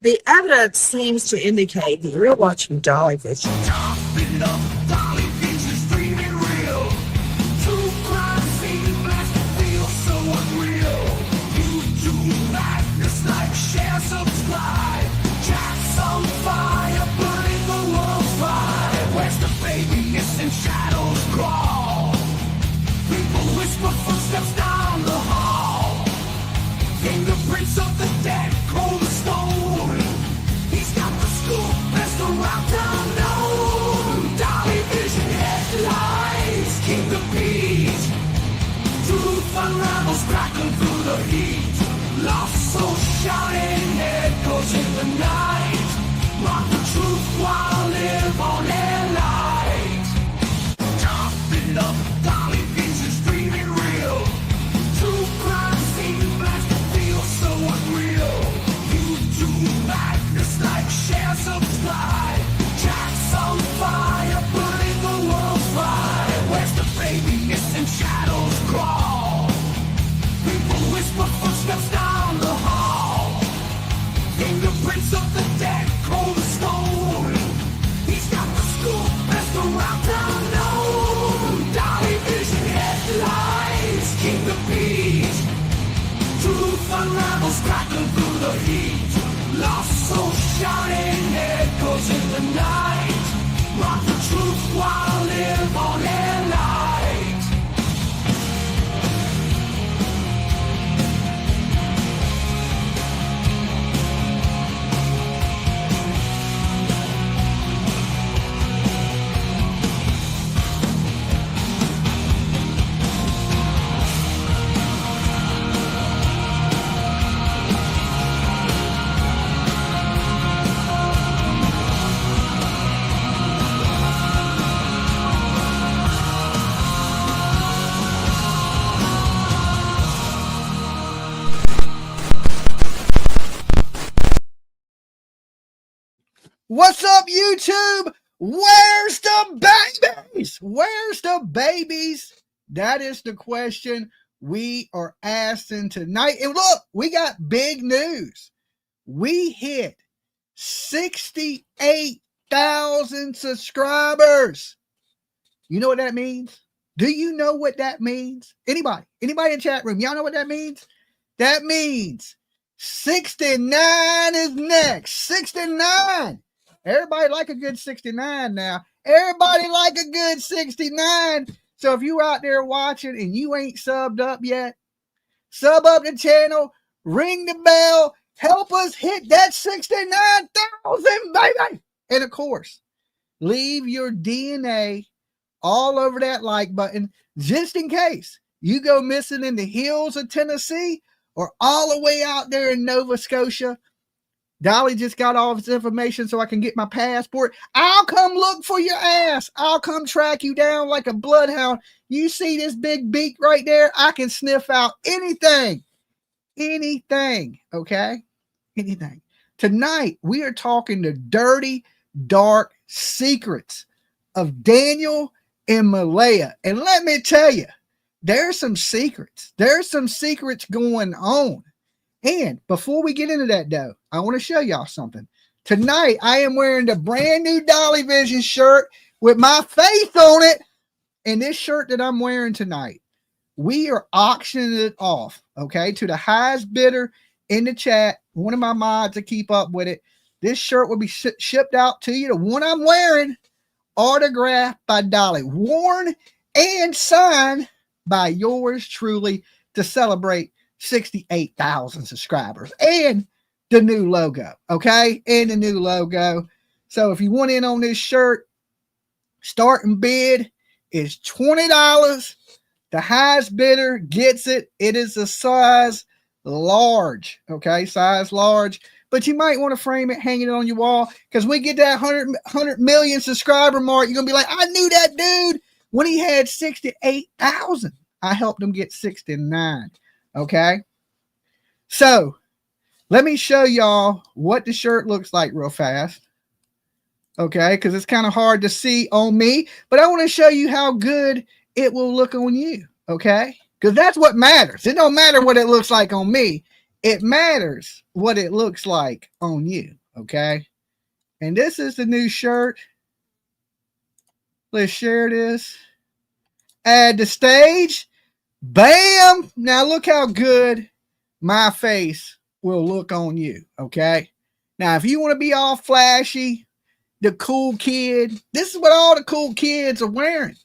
The evidence seems to indicate that you're watching Dolly Vision. Shadows crawl. People whisper footsteps down the hall. Fingerprints of the dead, cold as stone. He's got the scoop, best around town known. Dolly Vision headlines, King of Peace. Truth unravels, crackling through the heat. Lost soul shouting, echoes in the night. Mark the truth while live on air light. Up, Dolly Vision's dreaming real. True crime scene blast feels so unreal. You do madness like share subscribe. Jack's on fire, burning the world's fire. Where's the baby? Missing shadows crawl. People whisper footsteps down the hall. Fingerprints of the dead, cold as stone. He's got the scoop, best around town known. Dolly Vision headlines, King of Peace. Truth unravels, crackling through the heat. Lost soul shouting, echoes in the night. Rock the truth while live on air light. What's up, YouTube? Where's the babies? Where's the babies? That is the question we are asking tonight. And look, we got big news. We hit 68,000 subscribers. You know what that means? Do you know what that means? Anybody in the chat room, y'all know what that means? That means 69 is next. 69. Everybody like a good 69 now. Everybody like a good 69. So if you out there watching and you ain't subbed up yet, sub up the channel, ring the bell, help us hit that 69,000, baby. And of course, leave your DNA all over that like button just in case you go missing in the hills of Tennessee or all the way out there in Nova Scotia. Dolly just got all of his information so I can get my passport. I'll come look for your ass. I'll come track you down like a bloodhound. You see this big beak right there? I can sniff out anything. Anything, okay? Anything. Tonight, we are talking the dirty, dark secrets of Daniel and Malaya. And let me tell you, there's some secrets. There's some secrets going on. And before we get into that, though, I want to show y'all something. Tonight, I am wearing the brand new Dolly Vision shirt with my face on it. And this shirt that I'm wearing tonight, we are auctioning it off, okay, to the highest bidder in the chat. One of my mods to keep up with it. This shirt will be shipped out to you. The one I'm wearing, autographed by Dolly, worn and signed by yours truly to celebrate 68,000 subscribers and the new logo, okay? And the new logo. So if you want in on this shirt, starting bid is $20. The highest bidder gets it. It is a size large, okay? Size large. But you might want to frame it, hang it on your wall, because we get that 100 million subscriber mark, you're going to be like, I knew that dude when he had 68,000. I helped him get 69. Okay, so let me show y'all what the shirt looks like real fast. Okay, because it's kind of hard to see on me, but I want to show you how good it will look on you. Okay, because that's what matters. It don't matter what it looks like on me. it matters what it looks like on you. Okay. And this is the new shirt. Let's share this. Add the stage. Bam. Now look how good my face will look on you. Okay. Now, if you want to be all flashy, the cool kid, this is what all the cool kids are wearing.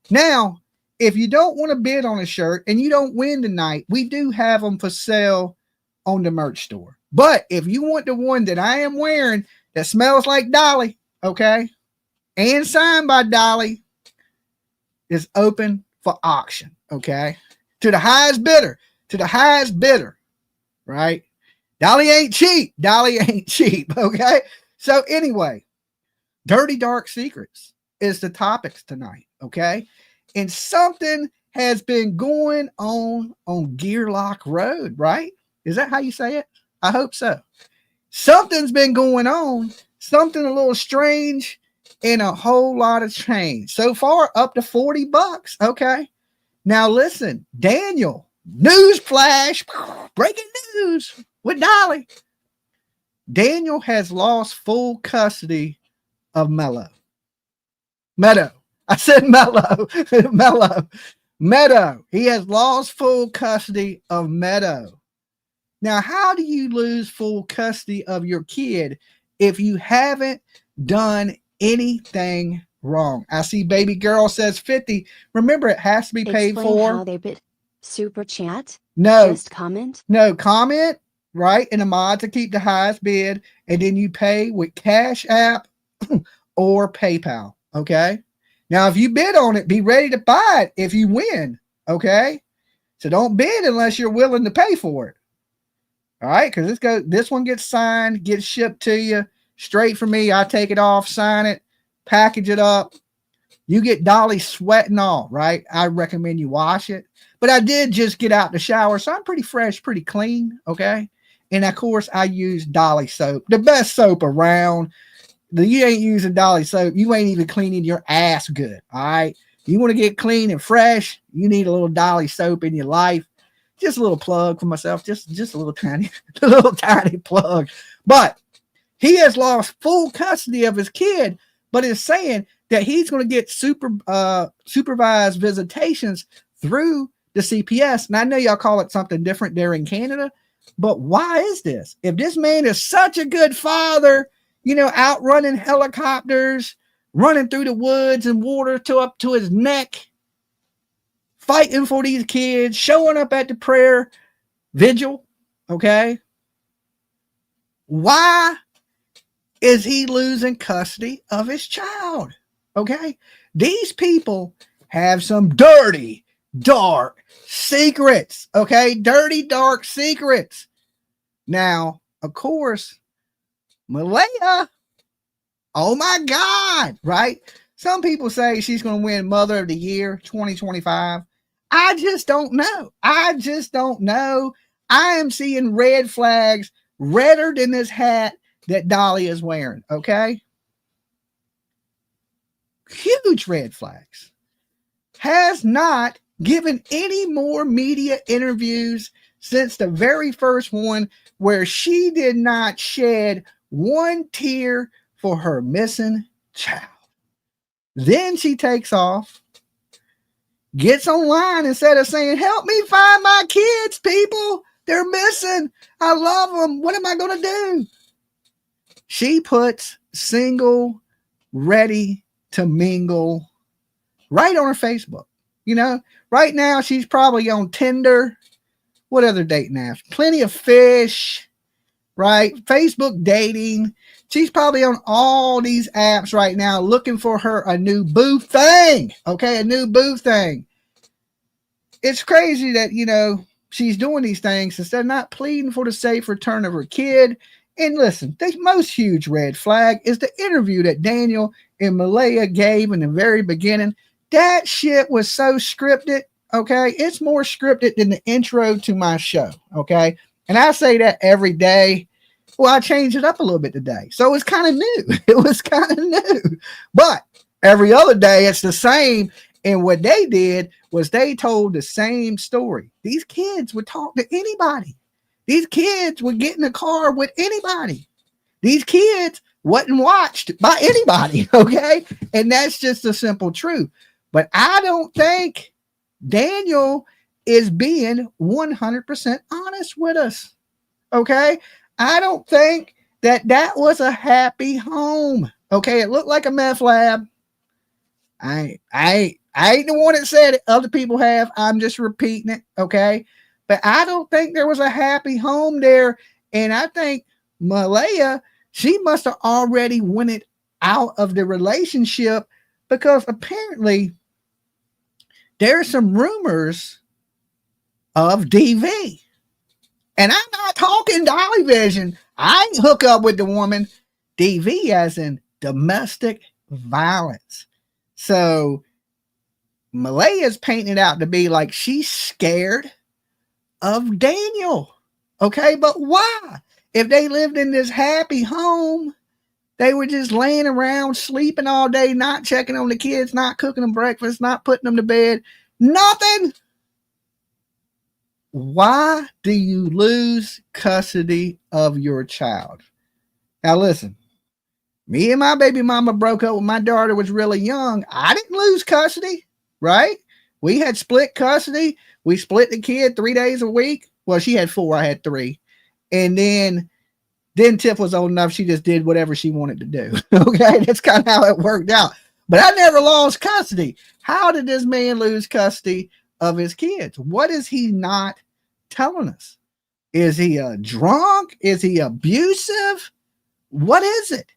Now, if you don't want to bid on a shirt and you don't win tonight, we do have them for sale on the merch store. But if you want the one that I am wearing that smells like Dolly, okay, and signed by Dolly, is open for auction, okay, to the highest bidder, right? Dolly ain't cheap. Dolly ain't cheap, okay? So anyway, Dirty Dark Secrets is the topics tonight, okay? And something has been going on Gearlock Road, right? Is that how you say it? I hope so. Something's been going on, something a little strange, and a whole lot of change. So far, up to $40, okay? Now listen, Daniel, news flash, breaking news with Dolly. Daniel has lost full custody of Meadow. I said Mellow. Meadow. He has lost full custody of Meadow. Now, how do you lose full custody of your kid if you haven't done anything wrong? I see baby girl says 50. Remember, it has to be paid for. How they bid. Super chat? No. Just comment? No, comment, right? And a mod to keep the highest bid. And then you pay with Cash App or PayPal. Okay. Now, if you bid on it, be ready to buy it if you win. Okay. So don't bid unless you're willing to pay for it. All right. Because this one gets signed, gets shipped to you straight from me. I take it off, sign it, package it up. You get Dolly sweating all, right? I recommend you wash it. But I did just get out the shower, so I'm pretty fresh, pretty clean, okay? And of course, I use Dolly soap, the best soap around. You ain't using Dolly soap, you ain't even cleaning your ass good, all right? You want to get clean and fresh, you need a little Dolly soap in your life. Just a little plug for myself, just a little tiny plug. But he has lost full custody of his kid, but is saying that he's going to get supervised visitations through the CPS. And I know y'all call it something different there in Canada, but why is this? If this man is such a good father, you know, out running helicopters, running through the woods and water up to his neck, fighting for these kids, showing up at the prayer vigil, okay? Why is he losing custody of his child? Okay? These people have some dirty, dark secrets. Okay? Dirty, dark secrets. Now, of course, Malaya, oh my God, right? Some people say she's going to win Mother of the Year 2025. I just don't know. I am seeing red flags redder than this hat that Dolly is wearing, okay? Huge red flags. Has not given any more media interviews since the very first one where she did not shed one tear for her missing child. Then she takes off, gets online instead of saying, help me find my kids, people. They're missing. I love them. What am I going to do? She puts single, ready to mingle right on her Facebook. You know, right now she's probably on Tinder. What other dating apps? Plenty of Fish, right? Facebook dating. She's probably on all these apps right now looking for her a new boo thing. Okay, a new boo thing. It's crazy that, you know, she's doing these things instead of not pleading for the safe return of her kid. And listen, the most huge red flag is the interview that Daniel and Malaya gave in the very beginning. That shit was so scripted, okay? It's more scripted than the intro to my show, okay? And I say that every day. Well, I changed it up a little bit today. So it's kind of new. It was kind of new. But every other day, it's the same. And what they did was they told the same story. These kids would talk to anybody. These kids would get in the car with anybody. These kids wasn't watched by anybody, okay? And that's just a simple truth. But I don't think Daniel is being 100% honest with us, okay? I don't think that was a happy home, okay? It looked like a meth lab. I ain't the one that said it. Other people have. I'm just repeating it, okay? But I don't think there was a happy home there. And I think Malaya, she must have already went out of the relationship, because apparently there's some rumors of DV. And I'm not talking Dolly Vision. I ain't hook up with the woman. DV as in domestic violence. So Malaya's painted out to be like she's scared of Daniel. Okay, but why? If they lived in this happy home, they were just laying around sleeping all day, not checking on the kids, not cooking them breakfast, not putting them to bed, nothing. Why do you lose custody of your child? Now listen, me and my baby mama broke up when my daughter was really young. I didn't lose custody, right? We had split custody. We split the kid 3 days a week. Well, she had 4, I had 3. And then Tiff was old enough, she just did whatever she wanted to do. Okay, that's kind of how it worked out. But I never lost custody. How did this man lose custody of his kids? What is he not telling us? Is he a drunk? Is he abusive? What is it?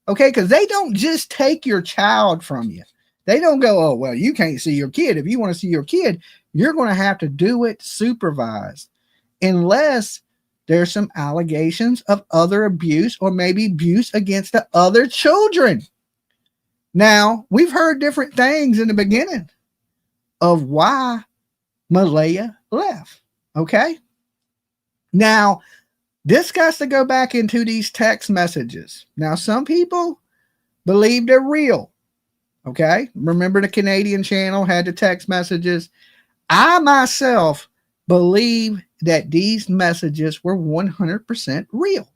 Okay, because they don't just take your child from you. They don't go, oh, well, you can't see your kid. If you want to see your kid, you're going to have to do it supervised, unless there's some allegations of other abuse or maybe abuse against the other children. Now, we've heard different things in the beginning of why Malaya left. Okay. Now, this got to go back into these text messages. Now, some people believe they're real. Okay. Remember the Canadian channel had the text messages. I myself believe that these messages were 100% real.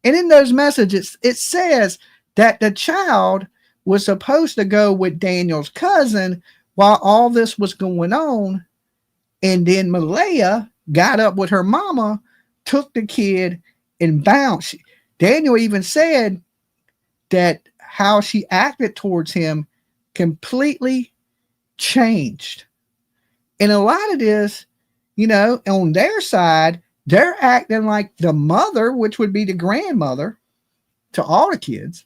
And in those messages, it says that the child was supposed to go with Daniel's cousin while all this was going on. And then Malaya got up with her mama, took the kid, and bounced. Daniel even said that how she acted towards him completely changed. And a lot of this, you know, on their side, they're acting like the mother, which would be the grandmother to all the kids,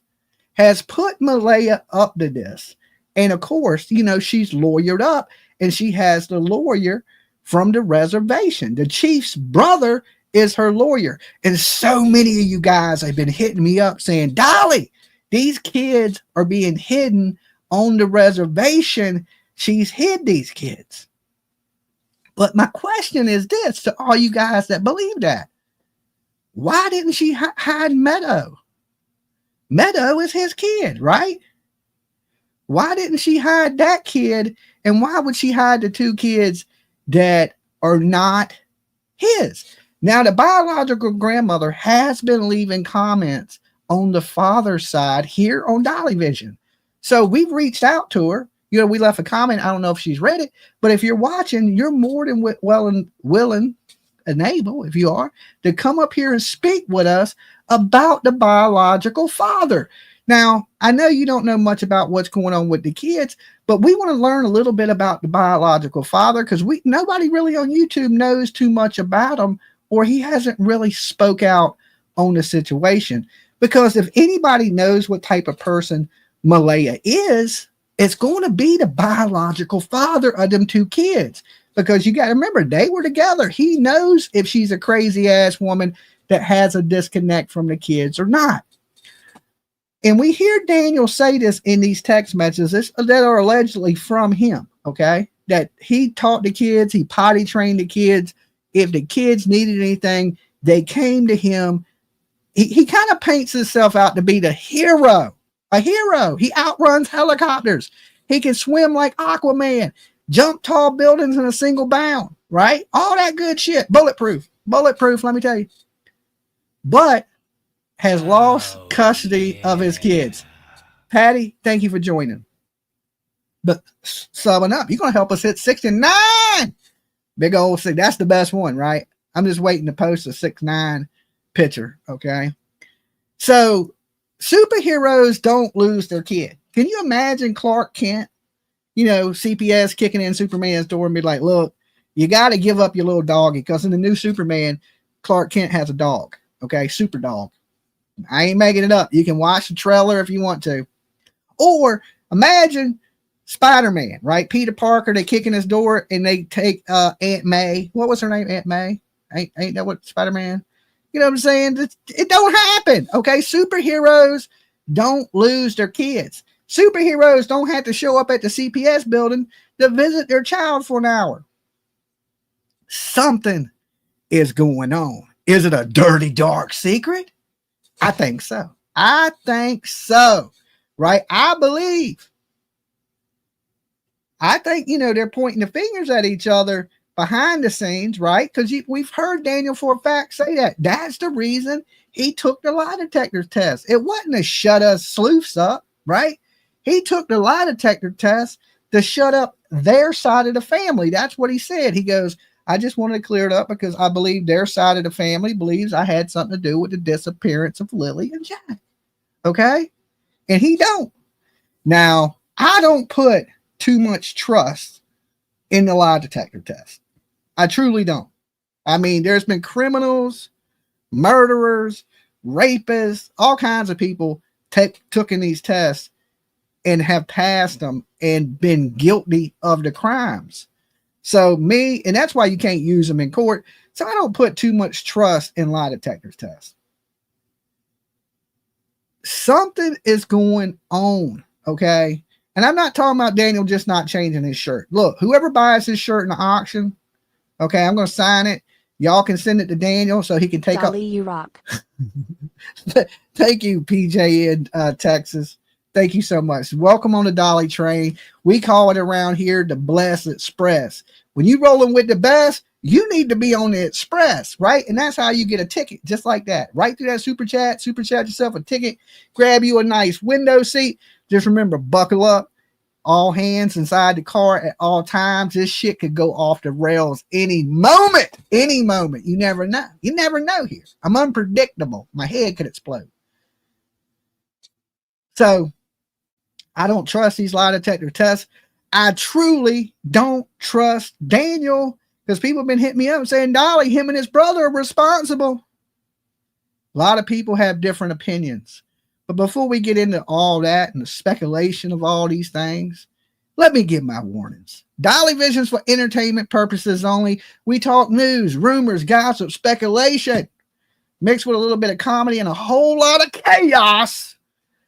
has put Malaya up to this. And of course, you know, she's lawyered up, and she has the lawyer from the reservation. The chief's brother is her lawyer. And so many of you guys have been hitting me up saying, Dolly, these kids are being hidden on the reservation. She's hid these kids. But my question is this to all you guys that believe that. Why didn't she hide Meadow? Meadow is his kid, right? Why didn't she hide that kid? And why would she hide the 2 kids that are not his? Now, the biological grandmother has been leaving comments on the father's side here on Dolly Vision. So we've reached out to her. You know, we left a comment. I don't know if she's read it, but if you're watching, you're more than well and willing and able, if you are, to come up here and speak with us about the biological father. Now, I know you don't know much about what's going on with the kids, but we want to learn a little bit about the biological father, because nobody really on YouTube knows too much about him, or he hasn't really spoke out on the situation. Because if anybody knows what type of person Malaya is, it's going to be the biological father of them 2 kids. Because you got to remember, they were together. He knows if she's a crazy ass woman that has a disconnect from the kids or not. And we hear Daniel say this in these text messages that are allegedly from him, okay? That he taught the kids, he potty trained the kids. If the kids needed anything, they came to him. He kind of paints himself out to be the hero, a hero. He outruns helicopters. He can swim like Aquaman, jump tall buildings in a single bound, right? All that good shit, bulletproof. bulletproof, let me tell you. But has lost custody of his kids. Patty, thank you for joining. But subbing up, you're going to help us hit 69. Big old six. That's the best one, right? I'm just waiting to post a 6'9" picture, okay? So superheroes don't lose their kid. Can you imagine Clark Kent, you know, CPS kicking in Superman's door and be like, look, you got to give up your little doggy, because in the new Superman, Clark Kent has a dog, okay? Super dog. I ain't making it up. You can watch the trailer if you want to. Or imagine Spider-Man, right? Peter Parker, they kick in his door and they take Aunt May. What was her name? Aunt May? Ain't that what Spider-Man? You know what I'm saying? It don't happen, okay? Superheroes don't lose their kids. Superheroes don't have to show up at the CPS building to visit their child for an hour. Something is going on. Is it a dirty, dark secret? I think so. I think so, right? I think, you know, they're pointing the fingers at each other behind the scenes, right? Because we've heard Daniel for a fact say that. That's the reason he took the lie detector test. It wasn't to shut us sleuths up, right? He took the lie detector test to shut up their side of the family. That's what he said. He goes, I just wanted to clear it up because I believe their side of the family believes I had something to do with the disappearance of Lily and Jack. Okay? And he don't. Now, I don't put too much trust in the lie detector test. I truly don't. I mean, there's been criminals, murderers, rapists, all kinds of people took in these tests and have passed them and been guilty of the crimes. So and that's why you can't use them in court. So I don't put too much trust in lie detector tests. Something is going on, okay? And I'm not talking about Daniel just not changing his shirt. Look, whoever buys his shirt in the auction, okay, I'm going to sign it. Y'all can send it to Daniel so he can take Dolly, you rock. Thank you, PJ in Texas. Thank you so much. Welcome on the Dolly train. We call it around here the Bless Express. When you rolling with the best, you need to be on the Express, right? And that's how you get a ticket, just like that. Right through that super chat yourself a ticket, grab you a nice window seat. Just remember, buckle up, all hands inside the car at all times. This shit could go off the rails any moment, any moment. You never know. You never know here. I'm unpredictable. My head could explode. So I don't trust these lie detector tests. I truly don't trust Daniel, because people have been hitting me up saying, Dolly, him and his brother are responsible. A lot of people have different opinions. But before we get into all that and the speculation of all these things, let me give my warnings. Dolly Vision's for entertainment purposes only. We talk news, rumors, gossip, speculation, mixed with a little bit of comedy and a whole lot of chaos.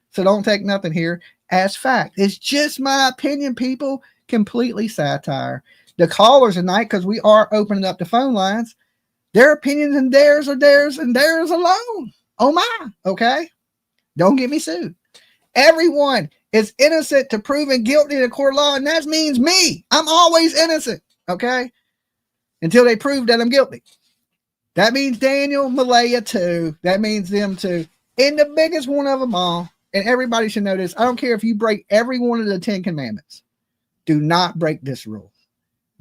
So don't take nothing here as fact. It's just my opinion, people. Completely satire. The callers tonight, because we are opening up the phone lines, their opinions and theirs are theirs and theirs alone. Oh my, okay? Don't get me sued. Everyone is innocent to proven guilty in a court of law, and that means me. I'm always innocent, okay? Until they prove that I'm guilty. That means Daniel, Malaya too. That means them too. And the biggest one of them all, and everybody should know this, I don't care if you break every one of the 10 commandments. Do not break this rule.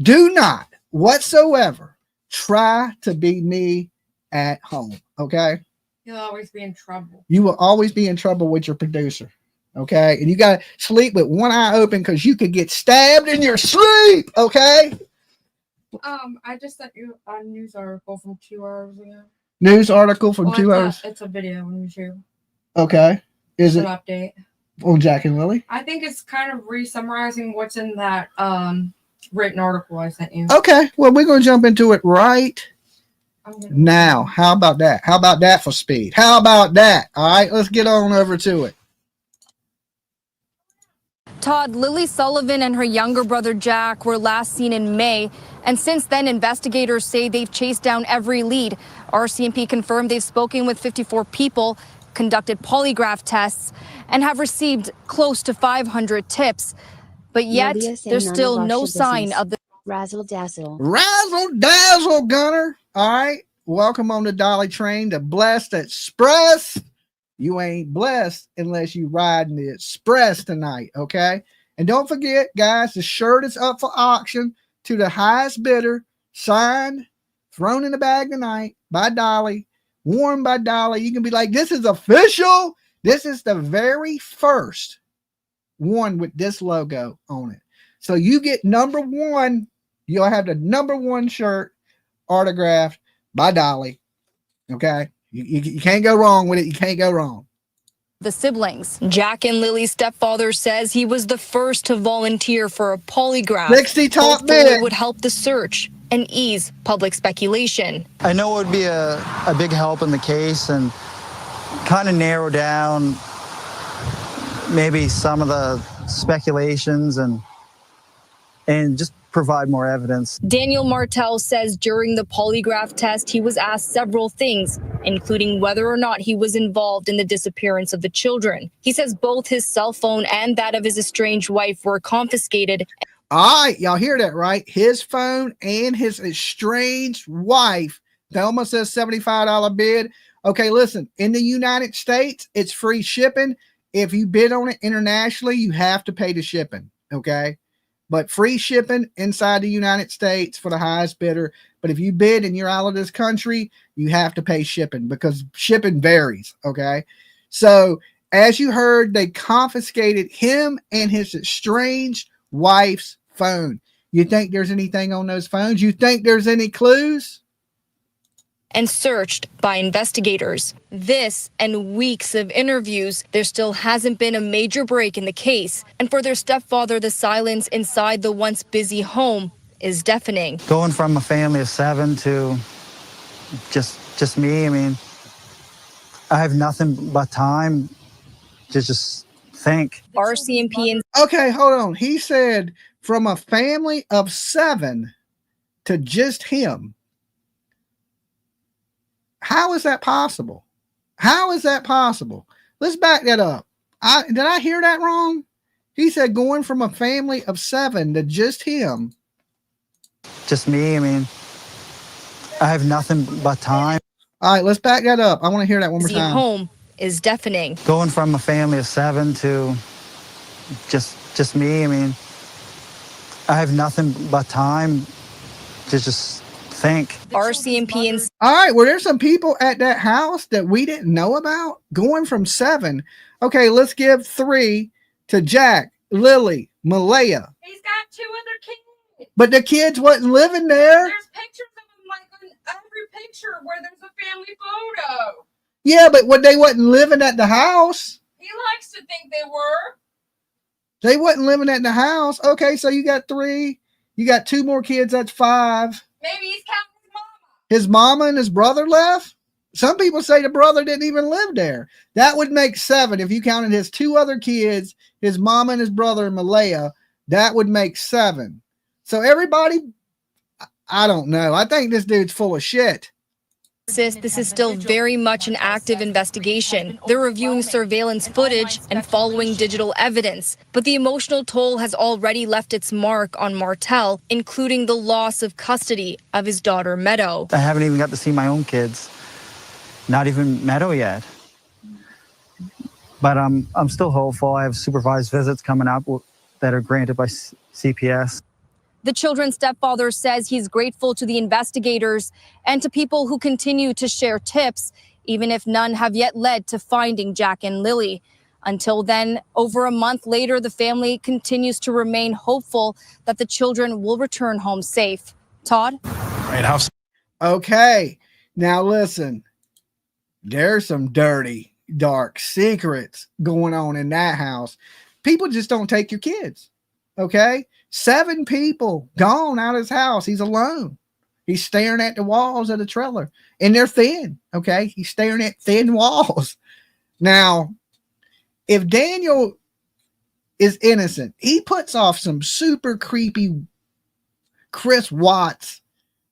Do not whatsoever try to be me at home, okay? You'll always be in trouble. You will always be in trouble with your producer, okay? And you got to sleep with one eye open because you could get stabbed in your sleep, okay? I just sent you a news article from 2 hours ago. News article from 2 hours? It's a video on YouTube. Okay. Is It's it an update on Jack and Lily? I think it's kind of re-summarizing what's in that written article I sent you. Okay. Well, we're going to jump into it right now. How about that? How about that for speed? How about that? All right, let's get on over to it. Todd, Lily Sullivan and her younger brother Jack were last seen in May, and since then investigators say they've chased down every lead. RCMP confirmed they've spoken with 54 people, conducted polygraph tests, and have received close to 500 tips. But yet, there's still no sign of the razzle dazzle. Razzle dazzle, Gunner. All right. Welcome on the Dolly train, the Blessed Express. You ain't blessed unless you riding the Express tonight, okay? And don't forget, guys, the shirt is up for auction to the highest bidder, signed, thrown in the bag tonight by Dolly, worn by Dolly. You can be like, this is official. This is the very first one with this logo on it. So you get number one. You'll have the number one shirt autographed by Dolly. Okay. You can't go wrong with it. You can't go wrong. The siblings. Jack and Lily's stepfather says he was the first to volunteer for a polygraph. 60 top Hopefully bid. it would help the search and ease public speculation. I know it would be a big help in the case and kind of narrow down maybe some of the speculations and just provide more evidence. Daniel Martell says during the polygraph test, he was asked several things, including whether or not he was involved in the disappearance of the children. He says both his cell phone and that of his estranged wife were confiscated. All right, y'all hear that, right? His phone and his estranged wife. Thelma says $75 bid. Okay, listen, in the United States, it's free shipping. If you bid on it internationally, you have to pay the shipping, okay? But free shipping inside the United States for the highest bidder. But if you bid and you're out of this country, you have to pay shipping because shipping varies, okay? So as you heard, they confiscated him and his estranged wife's phone. You think there's anything on those phones? You think there's any clues? And searched by investigators. This and weeks of interviews, there still hasn't been a major break in the case. And for their stepfather, the silence inside the once busy home is deafening. Going from a family of 7 to just me, I mean, I have nothing but time to just think. RCMP and Okay, hold on. He said from a family of 7 to just him. How is that possible? How is that possible? Let's back that up. Did I hear that wrong? He said going from a family of 7 to just him. Just me, I mean, I have nothing but time. All right, let's back that up. I want to hear that one more the time. home is deafening. Going from a family of 7 to just me, I mean, I have nothing but time to just think. RCMP and All right, were there some people at that house that we didn't know about? Going from 7. Okay, let's give 3 to Jack, Lily, Malaya. He's got 2 other kids. But the kids wasn't living there. There's pictures of him like in every picture where there's a family photo. Yeah, but they wasn't living at the house. He likes to think they were. They wasn't living at the house. Okay, so you got 3. You got 2 more kids. That's 5. Maybe he's counting his mama. His mama and his brother left. Some people say the brother didn't even live there. That would make 7. If you counted his 2 other kids, his mama and his brother and Malaya, that would make 7. So everybody, I don't know. I think this dude's full of shit. this is still very much an active investigation. They're reviewing surveillance footage and following digital evidence. But the emotional toll has already left its mark on Martell, including the loss of custody of his daughter, Meadow. I haven't even got to see my own kids, not even Meadow yet. But I'm still hopeful. I have supervised visits coming up that are granted by CPS. The children's stepfather says he's grateful to the investigators and to people who continue to share tips, even if none have yet led to finding Jack and Lily. Until then, over a month later, the family continues to remain hopeful that the children will return home safe. Todd? Okay, now listen. There's some dirty, dark secrets going on in that house. People just don't take your kids, okay? 7 people gone out of his house. He's alone. He's staring at the walls of the trailer, and they're thin, okay? He's staring at thin walls. Now, if Daniel is innocent, he puts off some super creepy Chris Watts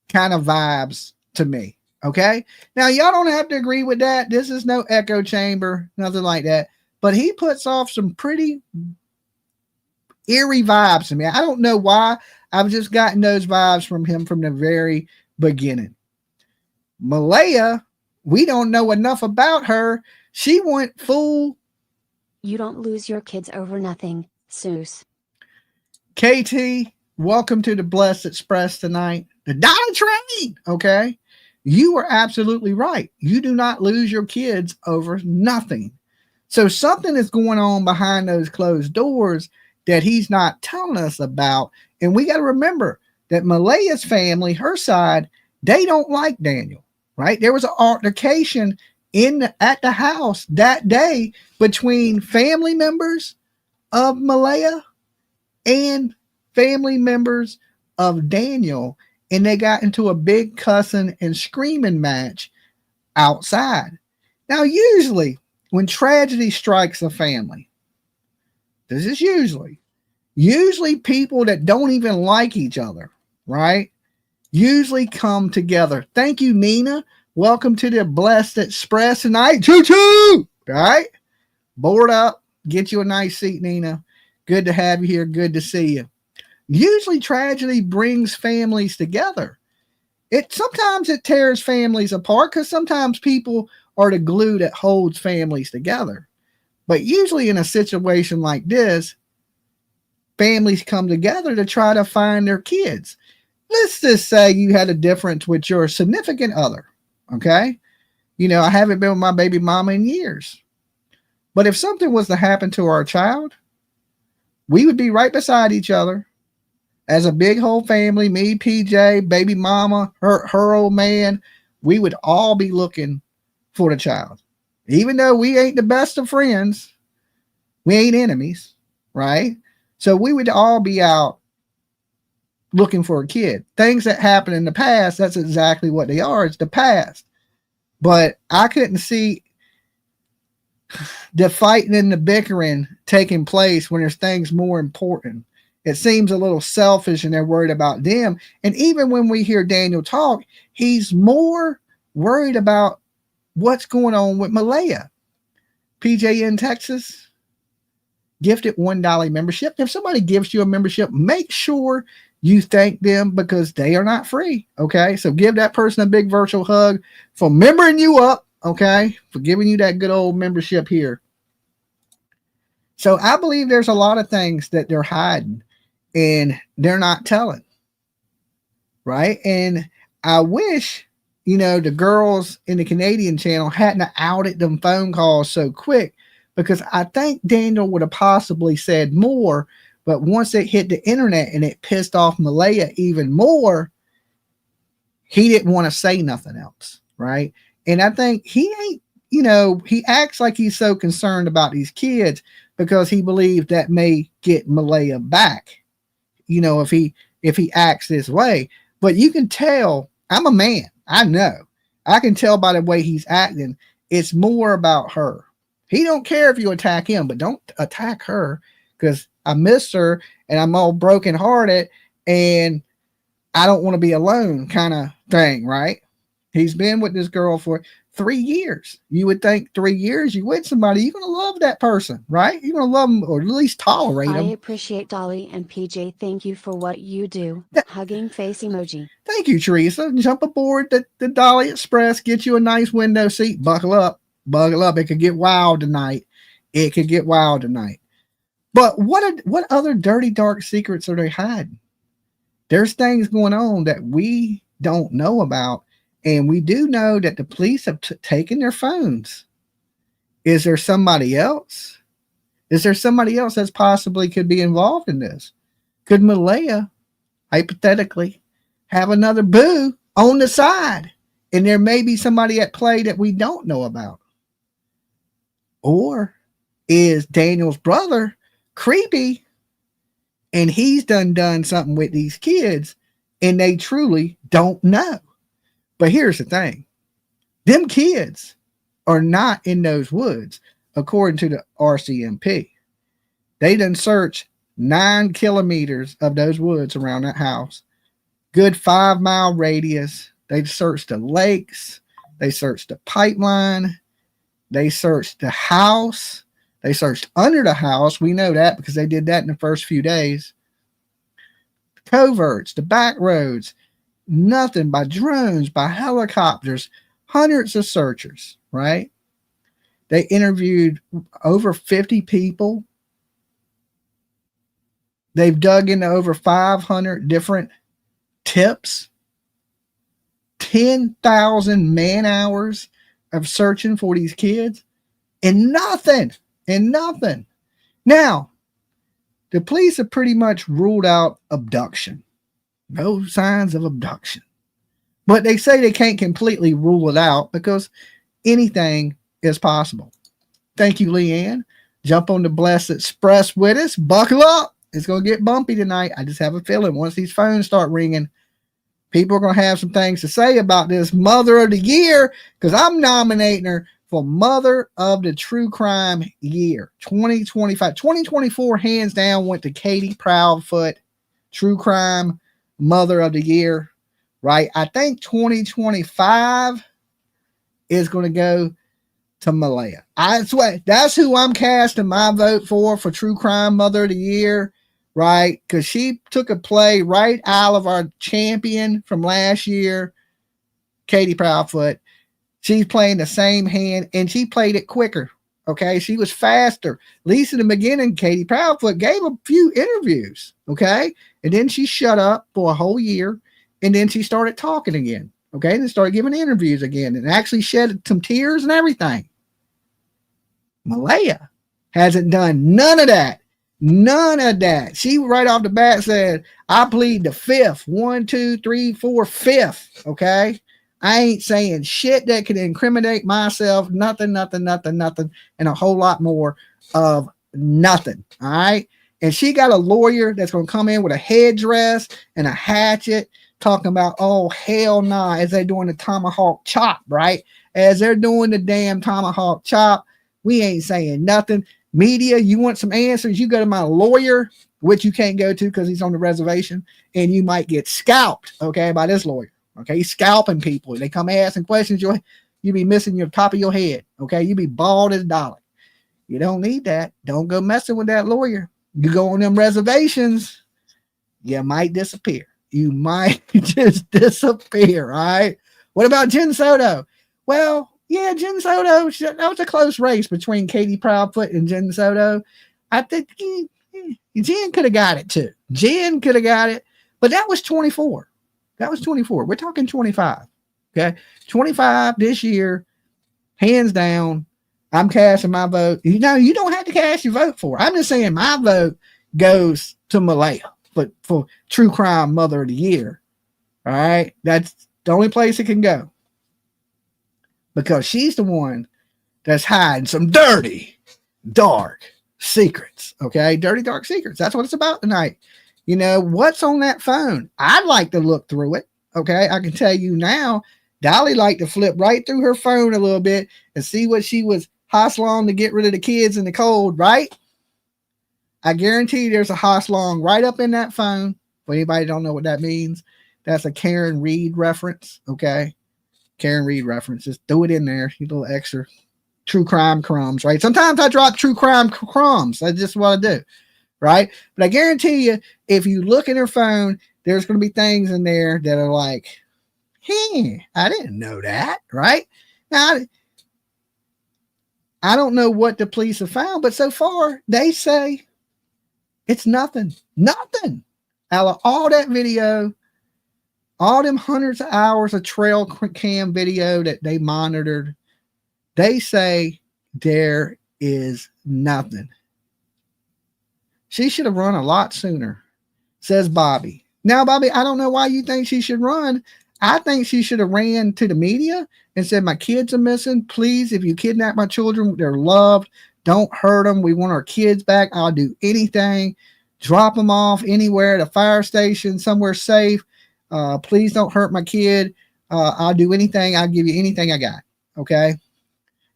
kind of vibes to me, okay? Now, y'all don't have to agree with that. This is no echo chamber, nothing like that. But he puts off some pretty eerie vibes to me. I don't know why. I've just gotten those vibes from him from the very beginning. Malaya, we don't know enough about her. She went full. You don't lose your kids over nothing, Seuss. KT, welcome to the Blessed Express tonight. The Dolly Train, okay? You are absolutely right. You do not lose your kids over nothing. So something is going on behind those closed doors that he's not telling us about. And we got to remember that Malaya's family, her side, they don't like Daniel, right? There was an altercation at the house that day between family members of Malaya and family members of Daniel, and they got into a big cussing and screaming match outside. Now, usually when tragedy strikes a family, this is usually people that don't even like each other, right? Usually come together. Thank you, Nina. Welcome to the Blessed Express tonight. Choo-choo! Right? Board up. Get you a nice seat, Nina. Good to have you here. Good to see you. Usually tragedy brings families together. Sometimes it tears families apart because sometimes people are the glue that holds families together. But usually in a situation like this, families come together to try to find their kids. Let's just say you had a difference with your significant other, okay? You know, I haven't been with my baby mama in years. But if something was to happen to our child, we would be right beside each other as a big whole family, me, PJ, baby mama, her old man. We would all be looking for the child. Even though we ain't the best of friends, we ain't enemies, right? So we would all be out looking for a kid. Things that happened in the past, that's exactly what they are. It's the past. But I couldn't see the fighting and the bickering taking place when there's things more important. It seems a little selfish and they're worried about them. And even when we hear Daniel talk, he's more worried about what's going on with Malaya. PJ in Texas, gifted $1 membership. If somebody gives you a membership, make sure you thank them because they are not free. Okay. So give that person a big virtual hug for membering you up. Okay. For giving you that good old membership here. So I believe there's a lot of things that they're hiding and they're not telling. Right. And I wish, you know, the girls in the Canadian channel hadn't outed them phone calls so quick, because I think Daniel would have possibly said more, but once it hit the internet and it pissed off Malaya even more, he didn't want to say nothing else, right? And I think he ain't, you know, he acts like he's so concerned about these kids because he believes that may get Malaya back, you know, if he acts this way. But you can tell, I'm a man, I know. I can tell by the way he's acting, it's more about her. He don't care if you attack him, but don't attack her because I miss her and I'm all brokenhearted and I don't want to be alone kind of thing, right? He's been with this girl for 3 years. You would think 3 years you with somebody, you're going to love that person, right? You're going to love them or at least tolerate them. I appreciate Dolly and PJ. Thank you for what you do. Hugging face emoji. Thank you, Teresa. Jump aboard the Dolly Express. Get you a nice window seat. Buckle up. Buckle up. It could get wild tonight. It could get wild tonight. But what other dirty, dark secrets are they hiding? There's things going on that we don't know about. And we do know that the police have taken their phones. Is there somebody else? Is there somebody else that's possibly could be involved in this? Could Malaya, hypothetically, have another boo on the side? And there may be somebody at play that we don't know about. Or is Daniel's brother creepy and he's done something with these kids and they truly don't know? But here's the thing. Them kids are not in those woods, according to the RCMP. They done searched 9 kilometers of those woods around that house. Good 5-mile radius. They searched the lakes. They searched the pipeline. They searched the house. They searched under the house. We know that because they did that in the first few days. The coverts, the back roads. nothing, by drones, by helicopters, hundreds of searchers, right? They interviewed over 50 people. They've dug into over 500 different tips, 10,000 man hours of searching for these kids, and nothing. Now, the police have pretty much ruled out abduction. No signs of abduction. But they say they can't completely rule it out because anything is possible. Thank you, Leanne. Jump on the Blessed Express with us. Buckle up. It's going to get bumpy tonight. I just have a feeling once these phones start ringing, people are going to have some things to say about this Mother of the Year, because I'm nominating her for Mother of the True Crime Year 2025. 2024, hands down, went to Katie Proudfoot, True Crime Mother of the Year, right? I think 2025 is going to go to Malaya. I swear, that's who I'm casting my vote for True Crime Mother of the Year, right? Because she took a play right out of our champion from last year, Katie Proudfoot. She's playing the same hand, and she played it quicker. Okay, she was faster. At least in the beginning, Katie Proudfoot gave a few interviews. Okay, and then she shut up for a whole year, and then she started talking again. Okay, and then started giving interviews again, and actually shed some tears and everything. Malaya hasn't done none of that. None of that. She right off the bat said, "I plead the fifth. 1, 2, 3, 4, fifth." Okay. I ain't saying shit that could incriminate myself. Nothing, and a whole lot more of nothing. All right. And she got a lawyer that's going to come in with a headdress and a hatchet talking about, oh, hell nah, as they're doing the tomahawk chop, right? As they're doing the damn tomahawk chop, we ain't saying nothing. Media, you want some answers, you go to my lawyer, which you can't go to because he's on the reservation, and you might get scalped, okay, by this lawyer. Okay, he's scalping people. They come asking questions, you be missing your top of your head. Okay, you be bald as Dolly. You don't need that. Don't go messing with that lawyer. You go on them reservations, you might disappear. You might just disappear. All right. What about Jen Soto? Well, yeah, Jen Soto. That was a close race between Katie Proudfoot and Jen Soto. I think Jen could have got it too. Jen could have got it, but that was 24. That was 24. We're talking 25. Okay. 25 this year, hands down. I'm casting my vote. You know, you don't have to cast your vote for it. I'm just saying my vote goes to Malaya for True Crime Mother of the Year. All right. That's the only place it can go. Because she's the one that's hiding some dirty, dark secrets. Okay. Dirty, dark secrets. That's what it's about tonight. You know, what's on that phone? I'd like to look through it. Okay. I can tell you now, Dolly liked to flip right through her phone a little bit and see what she was hustling to get rid of the kids in the cold, right? I guarantee there's a hustling right up in that phone. For anybody don't know what that means, that's a Karen Reed reference. Okay. Karen Reed reference. Just throw it in there. You little extra true crime crumbs, right? Sometimes I drop true crime crumbs. That's just what I do. Right. But I guarantee you, if you look at her phone, there's going to be things in there that are like, hey, I didn't know that. Right. Now, I don't know what the police have found, but so far they say it's nothing. Nothing. Out of all that video, all them hundreds of hours of trail cam video that they monitored, they say there is nothing. She should have run a lot sooner, says Bobby. Now, Bobby, I don't know why you think she should run. I think she should have ran to the media and said, my kids are missing. Please, if you kidnap my children, they're loved. Don't hurt them. We want our kids back. I'll do anything. Drop them off anywhere at a fire station, somewhere safe. Please don't hurt my kid. I'll do anything. I'll give you anything I got. Okay.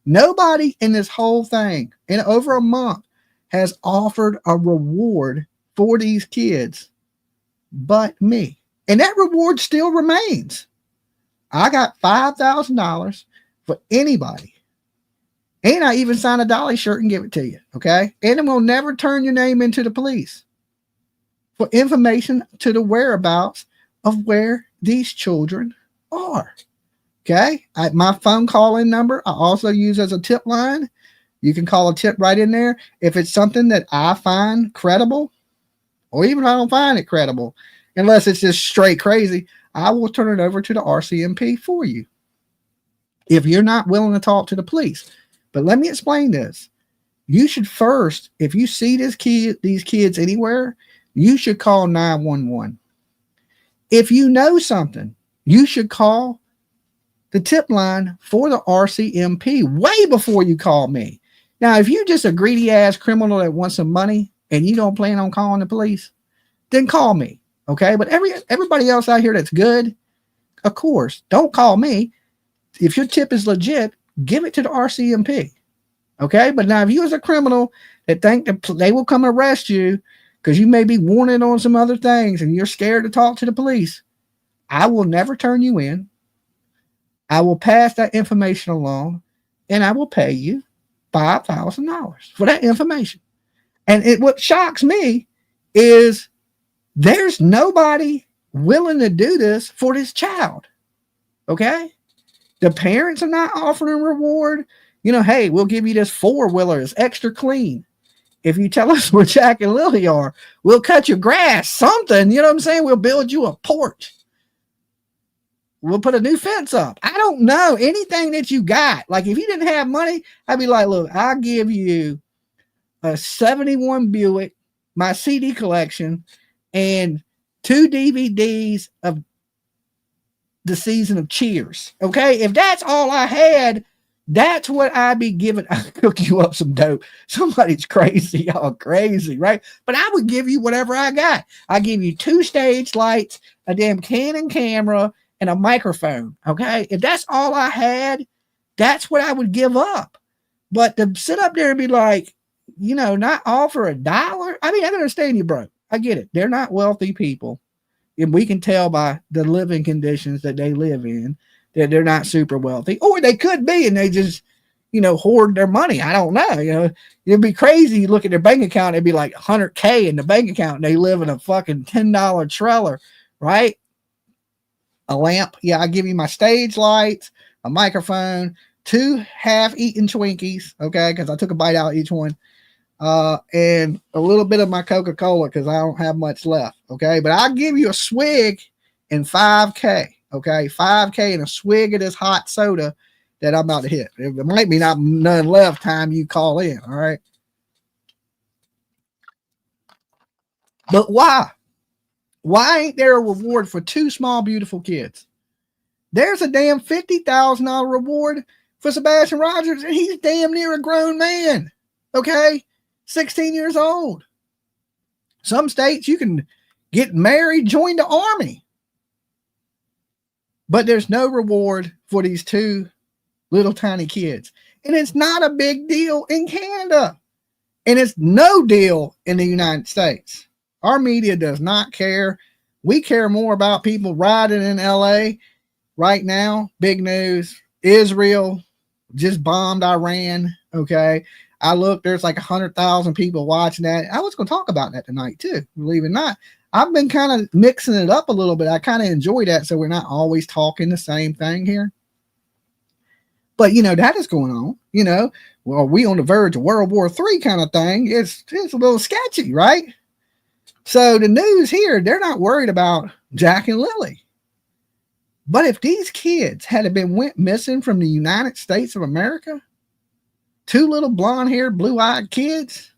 Nobody in this whole thing in over a month has offered a reward for these kids but me. And that reward still remains. I got $5,000 for anybody. And I even sign a Dolly shirt and give it to you. Okay. And it will never turn your name into the police for information to the whereabouts of where these children are. Okay. My phone call-in number, I also use as a tip line. You can call a tip right in there. If it's something that I find credible, or even if I don't find it credible, unless it's just straight crazy, I will turn it over to the RCMP for you if you're not willing to talk to the police. But let me explain this. You should first, if you see these kids anywhere, you should call 911. If you know something, you should call the tip line for the RCMP way before you call me. Now, if you're just a greedy ass criminal that wants some money and you don't plan on calling the police, then call me. Okay. But everybody else out here that's good, of course, don't call me. If your tip is legit, give it to the RCMP. Okay. But now if you as a criminal that think that they will come arrest you because you may be wanted on some other things and you're scared to talk to the police, I will never turn you in. I will pass that information along and I will pay you $5,000 for that information. And what shocks me is there's nobody willing to do this for this child. Okay. The parents are not offering a reward. You know, hey, we'll give you this 4-wheeler. It's extra clean. If you tell us where Jack and Lily are, we'll cut your grass, something. You know what I'm saying? We'll build you a porch. We'll put a new fence up. I don't know anything that you got. Like if you didn't have money, I'd be like, look, I'll give you a 71 Buick, my CD collection, and 2 DVDs of the season of Cheers. Okay. If that's all I had, that's what I'd be giving. I'll cook you up some dope. Somebody's crazy. Y'all crazy, right? But I would give you whatever I got. I give you 2 stage lights, a damn Canon camera, and a microphone. Okay. If that's all I had, that's what I would give up. But to sit up there and be like, you know, not offer $1. I mean, I understand you, bro. I get it. They're not wealthy people. And we can tell by the living conditions that they live in that they're not super wealthy, or they could be, and they just, you know, hoard their money. I don't know. You know, it'd be crazy. You look at their bank account, it'd be like $100K in the bank account, and they live in a fucking $10 trailer, right? A lamp. Yeah, I give you my stage lights, a microphone, 2 half-eaten Twinkies, okay, because I took a bite out of each one, and a little bit of my Coca-Cola because I don't have much left, okay? But I'll give you a swig and $5K, okay? $5K and a swig of this hot soda that I'm about to hit. There might be none left time you call in, all right? But why? Why ain't there a reward for 2 small, beautiful kids? There's a damn $50,000 reward for Sebastian Rogers, and he's damn near a grown man, okay? 16 years old. Some states you can get married, join the army. But there's no reward for these 2 little tiny kids. And it's not a big deal in Canada. And it's no deal in the United States. Our media does not care. We care more about people riding in LA right now. Big news. Israel just bombed Iran. Okay. I looked, there's like 100,000 people watching that. I was going to talk about that tonight too, believe it or not. I've been kind of mixing it up a little bit. I kind of enjoy that, so we're not always talking the same thing here. But, you know, that is going on. You know, well, we on the verge of World War III kind of thing. It's a little sketchy, right? So the news here, they're not worried about Jack and Lily. But if these kids went missing from the United States of America, 2 little blonde-haired, blue-eyed kids,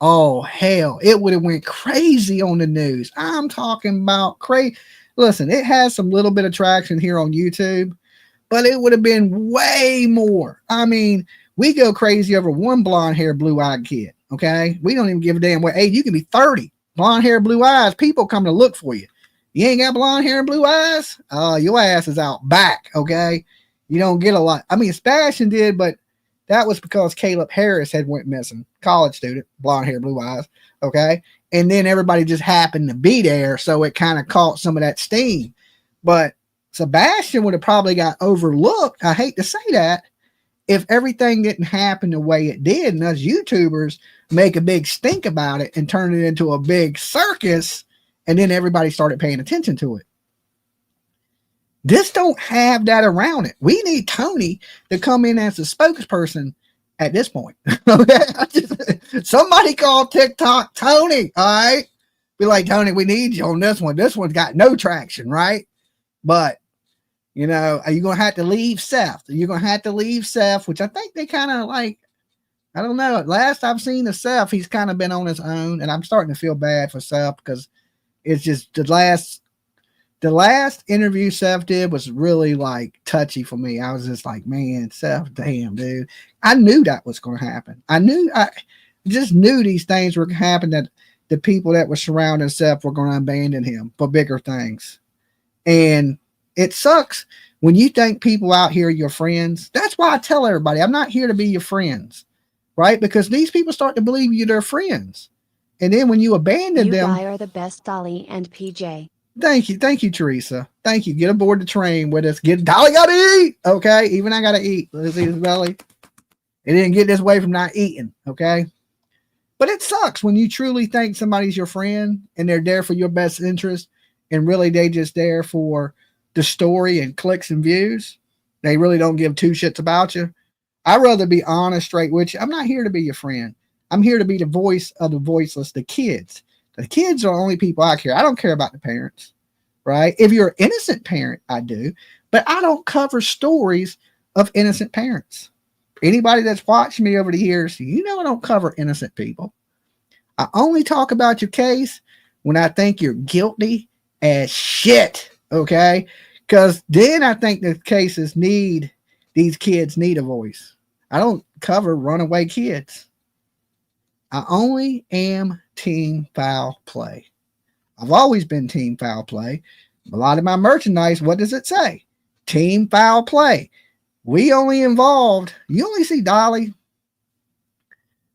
oh, hell, it would have went crazy on the news. I'm talking about crazy. Listen, it has some little bit of traction here on YouTube, but it would have been way more. I mean, we go crazy over 1 blonde-haired, blue-eyed kid, okay? We don't even give a damn what age. You can be 30, blonde hair, blue eyes. People come to look for you. You ain't got blonde hair and blue eyes? Your ass is out back, okay? You don't get a lot. I mean, Sebastian did, but that was because Caleb Harris had went missing. College student, blonde hair, blue eyes, okay? And then everybody just happened to be there, so it kind of caught some of that steam. But Sebastian would have probably got overlooked. I hate to say that, if everything didn't happen the way it did, and us YouTubers make a big stink about it and turn it into a big circus, and then everybody started paying attention to it. This don't have that around it. We need Tony to come in as the spokesperson at this point. Okay, somebody call TikTok Tony. All right, be like, Tony, we need you on this one. This one's got no traction, right? But you know, are you gonna have to leave Seth? You're gonna have to leave Seth, which I think they kind of like. I don't know. Last I've seen of Seth, he's kind of been on his own, and I'm starting to feel bad for Seth because it's just the last interview Seth did was really like touchy for me. I was just like, man, Seth, damn, dude. I knew that was going to happen. I just knew these things were going to happen, that the people that were surrounding Seth were going to abandon him for bigger things. And it sucks when you think people out here are your friends. That's why I tell everybody, I'm not here to be your friends, right? Because these people start to believe you're their friends. And then when you abandon them. You are the best, Dolly and PJ. Thank you, Teresa. Thank you. Get aboard the train with us. Dolly gotta eat. Okay. Even I gotta eat. Let's eat his belly. It didn't get this way from not eating. Okay. But it sucks when you truly think somebody's your friend and they're there for your best interest, and really they just there for the story and clicks and views. They really don't give two shits about you. I'd rather be honest, straight with you. I'm not here to be your friend. I'm here to be the voice of the voiceless, the kids. The kids are the only people I care. I don't care about the parents, right? If you're an innocent parent, I do, but I don't cover stories of innocent parents. Anybody that's watched me over the years, you know I don't cover innocent people. I only talk about your case when I think you're guilty as shit, okay? Because then I think the cases these kids need a voice. I don't cover runaway kids. I only am team foul play. I've always been team foul play. A lot of my merchandise, what does it say? Team foul play. We only involved, you only see Dolly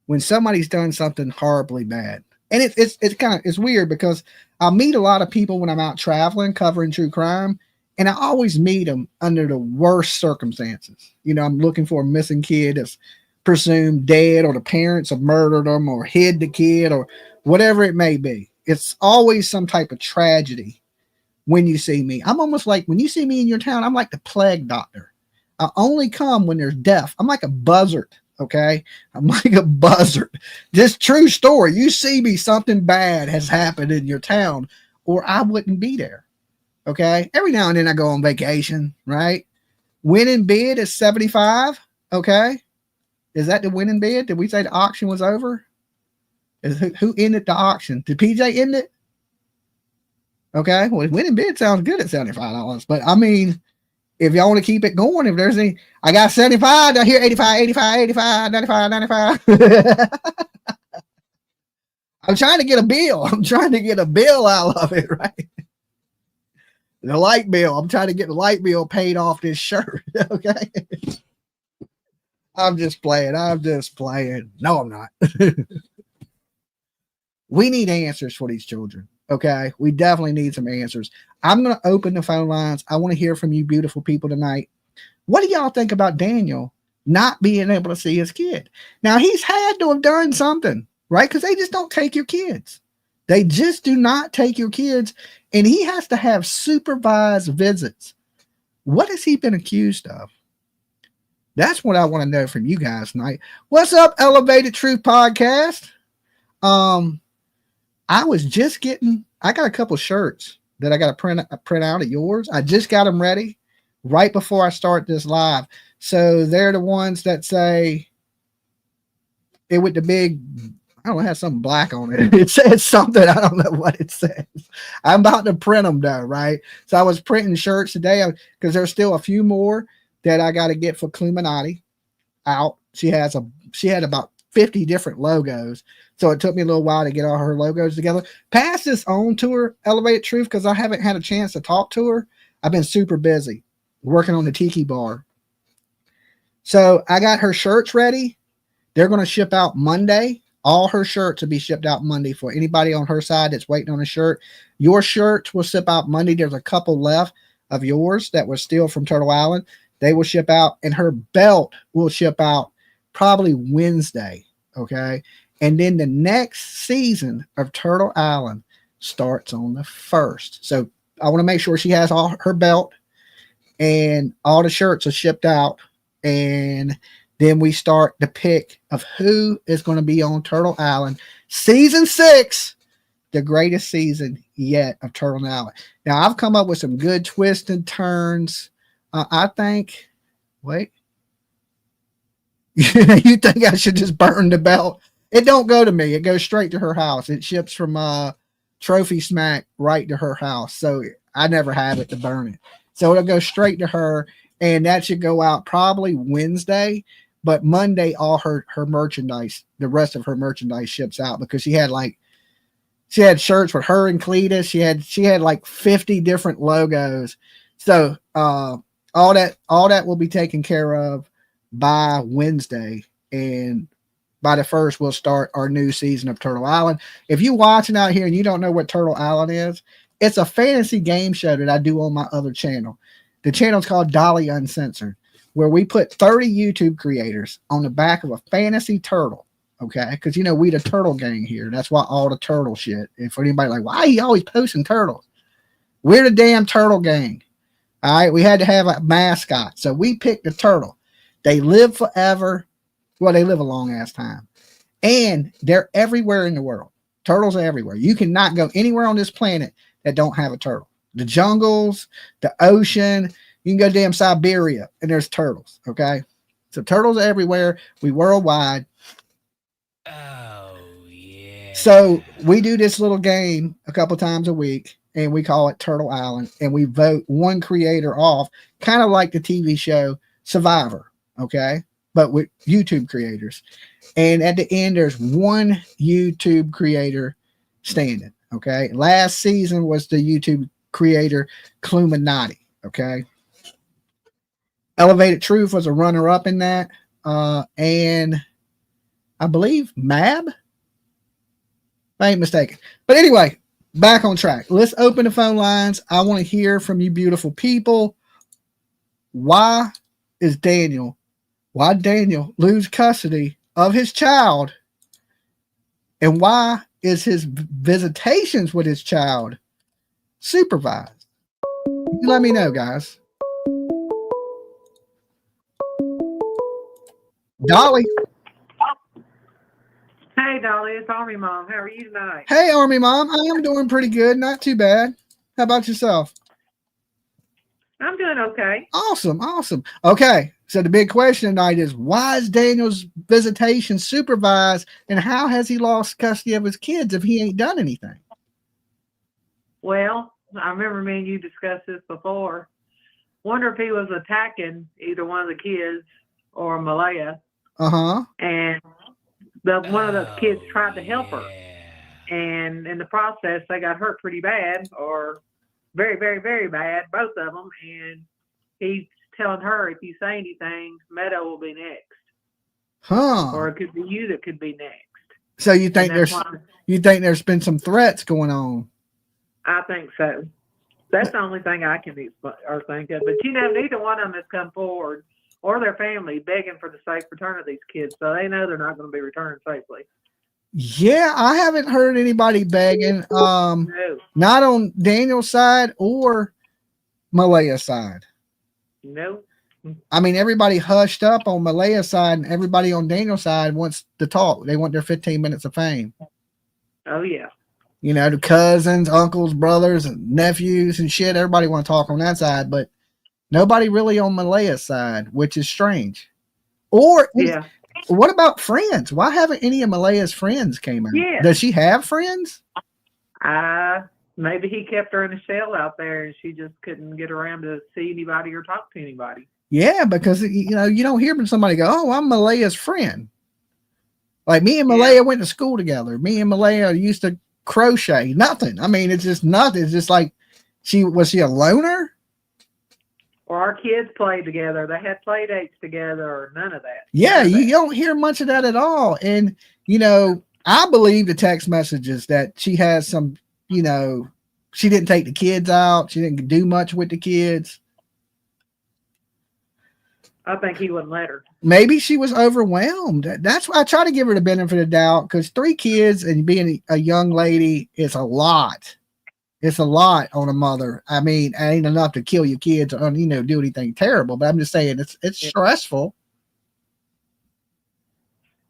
when somebody's done something horribly bad. And it's weird because I meet a lot of people when I'm out traveling, covering true crime, and I always meet them under the worst circumstances. You know, I'm looking for a missing kid that's presumed dead, or the parents have murdered them or hid the kid or whatever it may be. It's always some type of tragedy when you see me. I'm almost like, when you see me in your town, I'm like the plague doctor. I only come when there's death. I'm like a buzzard, okay? I'm like a buzzard. This true story. You see me, something bad has happened in your town, or I wouldn't be there, okay? Every now and then I go on vacation, right? Winning bid is 75, okay? Is that the winning bid? Did we say the auction was over? Who ended the auction? Did PJ end it? Okay. Well, winning bid sounds good at $75. But I mean, if y'all want to keep it going, if there's any, I got 75, I hear 85, 85, 85, 95, 95. I'm trying to get a bill. I'm trying to get a bill out of it, right? The light bill. I'm trying to get the light bill paid off this shirt. Okay. I'm just playing. No, I'm not. We need answers for these children. Okay. We definitely need some answers. I'm going to open the phone lines. I want to hear from you beautiful people tonight. What do y'all think about Daniel not being able to see his kid? Now, he's had to have done something, right? Because they just don't take your kids. They just do not take your kids. And he has to have supervised visits. What has he been accused of? That's what I want to know from you guys tonight. What's up, Elevated Truth Podcast? I got a couple shirts that I got to print out of yours. I just got them ready right before I start this live. So they're the ones that say it with the big, I don't know, it has something black on it. It says something. I don't know what it says. I'm about to print them though, right? So I was printing shirts today because there's still a few more that I got to get for Cluminati out. She had about 50 different logos. So it took me a little while to get all her logos together. Pass this on to her, Elevated Truth, because I haven't had a chance to talk to her. I've been super busy working on the tiki bar. So I got her shirts ready. They're going to ship out Monday. All her shirts will be shipped out Monday for anybody on her side that's waiting on a shirt. Your shirts will ship out Monday. There's a couple left of yours that were still from Turtle Island. They will ship out, and her belt will ship out probably Wednesday, okay? And then the next season of Turtle Island starts on the 1st. So I want to make sure she has all her belt and all the shirts are shipped out. And then we start the pick of who is going to be on Turtle Island. Season 6, the greatest season yet of Turtle Island. Now, I've come up with some good twists and turns. I think, wait. You think I should just burn the belt? It don't go to me. It goes straight to her house. It ships from Trophy Smack right to her house. So I never have it to burn it. So it'll go straight to her, and that should go out probably Wednesday. But Monday, all her merchandise, the rest of her merchandise ships out, because she had shirts with her and Cletus. She had like 50 different logos. So all that will be taken care of by Wednesday, and by the 1st, we'll start our new season of Turtle Island. If you're watching out here and you don't know what Turtle Island is, it's a fantasy game show that I do on my other channel. The channel is called Dolly Uncensored, where we put 30 YouTube creators on the back of a fantasy turtle. Okay, because we the turtle gang here. That's why all the turtle shit. And for anybody like, why are you always posting turtles? We're the damn turtle gang. All right, we had to have a mascot, so we picked the turtle. They live forever. Well, they live a long ass time, and they're everywhere in the world. Turtles are everywhere. You cannot go anywhere on this planet that don't have a turtle. The jungles, the ocean. You can go to damn Siberia, and there's turtles. Okay, so turtles are everywhere. We worldwide. Oh, yeah. So we do this little game a couple times a week, and we call it Turtle Island, and we vote one creator off, kind of like the TV show Survivor, okay? But with YouTube creators. And at the end, there's one YouTube creator standing, okay? Last season was the YouTube creator Cluminati, okay? Elevated Truth was a runner-up in that, and I believe Mab. I ain't mistaken. But anyway, back on track. Let's open the phone lines. I want to hear from you beautiful people. Why Daniel lose custody of his child? And why is his visitations with his child supervised? You let me know, guys. Dolly. Hey, Dolly, it's Army Mom. How are you tonight? Hey, Army Mom. I am doing pretty good. Not too bad. How about yourself? I'm doing okay. Awesome. Okay. So the big question tonight is, why is Daniel's visitation supervised, and how has he lost custody of his kids if he ain't done anything? Well, I remember me and you discussed this before. Wonder if he was attacking either one of the kids or Malaya. Uh-huh. And one of the kids tried to help her. And in the process, they got hurt pretty bad, or very, very, very bad, both of them. And he's telling her, if you say anything, Meadow will be next. Huh. Or it could be you that could be next. So you think there's been some threats going on? I think so. That's the only thing I can think of. But neither one of them has come forward, or their family, begging for the safe return of these kids. So they know they're not going to be returned safely. Yeah, I haven't heard anybody begging. No. Not on Daniel's side or Malaya's side. No. I mean, everybody hushed up on Malaya's side, and everybody on Daniel's side wants to talk. They want their 15 minutes of fame. Oh, yeah. The cousins, uncles, brothers, and nephews and shit. Everybody want to talk on that side, but nobody really on Malaya's side, which is strange. Or yeah. What about friends? Why haven't any of Malaya's friends came out? Yeah. Does she have friends? Maybe he kept her in a shell out there, and she just couldn't get around to see anybody or talk to anybody. Yeah, because you don't hear from somebody go, "Oh, I'm Malaya's friend." Like me and Malaya went to school together. Me and Malaya used to crochet. Nothing. I mean, it's just nothing. It's just like was she a loner? Or our kids played together. They had play dates together, or none of that. Yeah, you don't hear much of that at all. And, I believe the text messages that she has some, she didn't take the kids out. She didn't do much with the kids. I think he wouldn't let her. Maybe she was overwhelmed. That's why I try to give her the benefit of the doubt, because 3 kids and being a young lady is a lot. It's a lot on a mother. I mean, it ain't enough to kill your kids or do anything terrible, but I'm just saying it's stressful.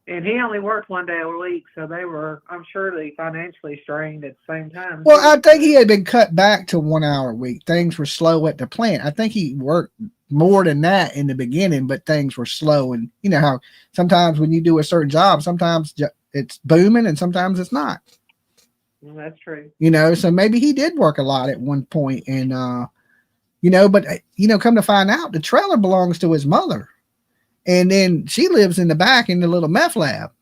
And he only worked 1 day a week, so they were, I'm sure, they financially strained at the same time. Well, I think he had been cut back to 1 hour a week. Things were slow at the plant. I think he worked more than that in the beginning, but things were slow. And you know how sometimes when you do a certain job, sometimes it's booming and sometimes it's not. Well, that's true. So maybe he did work a lot at one point, and but come to find out, the trailer belongs to his mother, and then she lives in the back in the little meth lab.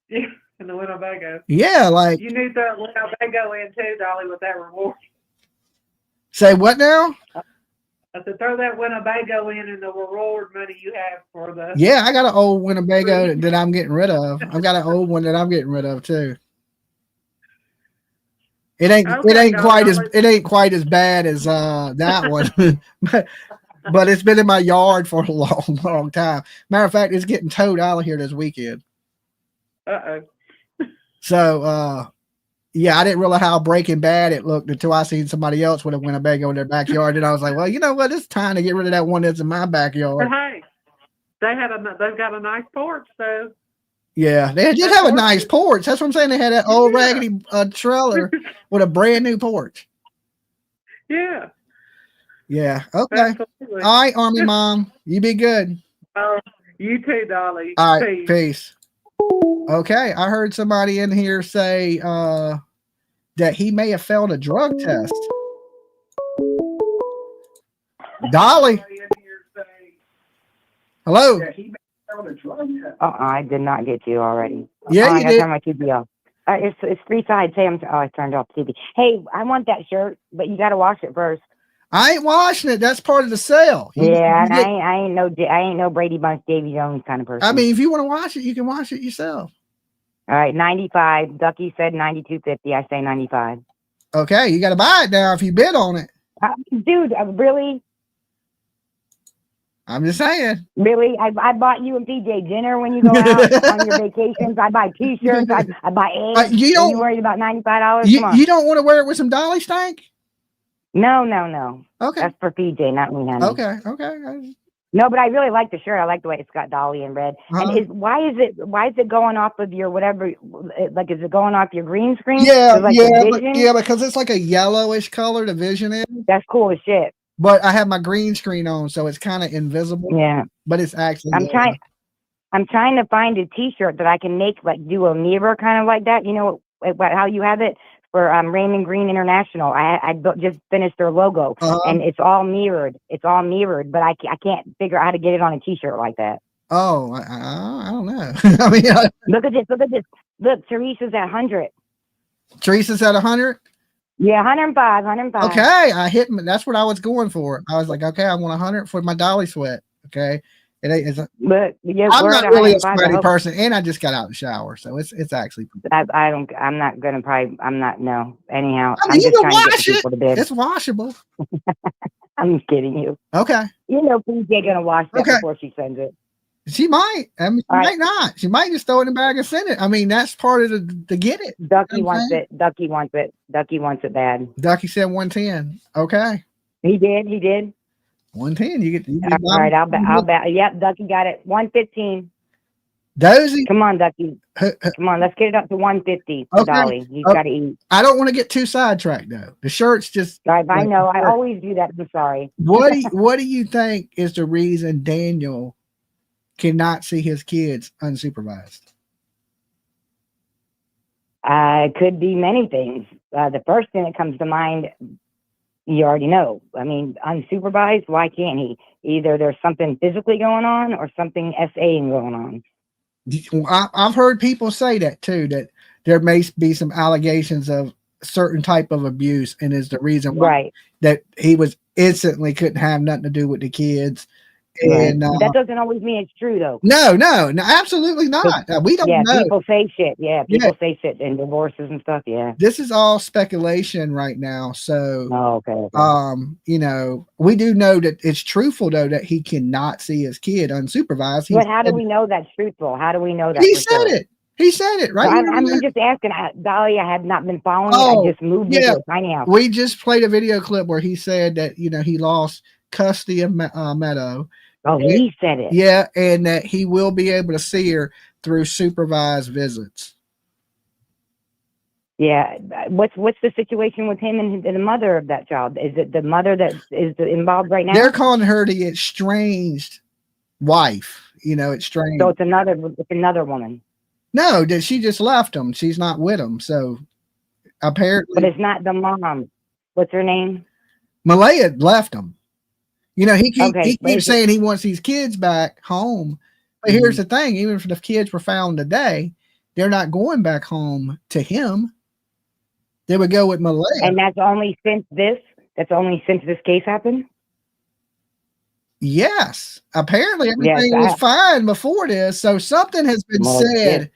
Yeah, in the Winnebago. Yeah, like you knew the Winnebago in too, Dolly, with that reward. Say what now? I said, throw that Winnebago in the reward money you have for the. Yeah, I got an old Winnebago that I'm getting rid of. I've got an old one that I'm getting rid of too. It ain't quite as bad as that one, but it's been in my yard for a long time. Matter of fact, it's getting towed out of here this weekend. So yeah, I didn't realize how breaking bad it looked until I seen somebody else with a Winnebago in their backyard, and I was like, well, you know what? It's time to get rid of that one that's in my backyard. But hey, they've got a nice porch, so. Yeah, they did have a nice porch. That's what I'm saying. They had that old raggedy trailer with a brand new porch. Yeah. Yeah. Okay. Absolutely. All right, Army Mom. You be good. You too, Dolly. All right. Peace. Okay. I heard somebody in here say that he may have failed a drug test. Dolly. Hello. I did not get you already. Yeah, you I did. turn my TV off. It's three sides. Say I turned off the TV. Hey, I want that shirt, but you got to wash it first. I ain't washing it. That's part of the sale. I ain't no Brady Bunch, Davy Jones kind of person. I mean, if you want to wash it, you can wash it yourself. All right, 95. Ducky said 92.50. I say 95. Okay, you got to buy it now if you bid on it. Dude, really? I'm just saying. Really? I bought you and PJ dinner when you go out on your vacations. I buy T-shirts. I buy eggs. You worried about $95? You don't want to wear it with some Dolly stank? No. Okay. That's for PJ, not me, honey. Okay. No, but I really like the shirt. I like the way it's got Dolly in red. And why is it going off of your whatever? Like, is it going off your green screen? Yeah, because it's like a yellowish color. The vision is. That's cool as shit. But I have my green screen on, so it's kind of invisible. Yeah. But it's actually. I'm trying to find a T-shirt that I can make, like, do a mirror kind of like that. You know how you have it for Raymond Green International. I just finished their logo, and it's all mirrored. But I can't figure out how to get it on a T-shirt like that. Oh, I don't know. I mean, look at this. Look, Teresa's at 100. Teresa's at 100. Yeah, 105. Okay, that's what I was going for. I was like, okay, I want 100 for my Dolly sweat. Okay, I'm not really a sweaty person, and I just got out of the shower, so it's actually. No. Anyhow, I mean, I'm just trying to get people to bed. It's washable. I'm kidding you. Okay. PJ gonna wash that before she sends it. She might. I mean, she might not. She might just throw it in the bag and send it. I mean, that's part of the get it. Ducky wants it. Ducky wants it bad. Ducky said 110. Okay. He did. 110. You get. All right. I'll bet. Yep. Ducky got it. 115. Dozy. Come on, Ducky. Come on. Let's get it up to 150 for Dolly. He's got to eat. I don't want to get too sidetracked though. The shirt's just. I know. I always do that. I'm sorry. What do you think is the reason Daniel cannot see his kids unsupervised? It could be many things. The first thing that comes to mind, you already know. I mean, unsupervised, why can't he? Either there's something physically going on or something SAing going on. I've heard people say that too, that there may be some allegations of certain type of abuse, and is the reason why that he was instantly couldn't have nothing to do with the kids. And that doesn't always mean it's true, though. No, absolutely not. We don't know. People say shit. Yeah, people say shit in divorces and stuff. Yeah, this is all speculation right now. So, okay. We do know that it's truthful though that he cannot see his kid unsupervised. But how do we know that's truthful? How do we know that? He said it. He said it right. So here in I'm the just asking, Dolly. I have not been following it. Oh, I just moved yeah. into a tiny house. We just played a video clip where he said that, you know, he lost custody of Meadow. Oh, he said it. Yeah, and that he will be able to see her through supervised visits. Yeah. What's the situation with him and the mother of that child? Is it the mother that is involved right now? They're calling her the estranged wife. You know, estranged. So it's another woman. No, that she just left him. She's not with him. So apparently, But it's not the mom. What's her name? Malaya left him. You know, he Okay, keeps saying he wants these kids back home. But here's the thing: even if the kids were found today, they're not going back home to him. They would go with Malaya. And that's only since this case happened? Yes. Apparently everything was fine before this. So something has been said.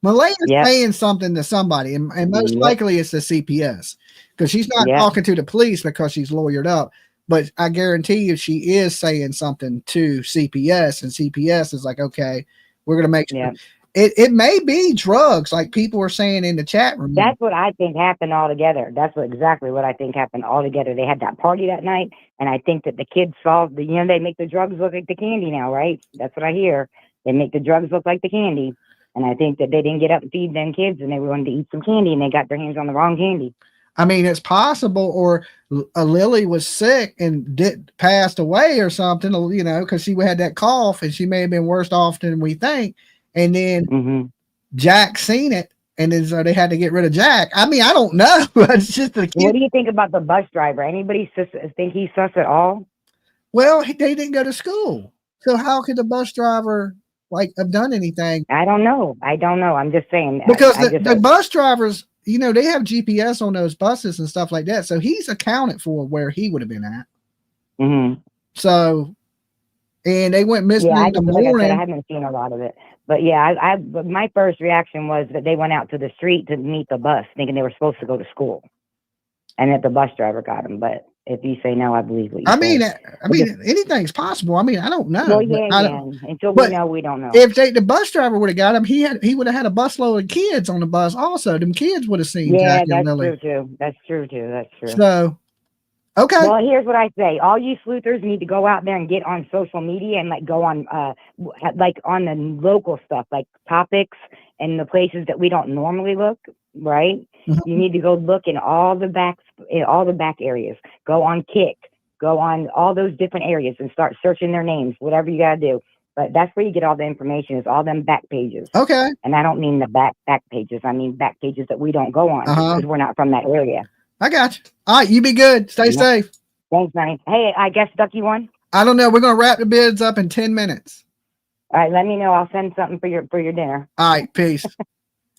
Malaya's saying something to somebody, and most likely it's the CPS, because she's not talking to the police because she's lawyered up. But I guarantee you she is saying something to CPS, and CPS is like, okay, we're going to make sure. It may be drugs, like people were saying in the chat room. That's what I think happened altogether. That's exactly what I think happened altogether. They had that party that night, and I think that the kids saw they make the drugs look like the candy now, right? That's what I hear. They make the drugs look like the candy. And I think that they didn't get up and feed them kids, and they wanted to eat some candy, and they got their hands on the wrong candy. I mean, it's possible, or Lily was sick and passed away or something, you know, because she had that cough, and she may have been worse off than we think. And then Jack seen it, and then so they had to get rid of Jack. I mean, I don't know. It's just a kid. What do you think about the bus driver? Anybody think he's sus at all? Well, they didn't go to school, so how could the bus driver have done anything? I don't know. I'm just saying. Because the bus drivers, you know, they have GPS on those buses and stuff like that. So he's accounted for where he would have been at. So, and they went missing in the morning. Like I haven't seen a lot of it. But yeah, but my first reaction was that they went out to the street to meet the bus, thinking they were supposed to go to school, and that the bus driver got them. But if you say no, I believe what you I mean, anything's possible. I mean, I don't know. Well, until we know, we don't know. If the bus driver would have got him, he would have had a busload of kids on the bus. Also, them kids would have seen. Yeah, that's true too. That's true. So, okay. Well, here's what I say: all you sleuthers need to go out there and get on social media and go on, on the local stuff, like topics and the places that we don't normally look. Right? You need to go look in all the back areas. Go on Kick. Go on all those different areas and start searching their names. Whatever you gotta do. But that's where you get all the information. Is all them back pages. Okay. And I don't mean the back pages. I mean back pages that we don't go on because we're not from that area. I got you. All right, you be good. Stay safe. Thanks, honey. Hey, I guess Ducky won. I don't know. We're gonna wrap the bids up in 10 minutes. All right, let me know. I'll send something for your dinner. All right, peace.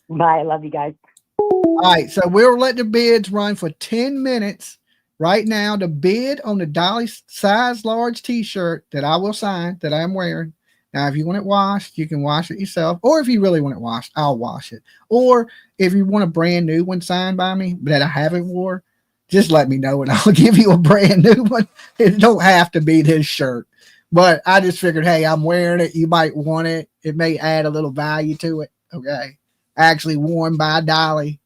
Bye. I love you guys. All right, so we'll let the bids run for 10 minutes. Right now, the bid on the Dolly size large t-shirt that I will sign, that I'm wearing. Now, if you want it washed, you can wash it yourself. Or if you really want it washed, I'll wash it. Or if you want a brand new one signed by me that I haven't wore, just let me know and I'll give you a brand new one. It don't have to be this shirt. But I just figured, hey, I'm wearing it. You might want it. It may add a little value to it. Okay. Actually worn by Dolly.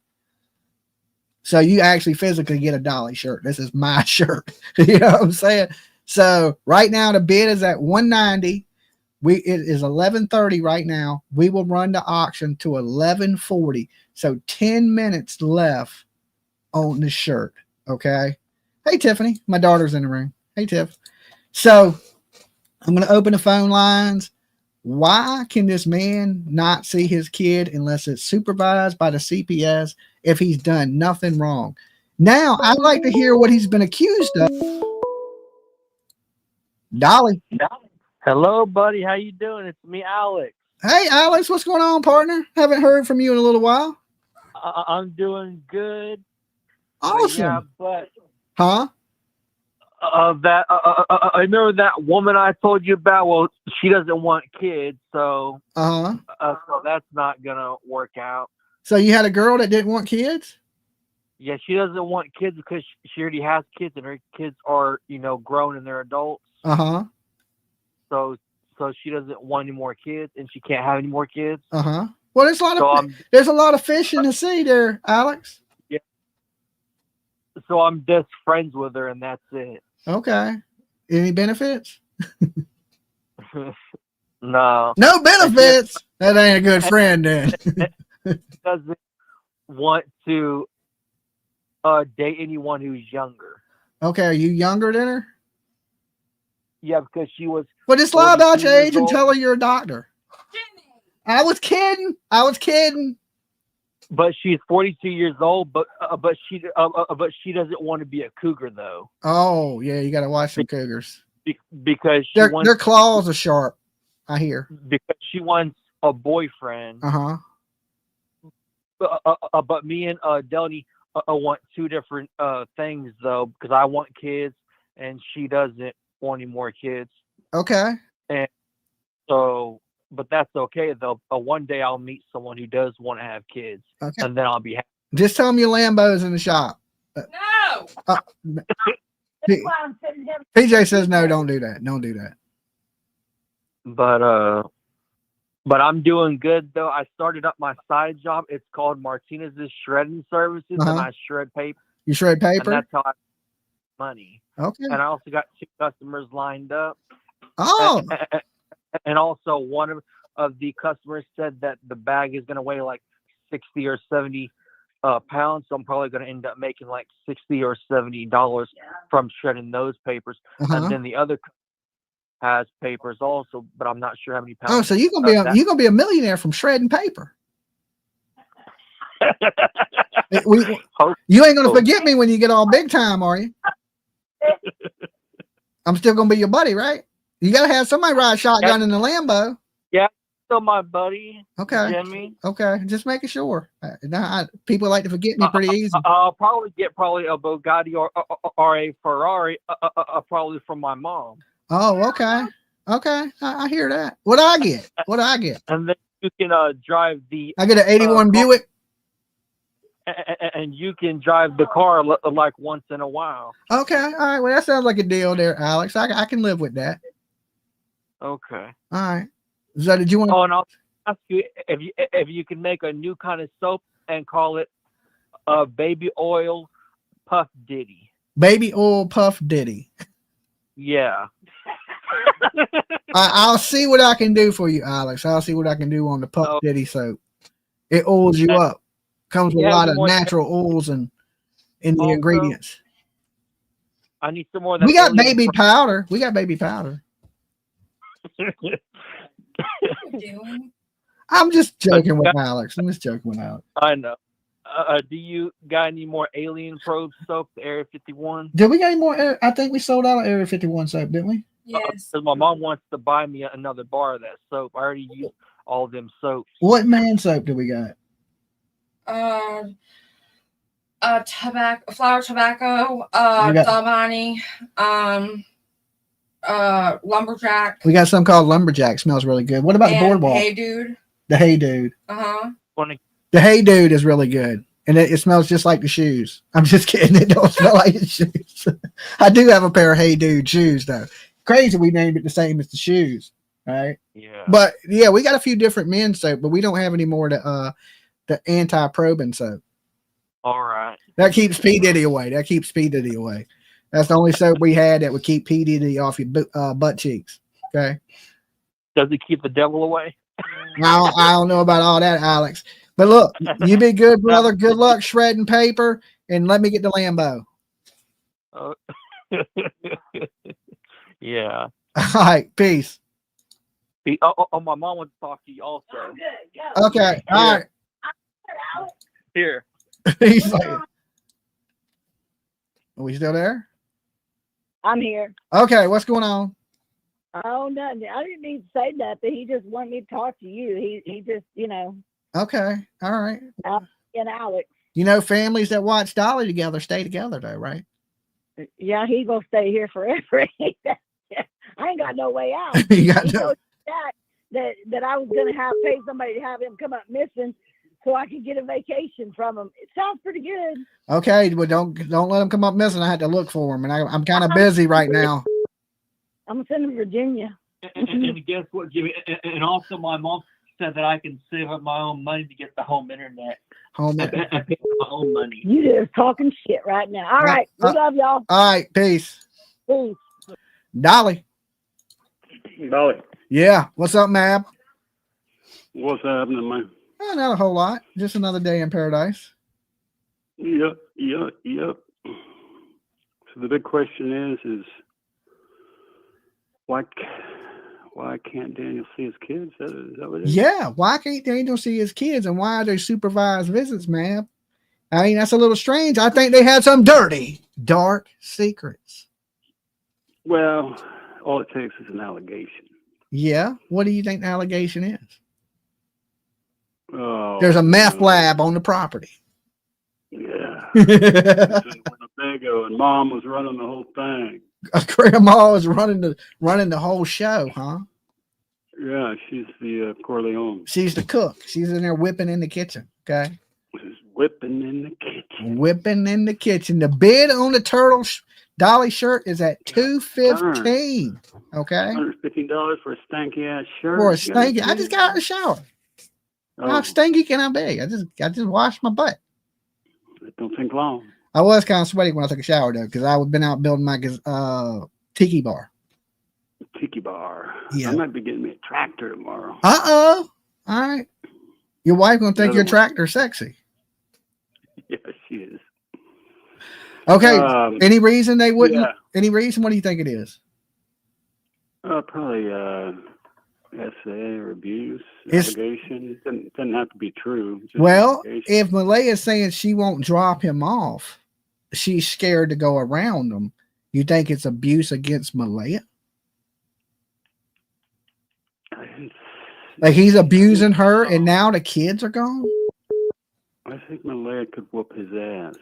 So you actually physically get a Dolly shirt. This is my shirt. You know what I'm saying? So right now the bid is at $190. It is 11:30 right now. We will run the auction to 11:40. So 10 minutes left on the shirt. Okay. Hey Tiffany, my daughter's in the room. Hey Tiff. So I'm going to open the phone lines. Why can this man not see his kid unless it's supervised by the CPS if he's done nothing wrong? Now, I'd like to hear what he's been accused of. Dolly. Hello, buddy. How you doing? It's me, Alex. Hey, Alex. What's going on, partner? Haven't heard from you in a little while. I'm doing good. Awesome. Huh? I remember that woman I told you about. Well, she doesn't want kids, so so that's not gonna work out. So you had a girl that didn't want kids? Yeah, she doesn't want kids because she already has kids, and her kids are, grown and they're adults. So she doesn't want any more kids, and she can't have any more kids. Well, there's a lot of fish in the sea there, Alex. Yeah. So I'm just friends with her, and that's it. Okay. Any benefits? No. No benefits. That ain't a good friend then. Doesn't want to date anyone who's younger. Okay, are you younger than her? Yeah, because she was. Well, just lie about 42 your age years and tell old. her you're a doctor. I was kidding. But she's 42 years old. But she doesn't want to be a cougar though. Oh yeah, you got to watch some cougars Because their claws are sharp. I hear. Because she wants a boyfriend. But me and Delny want two different things though, because I want kids and she doesn't want any more kids. Okay. And so, but that's okay though. One day I'll meet someone who does want to have kids, and then I'll be happy. Just tell them your Lambo's in the shop. No. PJ says no. Don't do that. Don't do that. But I'm doing good though. I started up my side job. It's called Martinez's Shredding Services, and I shred paper. You shred paper? And that's how I make money. Okay. And I also got 2 customers lined up. Oh. And also one of the customers said that the bag is going to weigh like 60 or 70 pounds. So I'm probably going to end up making like $60 or $70 from shredding those papers. And then the other has papers also, but I'm not sure how many pounds. Oh, so you're gonna be a millionaire from shredding paper. You ain't gonna forget me when you get all big time, are you? I'm still gonna be your buddy, right? You gotta have somebody ride shotgun in the Lambo. Yeah, still my buddy. Okay, Jimmy. Okay, just making sure. People like to forget me pretty easy. I'll probably get a Bugatti or a Ferrari, probably from my mom. Oh, okay. I hear that. What do I get? And then you can drive the. I get an 81 Buick. And you can drive the car like once in a while. Okay, all right. Well, that sounds like a deal there, Alex. I can live with that. Okay. All right. So did you want? Oh, and I'll ask you if you can make a new kind of soap and call it Baby Oil Puff Diddy. Baby Oil Puff Diddy. Yeah. I'll see what I can do for you, Alex. I'll see what I can do on the Puff Diddy soap. It oils you up. Comes with a lot of natural oils and in the ingredients. I need some more of that. We got baby powder. I'm just joking with Alex. I know. Do you got any more Alien Probe soap, the Area 51? Did we get any more? I think we sold out of Area 51 soap, didn't we? Yes. Because my mom wants to buy me another bar of that soap. I already used all of them soaps. What man soap do we got? Flower tobacco, Dalmani, lumberjack. We got some called lumberjack. Smells really good. What about the boardwalk? Hey Dude. The Hey Dude. The Hey Dude is really good, and it smells just like the shoes. I'm just kidding. It don't smell like the shoes. I do have a pair of Hey Dude shoes though. Crazy, we named it the same as the shoes, right? Yeah. But yeah, we got a few different men's soap, but we don't have any more the anti-probing soap. All right. That keeps P Diddy away. That's the only soap we had that would keep P Diddy off your butt cheeks. Okay. Does it keep the devil away? I don't know about all that, Alex. But look, you be good, brother. Good luck shredding paper, and let me get the Lambo. Yeah. All right. Peace. Oh, my mom wants to talk to you also. Okay. All right. Here. He's like, are we still there? I'm here. Okay. What's going on? Oh, nothing. I didn't need to say nothing. He just wanted me to talk to you. He just, Okay. All right. And Alex. Families that watch Dolly together stay together, though, right? Yeah, he gonna stay here forever. I ain't got no way out. You got no. That I was gonna pay somebody to have him come up missing, so I could get a vacation from him. It sounds pretty good. Okay, well don't let him come up missing. I had to look for him, and I'm kind of busy right now. I'm gonna send him to Virginia. And guess what, Jimmy? And also, my mom said that I can save up my own money to get the home internet. Home I pay my own money. You just talking shit right now. All right. We love y'all. All right. Peace. Peace. Dolly. Dolly. Yeah. What's up, Mab? What's happening, man? Oh, not a whole lot. Just another day in paradise. Yep. So the big question is why can't Daniel see his kids? Is that what it is? Yeah. Why can't Daniel see his kids, and why are they supervised visits, Mab? I mean, that's a little strange. I think they had some dirty, dark secrets. Well, all it takes is an allegation. Yeah. What do you think the allegation is? Oh, there's a meth lab on the property. Yeah. It's in Winnebago, and Mom was running the whole thing. Grandma was running the whole show, huh? Yeah, she's the Corleone. She's the cook. She's in there whipping in the kitchen. Okay. She's whipping in the kitchen. Whipping in the kitchen. The bid on the turtle Dolly shirt is at $215. Okay. $115 for a stanky ass shirt. For a stanky. I just got out of the shower. Oh. How stinky can I be? I just washed my butt. It don't take long. I was kind of sweaty when I took a shower though, because I would been out building my tiki bar. Tiki bar. Yeah. I might be getting me a tractor tomorrow. All right. Your wife gonna think your tractor sexy. Yeah, she is. Okay. Any reason they wouldn't? Yeah. Any reason? What do you think it is? Probably SA or abuse allegation. It doesn't have to be true. Just well, if Malaya is saying she won't drop him off, she's scared to go around him. You think it's abuse against Malaya? Like he's abusing her, and now the kids are gone. I think Malaya could whoop his ass.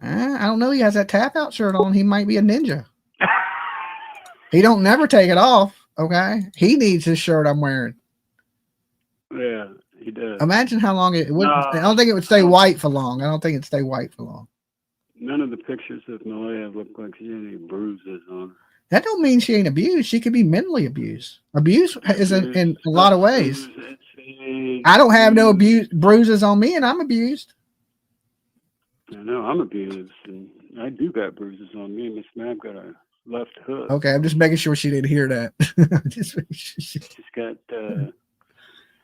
I don't know. He has that tap out shirt on. He might be a ninja. He don't never take it off. Okay, he needs his shirt I'm wearing. Yeah, he does. Imagine how long it would. I don't think it would stay white for long. I don't think it'd stay white for long. None of the pictures of Malaya look like she had any bruises on her. That don't mean she ain't abused. She could be mentally abused. Abuse is in a lot of ways. I don't have no bruises on me, and I'm abused. I know I'm abused, and I do got bruises on me. Miss Mab got a left hook. Okay, I'm just making sure she didn't hear that. She's got.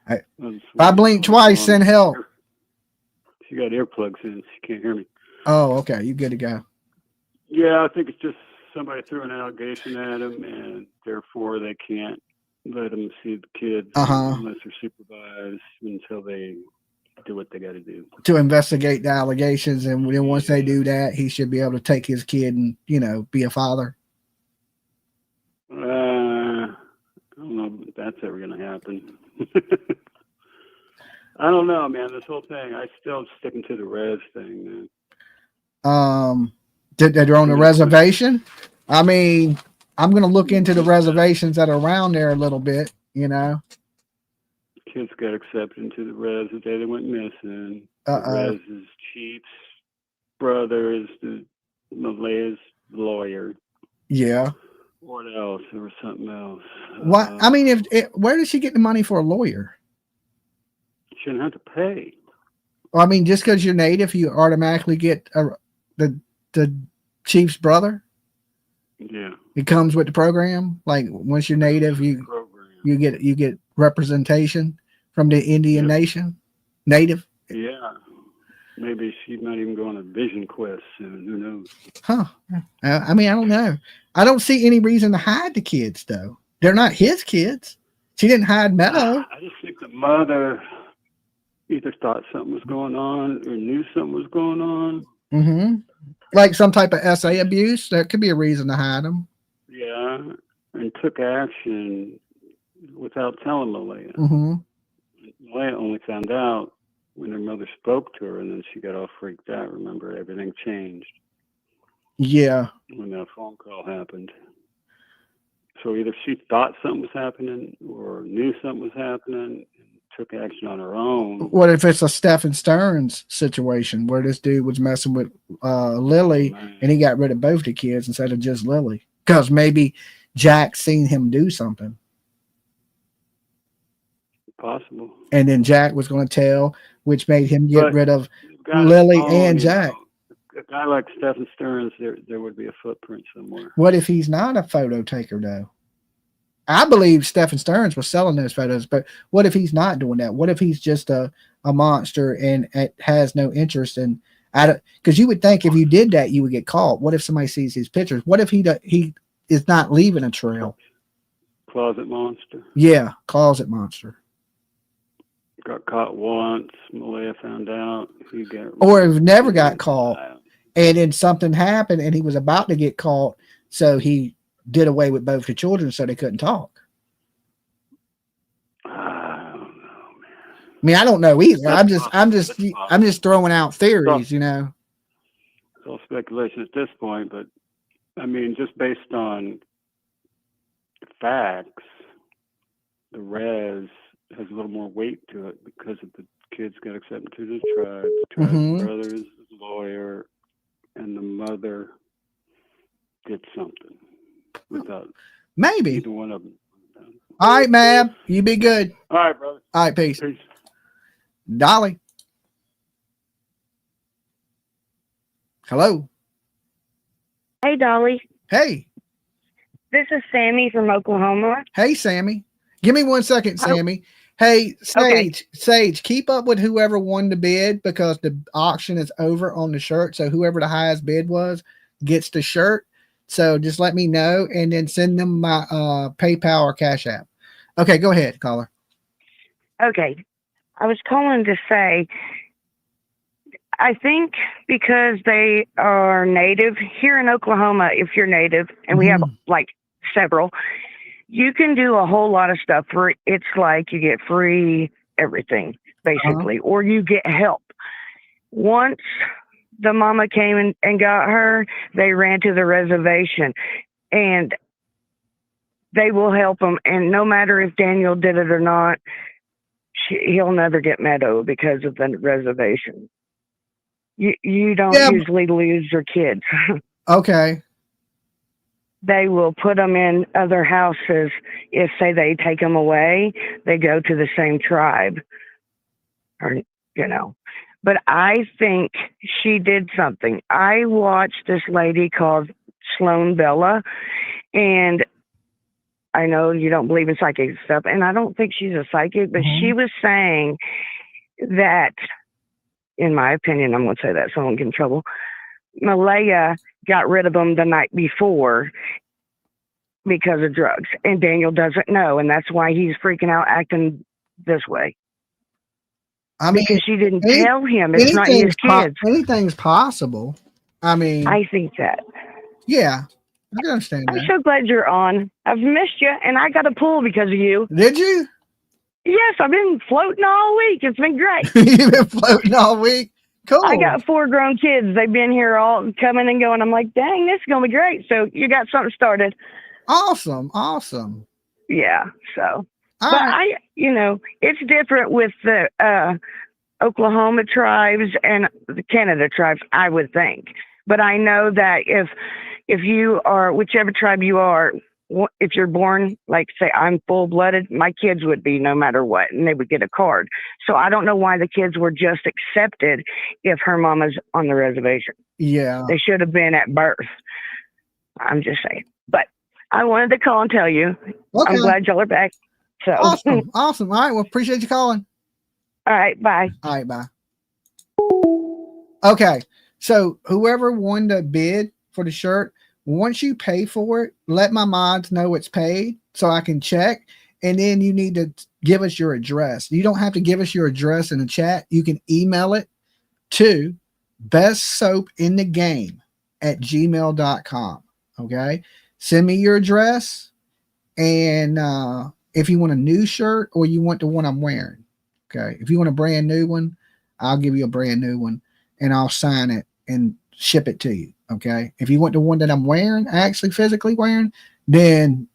If I blink twice, send help. She got earplugs in. She can't hear me. Oh, okay. You good to go. Yeah, I think it's just somebody threw an allegation at him, and therefore they can't let him see the kids unless they're supervised until they do what they got to do. To investigate the allegations, and then once they do that, he should be able to take his kid and, be a father. I don't know if that's ever going to happen. I don't know, man. This whole thing, I still sticking to the res thing, man. They're on the reservation. I mean, I'm going to look into the reservations that are around there a little bit, Kids got accepted into the res the day they went missing. The res is Chief's brother is Malaya's lawyer. Yeah. What else? There was something else. What? I mean, where did she get the money for a lawyer? She shouldn't have to pay. Well, I mean, just because you're native, you automatically get the chief's brother. Yeah. It comes with the program. Like once you're native, you get representation from the Indian nation. Native. Yeah. Maybe she might even go on a vision quest soon. Who knows? Huh. I mean, I don't know. I don't see any reason to hide the kids, though. They're not his kids. She didn't hide Meadow. I just think the mother either thought something was going on or knew something was going on. Mm-hmm. Like some type of SA abuse. That could be a reason to hide them. Yeah. And took action without telling Malaya. Mm-hmm. Malaya only found out when her mother spoke to her, and then she got all freaked out. Remember, everything changed. Yeah. When that phone call happened. So either she thought something was happening or knew something was happening and took action on her own. What if it's a Stephen Stearns situation where this dude was messing with Lily and he got rid of both the kids instead of just Lily? Because maybe Jack seen him do something. Possible. And then Jack was going to tell, which made him get But rid of got his Lily phone, and you Jack. know. A guy like Stephen Stearns, there would be a footprint somewhere. What if he's not a photo taker, though? I believe Stephen Stearns was selling those photos, but what if he's not doing that? What if he's just a monster and has no interest in? Because you would think if you did that, you would get caught. What if somebody sees his pictures? What if he is not leaving a trail? Closet monster. Yeah, closet monster. Got caught once. Malaya found out. He got. Or if never got caught, and then something happened, and he was about to get caught, so he did away with both the children, so they couldn't talk. I don't know, man. I mean, I don't know either. That's I'm just throwing out theories, you know. It's all speculation at this point, but I mean, just based on facts, the res has a little more weight to it because of the kids got accepted to the tribe. The tribe's brother is a lawyer, and the mother did something without maybe either one of them. All right, Mab, you be good. All right, brother. All right, peace. Dolly. Hello. Hey, Dolly. Hey. This is Sammy from Oklahoma. Hey, Sammy. Give me 1 second, Sammy. Hey, Sage, keep up with whoever won the bid because the auction is over on the shirt. So whoever the highest bid was gets the shirt. So just let me know and then send them my PayPal or Cash App. Okay, go ahead, caller. Okay. I was calling to say, I think because they are native here in Oklahoma, if you're native, and we have like several, you can do a whole lot of stuff for it's like you get free everything, basically, or you get help. Once the mama came and got her, they ran to the reservation and they will help them. And no matter if Daniel did it or not, he'll never get Meadow because of the reservation. You don't usually lose your kids. Okay. They will put them in other houses. If, say, they take them away, they go to the same tribe. Or, you know. But I think she did something. I watched this lady called Sloan Bella, and I know you don't believe in psychic stuff, and I don't think she's a psychic, but she was saying that, in my opinion, I'm going to say that so I don't get in trouble, Malaya got rid of them the night before because of drugs, and Daniel doesn't know, and that's why he's freaking out acting this way. I mean, because she didn't tell him it's not his kids. Anything's possible. I mean, I think that. Yeah, I can understand that. I'm so glad you're on. I've missed you, and I got a pool because of you. Did you? Yes, I've been floating all week. It's been great. You've been floating all week? Cool. I got 4 grown kids. They've been here all coming and going. I'm like, dang, this is going to be great. So you got something started. Awesome. Yeah, so. But it's different with the Oklahoma tribes and the Canada tribes, I would think. But I know that if you are, whichever tribe you are, if you're born, like say I'm full-blooded, my kids would be no matter what, and they would get a card. So I don't know why the kids were just accepted if her mama's on the reservation. Yeah. They should have been at birth. I'm just saying. But I wanted to call and tell you. Okay. I'm glad y'all are back. So awesome. All right. Well, appreciate you calling. All right. Bye. All right. Bye. Okay. So whoever won the bid for the shirt, once you pay for it, let my mods know it's paid so I can check. And then you need to give us your address. You don't have to give us your address in the chat. You can email it to bestsoapinthegame@gmail.com. Okay. Send me your address. And if you want a new shirt or you want the one I'm wearing. Okay. If you want a brand new one, I'll give you a brand new one and I'll sign it and ship it to you. Okay. If you want the one that I'm wearing, actually physically wearing, then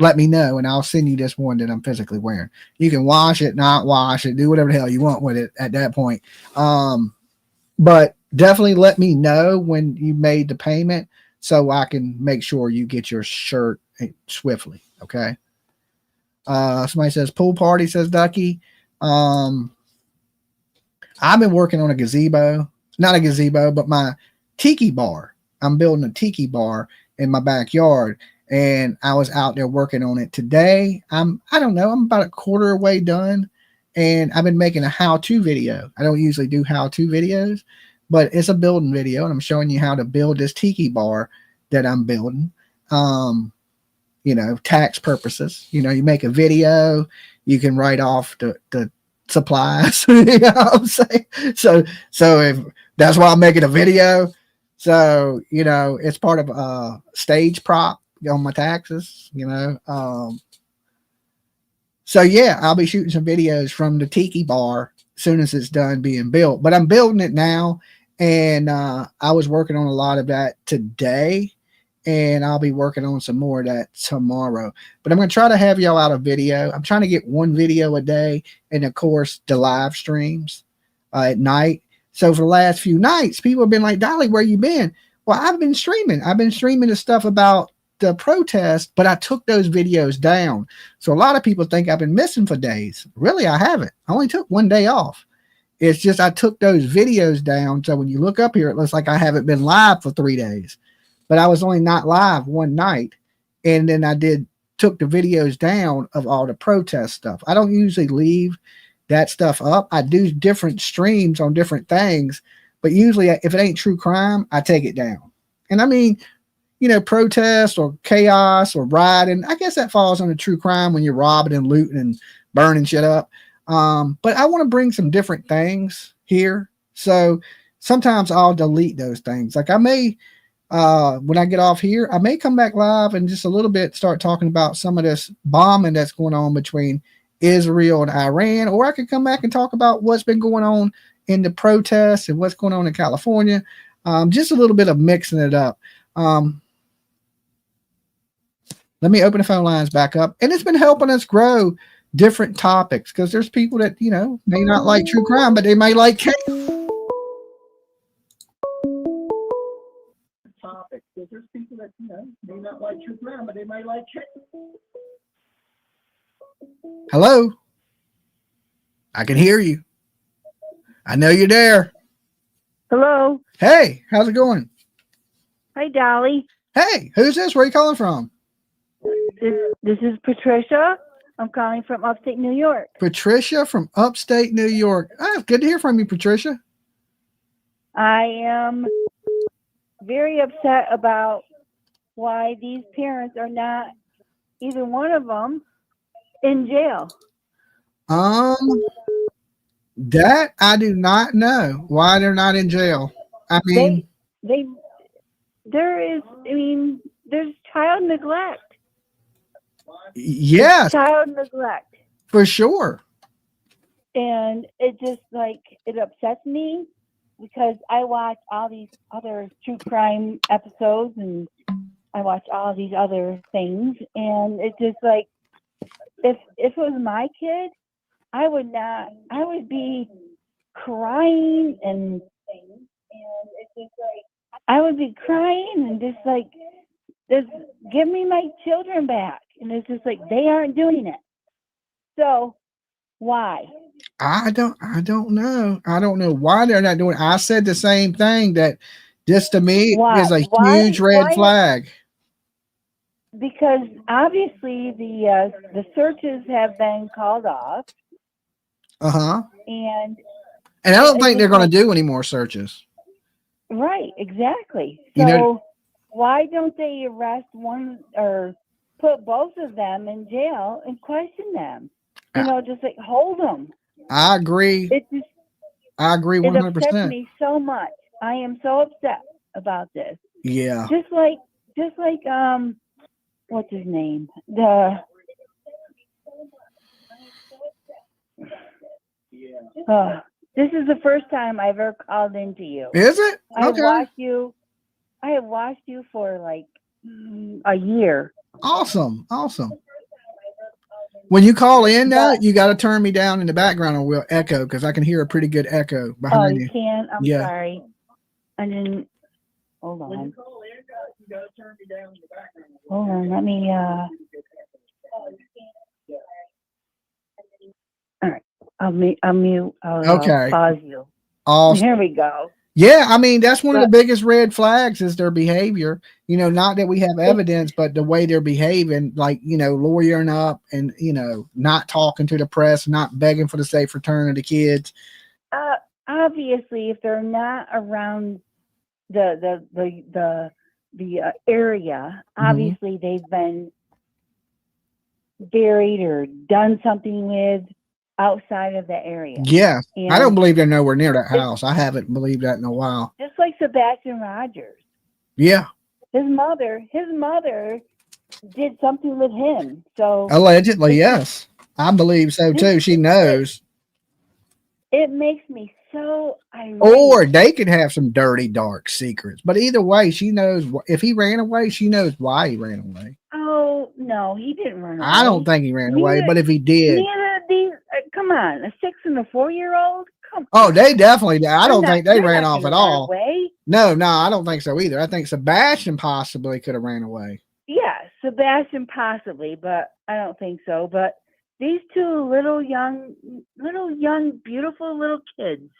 let me know and I'll send you this one that I'm physically wearing. You can wash it, not wash it, do whatever the hell you want with it at that point. But definitely let me know when you made the payment so I can make sure you get your shirt swiftly. Okay. Somebody says pool party, says Ducky. I've been working on a gazebo, not a gazebo, but my tiki bar. I'm building a tiki bar in my backyard, and I was out there working on it today. I don't know, I'm about a quarter way done, and I've been making a how-to video. I don't usually do how-to videos, but it's a building video, and I'm showing you how to build this tiki bar that I'm building. You know, tax purposes. You know, you make a video, you can write off the supplies. You know what I'm saying? So if that's why I'm making a video. So, you know, it's part of a stage prop on my taxes, you know. So yeah, I'll be shooting some videos from the tiki bar as soon as it's done being built. But I'm building it now, and I was working on a lot of that today, and I'll be working on some more of that tomorrow. But I'm going to try to have y'all out a video. I'm trying to get one video a day, and of course the live streams at night. So for the last few nights, people have been like, Dolly, where you been? Well, I've been streaming. I've been streaming the stuff about the protest, but I took those videos down. So a lot of people think I've been missing for days. Really, I haven't. I only took one day off. It's just I took those videos down. So when you look up here, it looks like I haven't been live for 3 days. But I was only not live one night, and then I took the videos down of all the protest stuff. I don't usually leave that stuff up. I do different streams on different things, but usually if it ain't true crime, I take it down. And I mean, you know, protest or chaos or rioting, I guess that falls under true crime when you're robbing and looting and burning shit up. But I want to bring some different things here. So sometimes I'll delete those things. Like I may, when I get off here, I may come back live and just a little bit start talking about some of this bombing that's going on between Israel and Iran, or I could come back and talk about what's been going on in the protests and what's going on in California. Just a little bit of mixing it up. Let me open the phone lines back up, and it's been helping us grow different topics because there's people that, you know, may not like true crime, but they may like Topics. There's people that, you know, may not like true crime, but they may like Hello. I can hear you. I know you're there. Hello. Hey, how's it going? Hi, Dolly. Hey, who's this? Where are you calling from? This is Patricia. I'm calling from upstate New York. Patricia from upstate New York. Oh, good to hear from you, Patricia. I am very upset about why these parents are not, either one of them, in jail. That I do not know why they're not in jail. I mean, there's child neglect. Yes, child neglect for sure. And it just it upsets me because I watch all these other true crime episodes and I watch all these other things, and it's just like, if it was my kid, I would be crying and it's just like, I would be crying and just give me my children back. And it's just like, they aren't doing it. So why? I don't know. I don't know why they're not doing it. I said the same thing, that this to me is a huge red flag. Because obviously the searches have been called off. And I don't think they're going to do any more searches. Right, exactly. So why don't they arrest one or put both of them in jail and question them? You know, just hold them. I agree. I agree 100%. It upsets me so much. I am so upset about this. Yeah. Just like what's his name? This is the first time I've ever called into you. Is it? Okay. I have watched you for a year. Awesome. When you call in now, you got to turn me down in the background or we'll echo, because I can hear a pretty good echo behind you. Oh, you can? I'm sorry. I didn't. Hold on. Hold on. Let me. Okay. pause you. Awesome. Here we go. Yeah, I mean, that's one of the But- biggest red flags is their behavior. You know, not that we have evidence, but the way they're behaving, like, you know, lawyering up and, you know, not talking to the press, not begging for the safe return of the kids. Obviously, if they're not around the area, obviously they've been buried or done something with outside of the area. Yeah. And I don't believe they're nowhere near that house. I haven't believed that in a while. just like Sebastian Rogers, Yeah. his mother did something with him. So Allegedly, yes. I believe so too. She knows. it makes me so irate. Or they could have some dirty, dark secrets. But either way, she knows if he ran away, she knows why he ran away. Oh no, he didn't run away. I don't think he ran away, but if he did. Neither of these, come on, a 6 and a 4-year-old? Come Oh, on. they definitely. I don't think they They're ran not off gonna at run all. away. No, I don't think so either. I think Sebastian possibly could have ran away. Yeah, Sebastian possibly, but I don't think so. But these two little young, beautiful little kids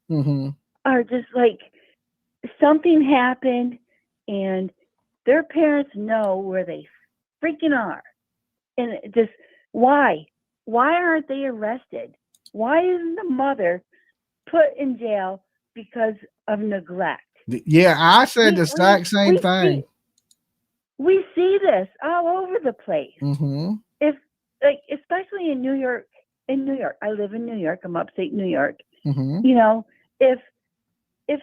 Mm-hmm. are just like something happened, and their parents know where they freaking are, and it just why aren't they arrested? Why isn't the mother put in jail because of neglect? Yeah, I said the exact same thing. We see this all over the place. Mm-hmm. If like, especially in New York. In New York, I live in New York. I'm upstate New York. Mm-hmm. You know, if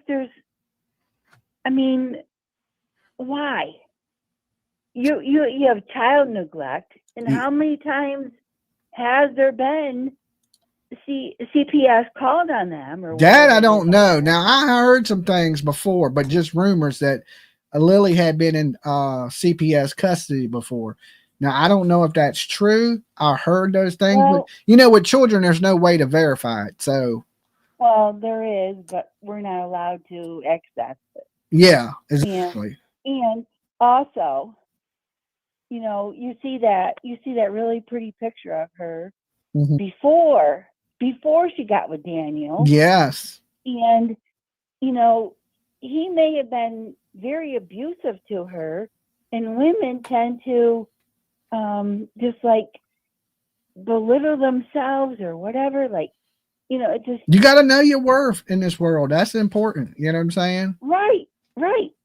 there's, I mean, why? You have child neglect, and how many times has there been CPS called on them? Or That I don't know. Now I heard some things before, but just rumors that Lily had been in CPS custody before. Now I don't know if that's true. I heard those things, but you know, with children, there's no way to verify it. So, well, there is, but we're not allowed to access it. Yeah, exactly. And also, you know, you see that really pretty picture of her before she got with Daniel. Yes. And, you know, he may have been very abusive to her, and women tend to just like belittle themselves or whatever. Like, you know, it just, you got to know your worth in this world. That's important. You know what I'm saying? Right.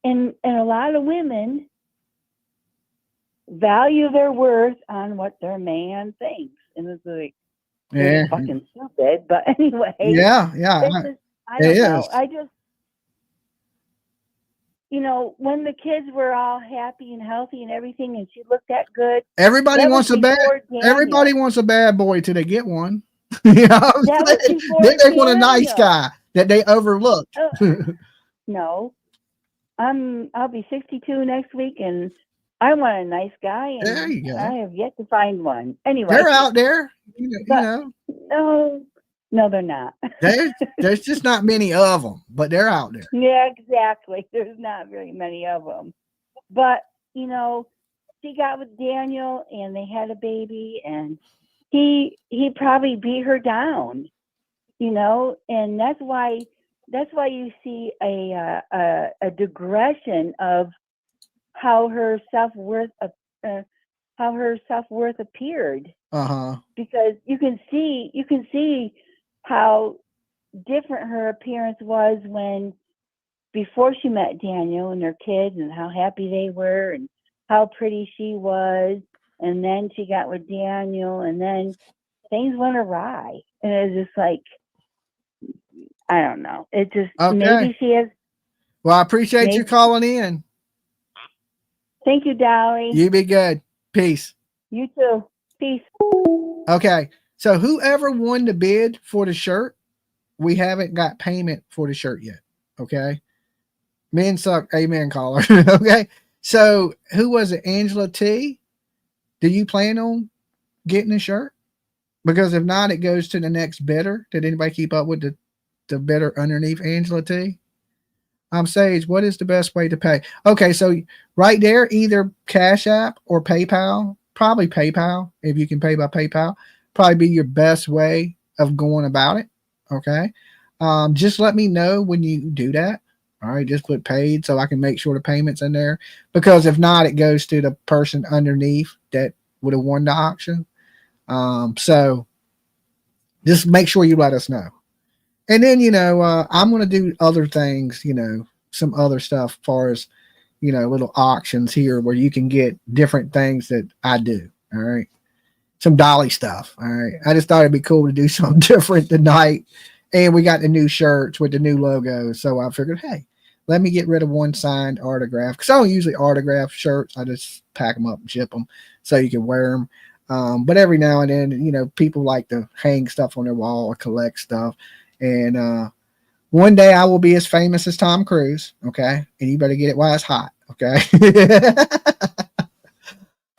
And a lot of women value their worth on what their man thinks. And it's like, yeah, fucking stupid. But anyway. Yeah. I don't know. I just, you know, when the kids were all happy and healthy and everything, and she looked that good. Everybody wants a bad boy till they get one. You know what I'm saying? Then they want a nice guy that they overlooked. No, I'll be 62 next week, and I want a nice guy, and there you go. I have yet to find one. Anyway, they're out there. You know. No, they're not. There's just not many of them, but they're out there. Yeah, exactly. There's not very many of them. But, you know, she got with Daniel and they had a baby, and he probably beat her down, you know, and that's why you see a digression of how her self-worth appeared. Because you can see how different her appearance was before she met Daniel and their kids, and how happy they were and how pretty she was. And then she got with Daniel, and then things went awry. And it was just like, I don't know. It just, maybe she has. Well, I appreciate you calling in. Thank you, Dolly. You be good. Peace. You too. Peace. Okay. So whoever won the bid for the shirt, we haven't got payment for the shirt yet. Okay. Men suck. Amen, caller. Okay. So who was it? Angela T. Do you plan on getting a shirt? Because if not, it goes to the next bidder. Did anybody keep up with the bidder underneath Angela T? Sage, what is the best way to pay? Okay. So right there, either Cash App or PayPal, probably PayPal. If you can pay by PayPal, probably be your best way of going about it. Okay. Just let me know when you do that. All right. Just put paid so I can make sure the payment's in there, because if not, it goes to the person underneath that would have won the auction. So just make sure you let us know. And then, I'm going to do other things, some other stuff as far as, little auctions here where you can get different things that I do. All right. Some Dolly stuff. All right. I just thought it'd be cool to do something different tonight. And we got the new shirts with the new logo. So I figured, hey, let me get rid of one signed autograph, because I don't usually autograph shirts. I just pack them up and ship them so you can wear them. But every now and then, people like to hang stuff on their wall or collect stuff. And one day I will be as famous as Tom Cruise. Okay. And you better get it while it's hot. Okay.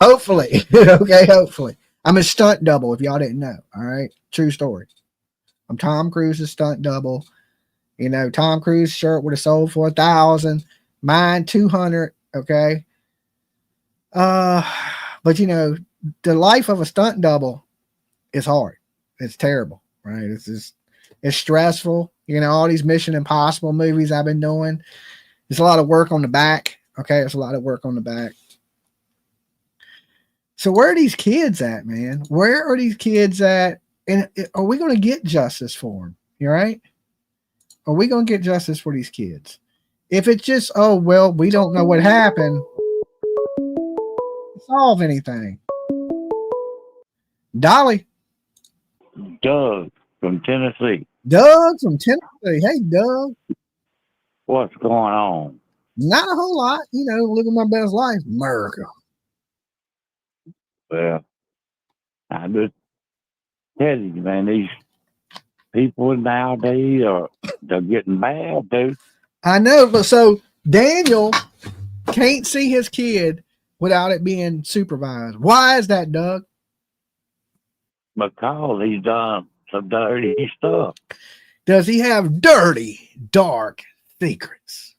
Hopefully. Okay. Hopefully. I'm a stunt double, if y'all didn't know. All right. True story. I'm Tom Cruise's stunt double. Tom Cruise shirt would have sold for 1,000, mine 200. Okay. But the life of a stunt double is hard. It's terrible, right? It's stressful. All these Mission Impossible movies I've been doing. There's a lot of work on the back. Okay. There's a lot of work on the back. So where are these kids at, man? Where are these kids at? And are we going to get justice for them? You right? Are we going to get justice for these kids? If it's just, oh, well, we don't know what happened, solve anything. Dolly. Doug from Tennessee. Doug from Tennessee. Hey, Doug. What's going on? Not a whole lot. Living my best life. America. Well, I just tell you, man, these people nowadays they're getting bad, dude. I know. But so Daniel can't see his kid without it being supervised. Why is that, Doug? Because he's done some dirty stuff. Does he have dirty, dark secrets?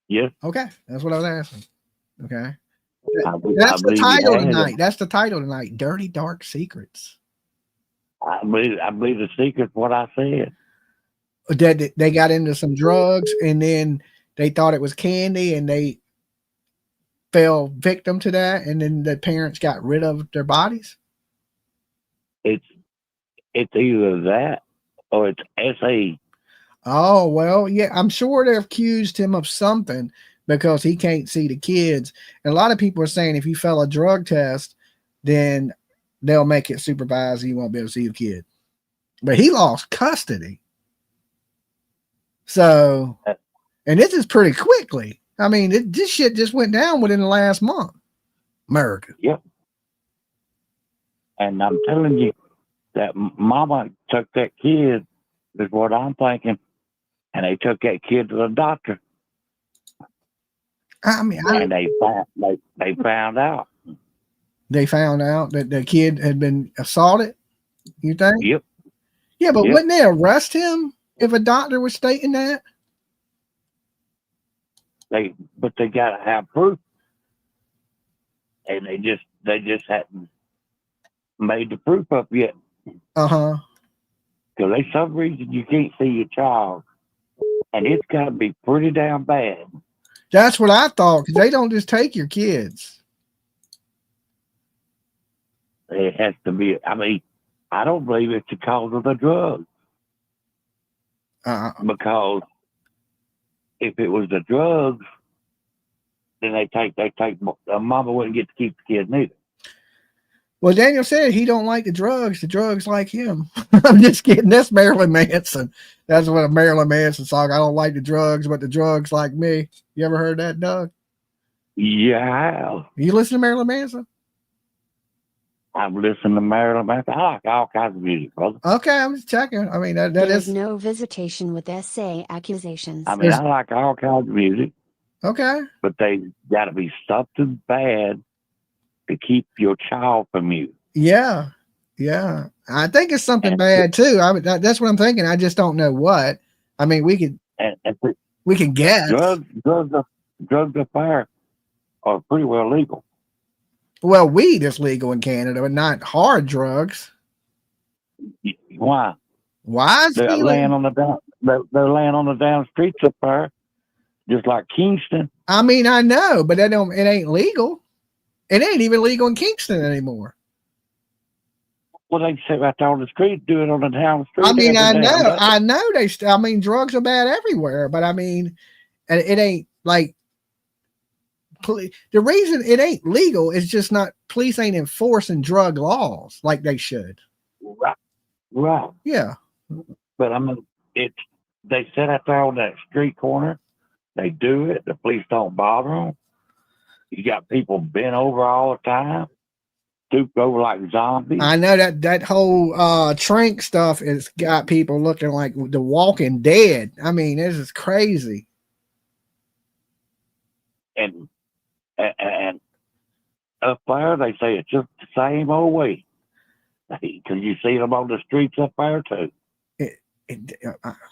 Yes. Okay. That's what I was asking. Okay. That's the title tonight. That's the title tonight. Dirty, dark secrets. I believe the secret's what I said. That they got into some drugs and then they thought it was candy and they fell victim to that, and then the parents got rid of their bodies. It's either that or it's SA. Oh, well, yeah, I'm sure they accused him of something because he can't see the kids. And a lot of people are saying if you fail a drug test, then they'll make it supervised and you won't be able to see your kid. But he lost custody. So, and this is pretty quickly. I mean, this shit just went down within the last month. America. Yep. And I'm telling you that mama took that kid, is what I'm thinking, and they took that kid to the doctor. I mean, and they found out. They found out that the kid had been assaulted. You think? Yep. Yeah, but wouldn't they arrest him if a doctor was stating that? But they gotta have proof, and they just hadn't made the proof up yet. Because there's some reason you can't see your child, and it's got to be pretty damn bad. That's what I thought, because they don't just take your kids. It has to be. I mean, I don't believe it's because of the drugs. Because if it was the drugs, then they take. Mama wouldn't get to keep the kid neither. Well, Daniel said he don't like the drugs. The drugs like him. I'm just kidding. That's Marilyn Manson. That's what a Marilyn Manson song. I don't like the drugs, but the drugs like me. You ever heard that, Doug? Yeah. You listen to Marilyn Manson? I've listened to Marilyn Manson. I like all kinds of music, brother. Okay, I'm just checking. I mean, that There's is no visitation with SA accusations. I mean, I like all kinds of music. Okay. But they got to be something bad to keep your child from you. Yeah. Yeah. I think it's something bad too. That's what I'm thinking. I just don't know what. I mean, we could guess. Drugs of fire are pretty well legal. Well, weed is legal in Canada, but not hard drugs. Why? Why is They're he laying on the down. They're laying on the down streets up there, just like Kingston. I mean, I know, but it ain't legal. It ain't even legal in Kingston anymore. Well, they sit right there on the street, do it on the town street. I mean, every damn day. I know I mean, drugs are bad everywhere, but I mean, and it ain't like the reason it ain't legal is just not police ain't enforcing drug laws like they should. Right. Yeah. But I mean, they sit out there on that street corner. They do it. The police don't bother them. You got people bent over all the time, stooped over like zombies. I know that whole Trank stuff has got people looking like the Walking Dead. I mean, this is crazy. And up there, they say it's just the same old way. Because you see them on the streets up there too.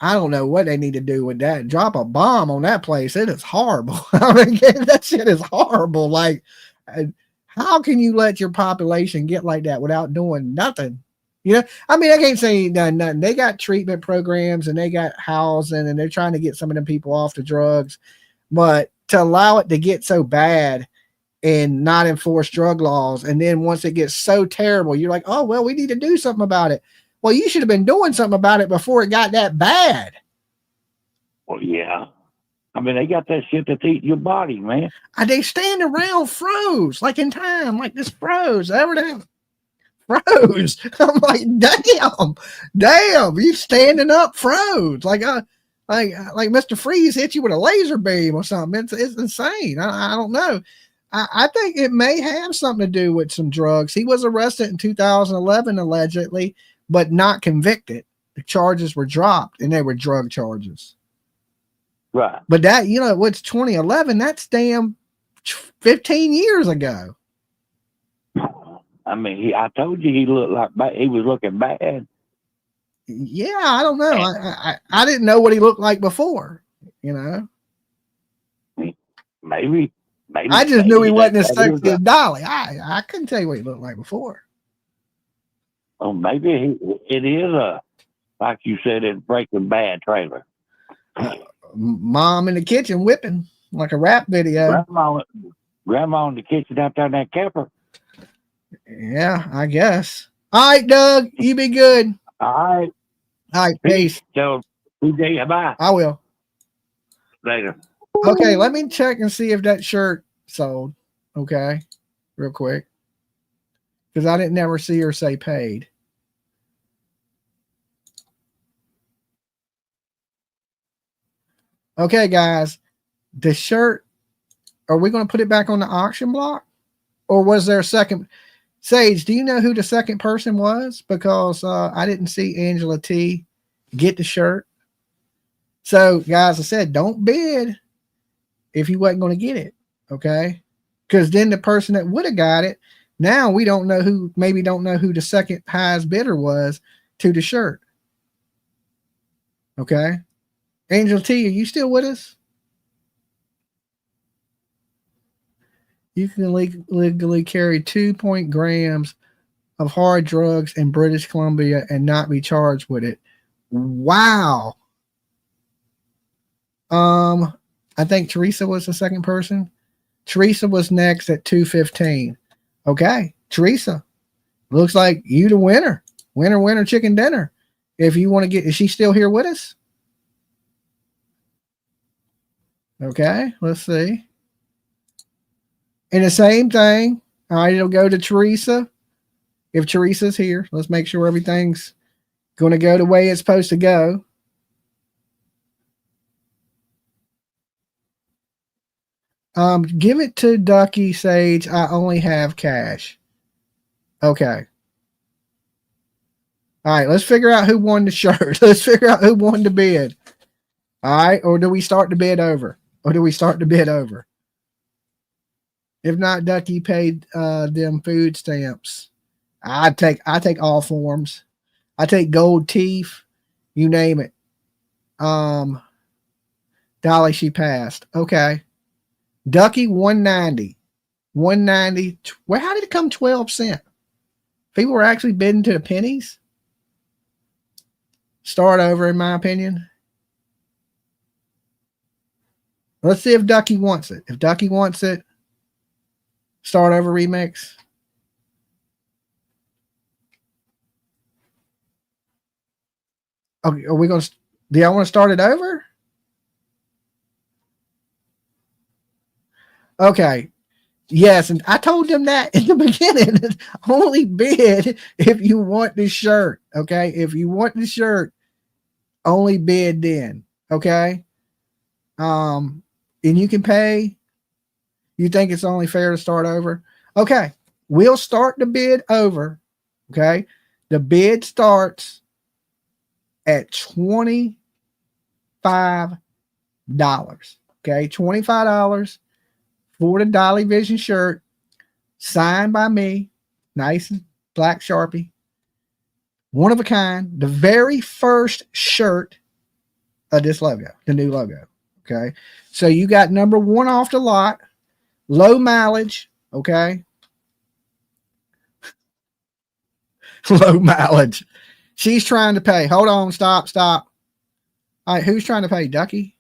I don't know what they need to do with that. Drop a bomb on that place. It is horrible. I mean, that shit is horrible. Like, how can you let your population get like that without doing nothing? You know, I mean, I can't say nothing. They got treatment programs and they got housing and they're trying to get some of them people off the drugs. But to allow it to get so bad and not enforce drug laws, and then once it gets so terrible, you're like, oh, well, we need to do something about it. Well, you should have been doing something about it before it got that bad. Well, yeah. I mean, they got that shit that's eating your body, man. And they stand around froze, like in time, like this froze. Everything froze. I'm like, damn, you standing up froze. Like Mr. Freeze hit you with a laser beam or something. It's insane. I don't know. I think it may have something to do with some drugs. He was arrested in 2011, allegedly, but not convicted. The charges were dropped and they were drug charges. Right. But that, you know, what's 2011? That's damn 15 years ago. I mean, I told you he looked like he was looking bad. Yeah, I don't know. I didn't know what he looked like before, you know. Maybe I just knew he wasn't as sexy as Dolly. I couldn't tell you what he looked like before. Oh, maybe it is like you said in Breaking Bad trailer. Mom in the kitchen whipping like a rap video. Grandma in the kitchen out there in that camper. Yeah, I guess. All right, Doug, you be good. All right, peace. So, PJ, bye. I will. Later. Okay, let me check and see if that shirt sold. Okay, real quick. Because I didn't never see her say paid. Okay, guys, the shirt, are we going to put it back on the auction block? Or was there a second? Sage, do you know who the second person was? Because I didn't see Angela T get the shirt. So, guys, I said, don't bid if you wasn't going to get it, okay? Because then the person that would have got it, now we don't know who, maybe don't know who the second highest bidder was to the shirt. Okay? Angel T, are you still with us? You can legally carry 2 grams of hard drugs in British Columbia and not be charged with it. Wow. I think Teresa was the second person. Teresa was next at 215. Okay, Teresa, looks like you the winner. Winner, chicken dinner. If you want to get, is she still here with us? Okay, let's see. And the same thing. All right, it'll go to Teresa. If Teresa's here, let's make sure everything's going to go the way it's supposed to go. Give it to Ducky Sage. I only have cash. Okay. All right, let's figure out who won the shirt. Let's figure out who won the bid. All right, or do we start the bid over? If not, Ducky paid them food stamps. I take all forms. I take gold teeth, you name it. Dolly, she passed. Okay. Ducky 190. 190. How did it come 12 cents? People were actually bidding to the pennies. start over, in my opinion. Let's see if Ducky wants it. If Ducky wants it, start over remix. Okay, are we going to, do y'all want to start it over? Okay. Yes, and I told them that in the beginning. Only bid if you want the shirt. Okay. If you want the shirt, only bid then. Okay. And you can pay. You think it's only fair to start over? Okay. We'll start the bid over. Okay. The bid starts at $25. Okay. $25 for the Dolly Vision shirt, signed by me, nice and black Sharpie, one of a kind, the very first shirt of this logo, the new logo. Okay. So you got number one off the lot, low mileage. Okay. Low mileage. She's trying to pay. Hold on. Stop. All right. Who's trying to pay? Ducky?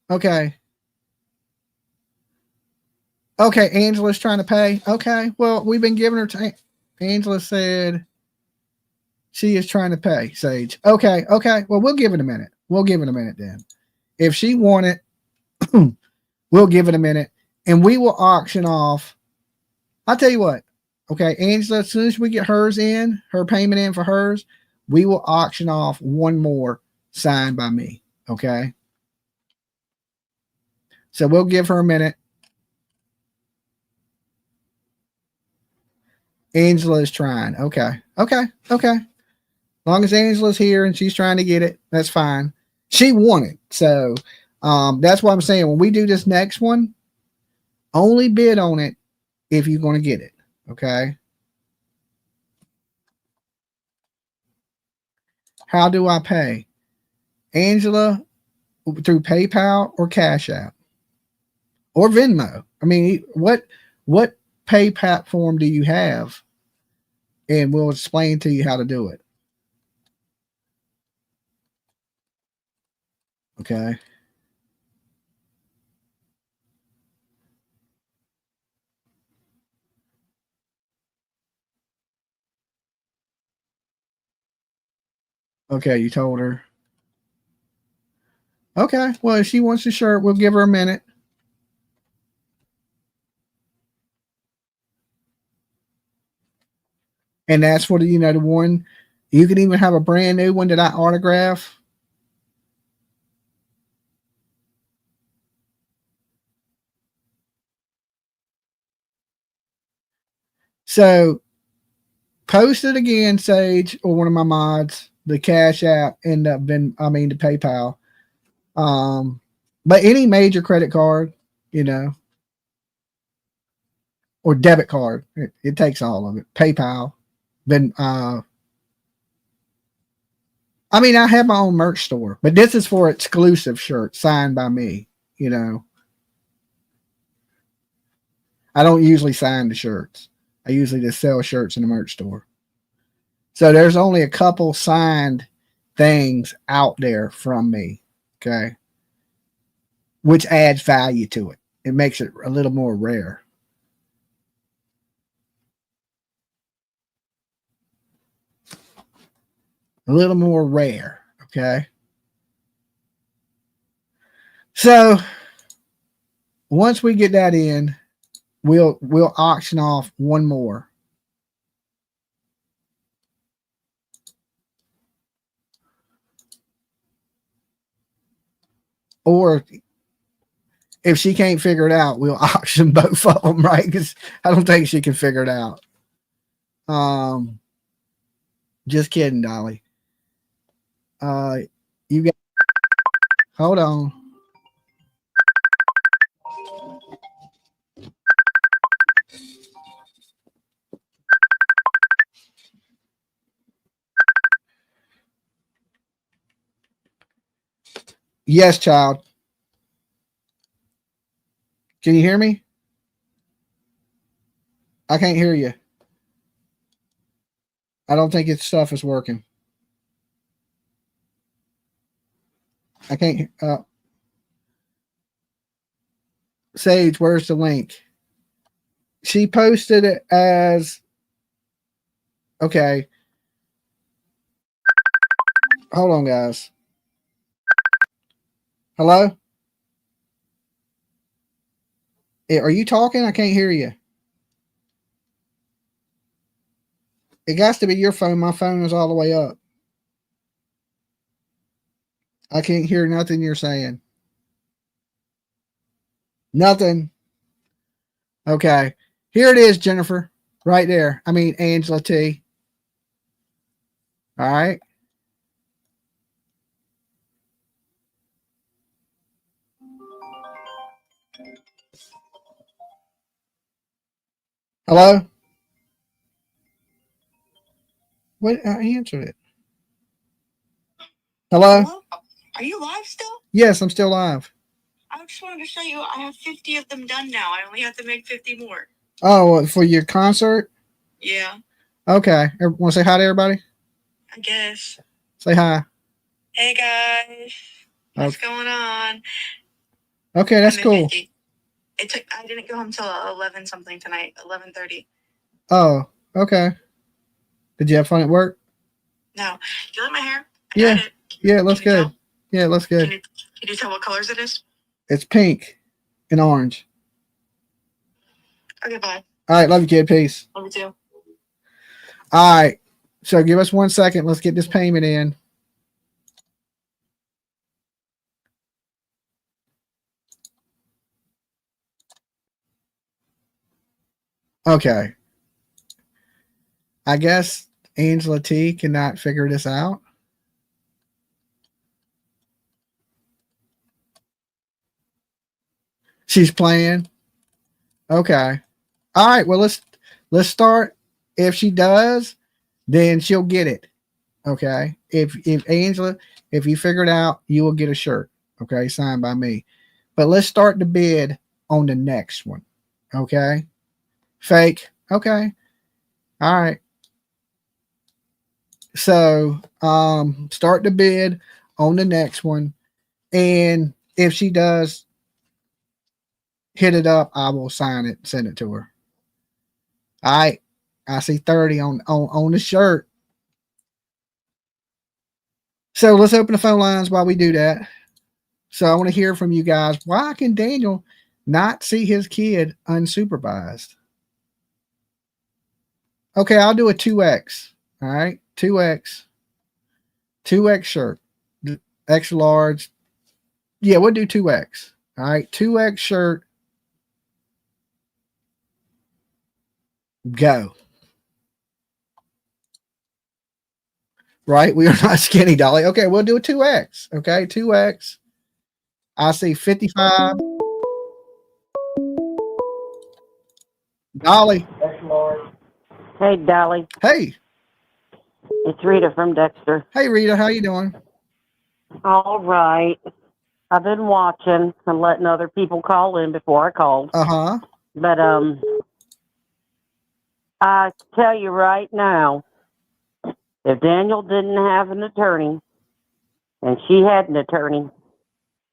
Okay. Okay. Angela's trying to pay. Okay. Well, we've been giving her time. Angela said she is trying to pay, Sage. Okay. Well, we'll give it a minute. Then. If she want it, we'll give it a minute and we will auction off. I'll tell you what. Okay. Angela, as soon as we get hers in, her payment in for hers, we will auction off one more signed by me. Okay. So we'll give her a minute. Angela is trying. Okay. As long as Angela's here and she's trying to get it, that's fine. She won it. So that's what I'm saying. When we do this next one, only bid on it if you're going to get it. Okay. How do I pay? Angela, through PayPal or Cash App or Venmo. I mean, what pay platform do you have? And we'll explain to you how to do it. Okay. Okay, you told her. Okay, well, if she wants the shirt, we'll give her a minute. And that's for the, the one. You can even have a brand new one that I autograph. So post it again, Sage, or one of my mods, the Cash App, the PayPal. But any major credit card, or debit card, it takes all of it. PayPal. Then I have my own merch store, but this is for exclusive shirts signed by me. I don't usually sign the shirts. I usually just sell shirts in the merch store. So there's only a couple signed things out there from me. Okay. Which adds value to it. It makes it a little more rare. A little more rare. Okay. So once we get that in, we'll auction off one more. Or if she can't figure it out, we'll auction both of them, right? Because I don't think she can figure it out. Just kidding, Dolly. You got. Hold on. Yes, child. Can you hear me? I can't hear you. I don't think its stuff is working. I can't. Sage, where's the link? She posted it as. Okay. Hold on, guys. Hello? Are you talking? I can't hear you. It has to be your phone. My phone is all the way up. I can't hear nothing you're saying. Nothing. Okay. Here it is, Jennifer. Right there. I mean, Angela T. All right. Hello? What? I answered it. Hello? Are you live still? Yes, I'm still live. I just wanted to show you I have 50 of them done now. I only have to make 50 more. Oh, for your concert? Yeah, Okay. Want to say hi to everybody? I guess. Say hi. Hey guys, what's going on? Okay, that's cool. 50. I didn't go home till 11 something tonight, 11:30. Oh, okay. Did you have fun at work? No, do you like my hair? Yeah. Yeah, it looks good. Yeah, it looks good. Can you tell what colors it is? It's pink and orange. Okay, bye. All right, love you, kid. Peace. Love you too. All right. So give us 1 second. Let's get this payment in. Okay. I guess Angela T cannot figure this out. She's playing. Okay. All right. Well, let's start. If she does, then she'll get it. Okay. If Angela, if you figure it out, you will get a shirt. Okay, signed by me. But let's start the bid on the next one. Okay. Fake. Okay. All right. So start the bid on the next one. And if she does hit it up, I will sign it, send it to her. All right. I see 30 on the shirt. So let's open the phone lines while we do that. So I want to hear from you guys. Why can Daniel not see his kid unsupervised? Okay, I'll do a 2X. All right, 2X. 2X shirt. Extra large. Yeah, we'll do 2X. All right, 2X shirt. Go. Right, we are not skinny, Dolly. Okay, we'll do a 2X. Okay, 2X. I see 55. Dolly. Hey, Dolly. Hey. It's Rita from Dexter. Hey, Rita. How you doing? All right. I've been watching and letting other people call in before I called. Uh-huh. But I tell you right now, if Daniel didn't have an attorney and she had an attorney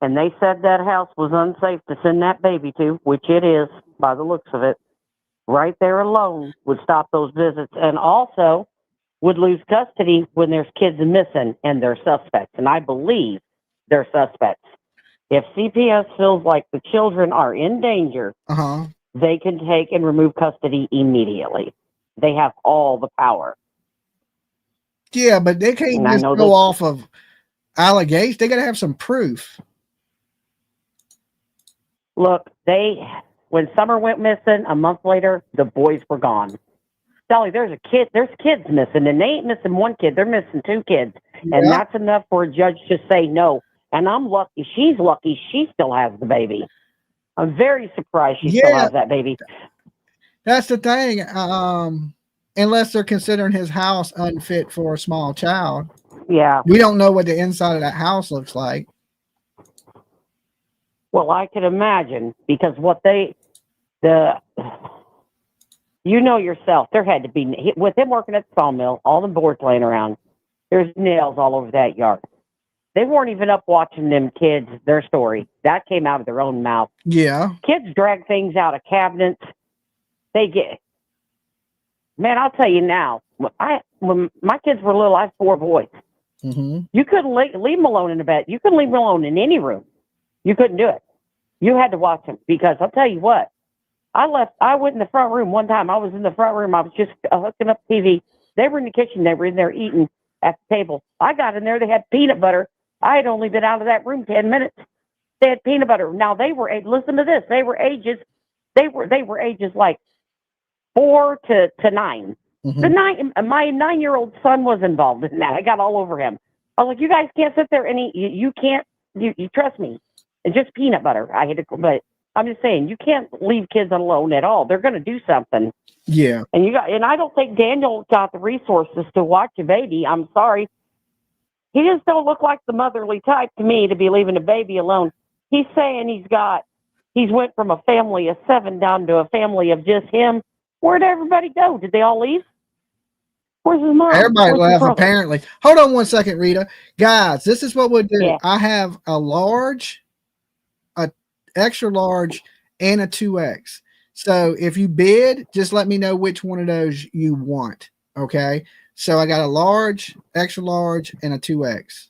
and they said that house was unsafe to send that baby to, which it is by the looks of it, right there alone would stop those visits, and also would lose custody when there's kids missing and they're suspects. And I believe they're suspects. If CPS feels like the children are in danger, they can take and remove custody immediately. They have all the power. Yeah, but they can't just go off of allegations. They got to have some proof. Look, when Summer went missing, a month later, the boys were gone. Sally, there's kids missing, and they ain't missing one kid. They're missing two kids. Yeah. And that's enough for a judge to say no. And I'm lucky. She's lucky she still has the baby. I'm very surprised she still has that baby. That's the thing. Unless they're considering his house unfit for a small child. Yeah. We don't know what the inside of that house looks like. Well, I could imagine, because You know yourself. There had to be, with him working at the sawmill, all the boards laying around, there's nails all over that yard. They weren't even up watching them kids, their story. That came out of their own mouth. Yeah. Kids drag things out of cabinets. They get, man, I'll tell you now, when my kids were little, I had 4 boys. Mm-hmm. You couldn't leave them alone in the bed. You couldn't leave them alone in any room. You couldn't do it. You had to watch them, because I'll tell you what, I went in the front room one time. I was in the front room. I was just hooking up TV. They were in the kitchen. They were in there eating at the table. I got in there. They had peanut butter. I had only been out of that room 10 minutes. They had peanut butter. Now they were, listen to this. They were ages like 4 to 9. Mm-hmm. My 9-year-old son was involved in that. I got all over him. I was like, you guys can't sit there and eat. You can't, you trust me. It's just peanut butter. I had to, but I'm just saying, you can't leave kids alone at all. They're going to do something. Yeah. And I don't think Daniel got the resources to watch a baby. I'm sorry. He just don't look like the motherly type to me to be leaving a baby alone. He's saying he's went from a family of 7 down to a family of just him. Where'd everybody go? Did they all leave? Where's his mom? Everybody Where's his left, brother? apparently. Hold on one second, Rita. Guys, this is what we'll do. Yeah. I have a large, a extra large, and a 2X. So if you bid, just let me know which one of those you want. Okay. So I got a large, extra large, and a 2X.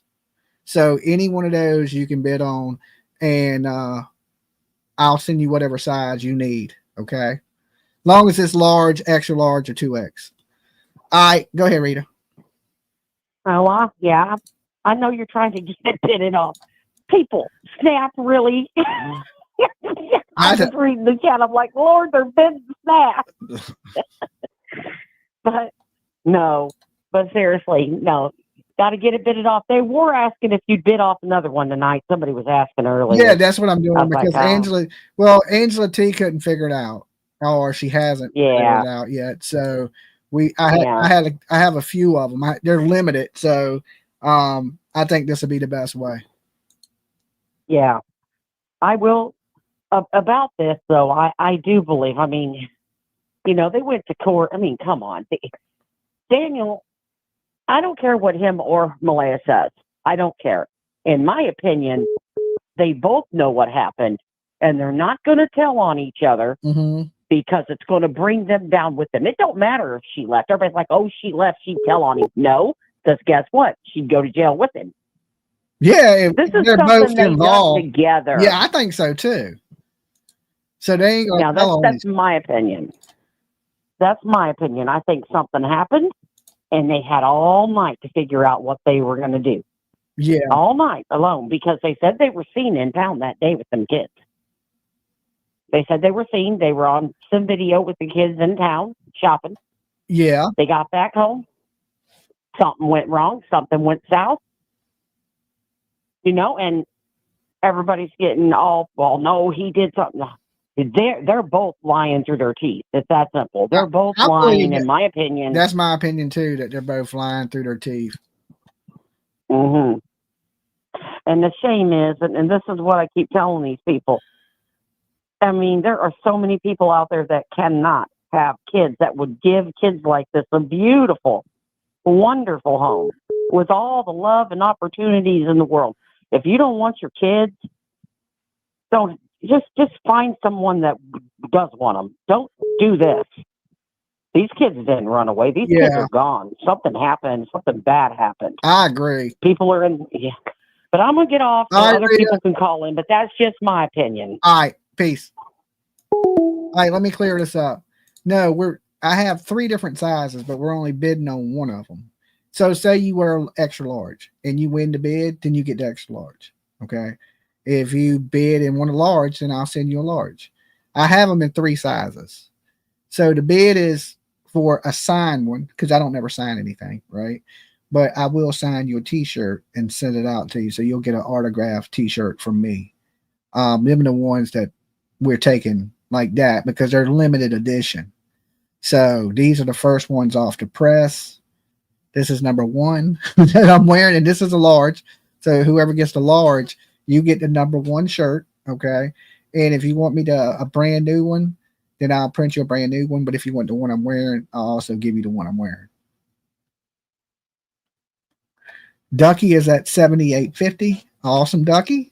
So any one of those you can bid on, and I'll send you whatever size you need. Okay. Long as it's large, extra large, or 2X. All right, go ahead, Rita. Oh, yeah. I know you're trying to get it off. People, Snap really. I was reading the chat. I'm like, Lord, they're bidding Snap. But no. But seriously, no. Got to get it bidded off. They were asking if you'd bid off another one tonight. Somebody was asking earlier. Yeah, that's what I'm doing, because like, Angela T couldn't figure it out, or she hasn't figured it out yet. So I have a few of them. They're limited, so I think this would be the best way. Yeah, I will. About this though, I do believe. I mean, they went to court. I mean, come on, Daniel. I don't care what him or Malaya says. I don't care. In my opinion, they both know what happened, and they're not going to tell on each other. Mm-hmm. Because it's going to bring them down with them. It don't matter if she left. Everybody's like, oh, she left, she'd tell on him. No, because guess what? She'd go to jail with him. Yeah, if this is they're both involved together. Yeah, I think so too. So they ain't going to tell on that's my opinion. That's my opinion. I think something happened, and they had all night to figure out what they were going to do. Yeah. All night alone, because they said they were seen in town that day with them kids. They said they were seen. They were on some video with the kids in town shopping. Yeah. They got back home. Something went wrong. Something went south. And everybody's getting all, well, no, he did something. They're both lying through their teeth. It's that simple. They're both lying, in my opinion. That's my opinion too, that they're both lying through their teeth. Mm-hmm. And the shame is, and this is what I keep telling these people, I mean, there are so many people out there that cannot have kids, that would give kids like this a beautiful, wonderful home with all the love and opportunities in the world. If you don't want your kids, don't just find someone that does want them. Don't do this. These kids didn't run away. These kids are gone. Something happened. Something bad happened. I agree. People are in. Yeah. But I'm gonna get off so other people can call in. But that's just my opinion. All right. Peace. All right, let me clear this up. No, I have 3 different sizes, but we're only bidding on one of them. So say you were extra large and you win the bid, then you get the extra large. Okay. If you bid and want a large, then I'll send you a large. I have them in 3 sizes. So the bid is for a signed one, because I don't never sign anything, right? But I will sign you a t-shirt and send it out to you. So you'll get an autographed t-shirt from me. Them are the ones that we're taking like that, because they're limited edition. So these are the first ones off the press. This is number 1 that I'm wearing, and this is a large. So whoever gets the large, you get the number 1 shirt. Okay. And if you want me to a brand new one, then I'll print you a brand new one. But if you want the one I'm wearing, I'll also give you the one I'm wearing. Ducky is at $78.50. Awesome, Ducky.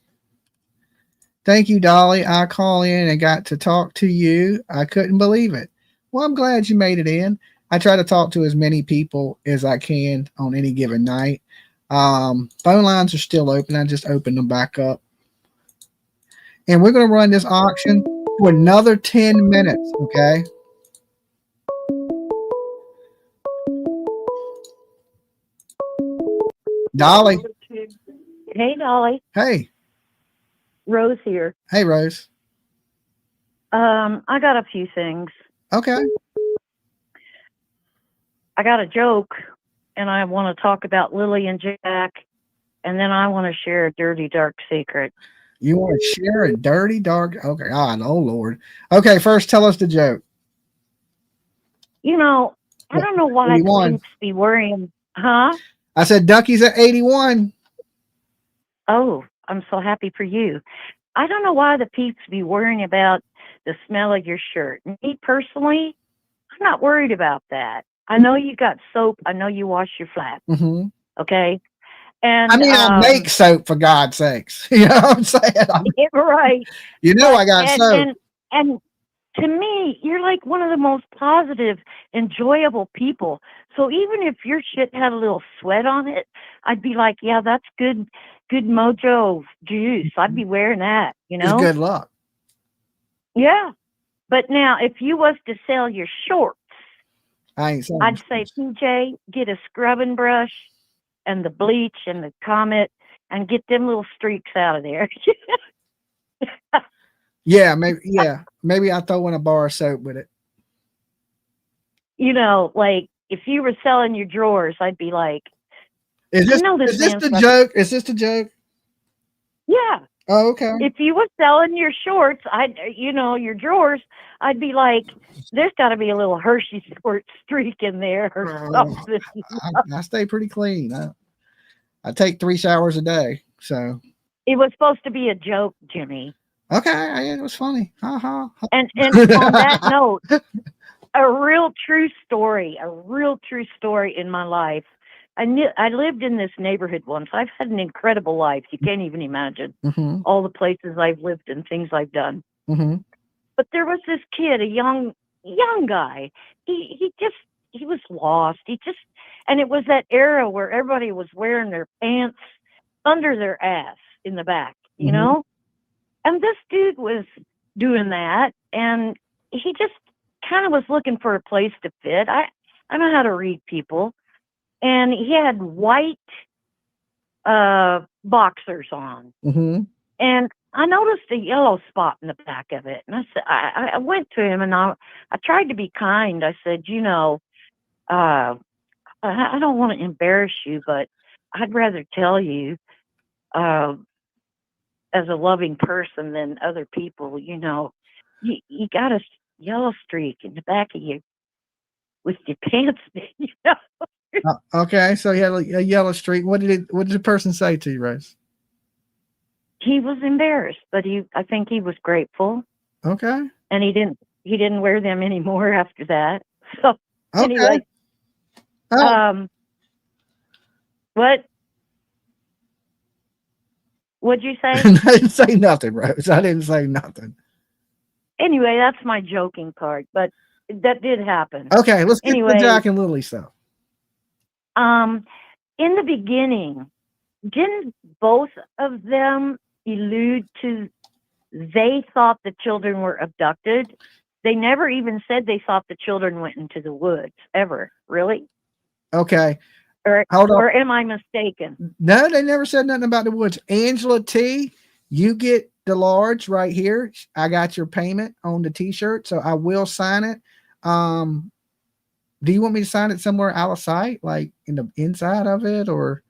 Thank you, Dolly. I call in and got to talk to you. I couldn't believe it. Well, I'm glad you made it in. I try to talk to as many people as I can on any given night. Phone lines are still open. I just opened them back up. And we're going to run this auction for another 10 minutes, okay? Dolly. Hey, Dolly. Hey. Rose here. Hey, Rose. I got a few things. Okay. I got a joke, and I want to talk about Lily and Jack, and then I want to share a dirty, dark secret. You want to share a dirty, dark? Okay. God, oh, Lord. Okay, first tell us the joke. You know, I don't know why 81. peeps be worrying. Huh? I said Ducky's at 81. Oh, I'm so happy for you. I don't know why the peeps be worrying about the smell of your shirt. Me personally, I'm not worried about that. I know you got soap. I know you wash your flat. Mm-hmm. Okay. And I mean, I make soap, for God's sakes. You know what I'm saying? Right. You know, I got soap. And to me, you're like one of the most positive, enjoyable people. So even if your shit had a little sweat on it, I'd be like, yeah, that's good mojo juice. I'd be wearing that, you know? It's good luck. Yeah. But now, if you was to sell your shorts, I'd say, PJ, get a scrubbing brush and the bleach and the Comet and get them little streaks out of there. Yeah, maybe I'll throw in a bar of soap with it. You know, like if you were selling your drawers, I'd be like, is this the joke? Is this the joke? Yeah. Oh, okay. If you were selling your shorts, your drawers, I'd be like, there's got to be a little Hershey squirt streak in there or something. I stay pretty clean. I take 3 showers a day, so. It was supposed to be a joke, Jimmy. Okay, it was funny. Ha. And on that note, a real true story in my life. I lived in this neighborhood once. I've had an incredible life. You can't even imagine all the places I've lived and things I've done. Mm-hmm. But there was this kid, a young guy. He was lost. And it was that era where everybody was wearing their pants under their ass in the back, you know? And this dude was doing that, and he just kind of was looking for a place to fit. I know how to read people. And he had white boxers on. Mm-hmm. And I noticed a yellow spot in the back of it. And I said, I went to him and I tried to be kind. I said, I don't want to embarrass you, but I'd rather tell you as a loving person than other people, you got a yellow streak in the back of you with your pants, Okay, so he had a yellow streak. What did the person say to you, Rose? He was embarrassed, but I think he was grateful. Okay. And he didn't wear them anymore after that. So anyway, what'd you say? I didn't say nothing, Rose. I didn't say nothing. Anyway, that's my joking part, but that did happen. Okay, let's get to Jack and Lily stuff. In the beginning, didn't both of them allude to they thought the children were abducted? They never even said they thought the children went into the woods, ever. Really? Okay. Hold on. Or am I mistaken? No, they never said nothing about the woods. Angela T, you get the large right here. I got your payment on the t-shirt, so I will sign it. Do you want me to sign it somewhere out of sight, like in the inside of it, or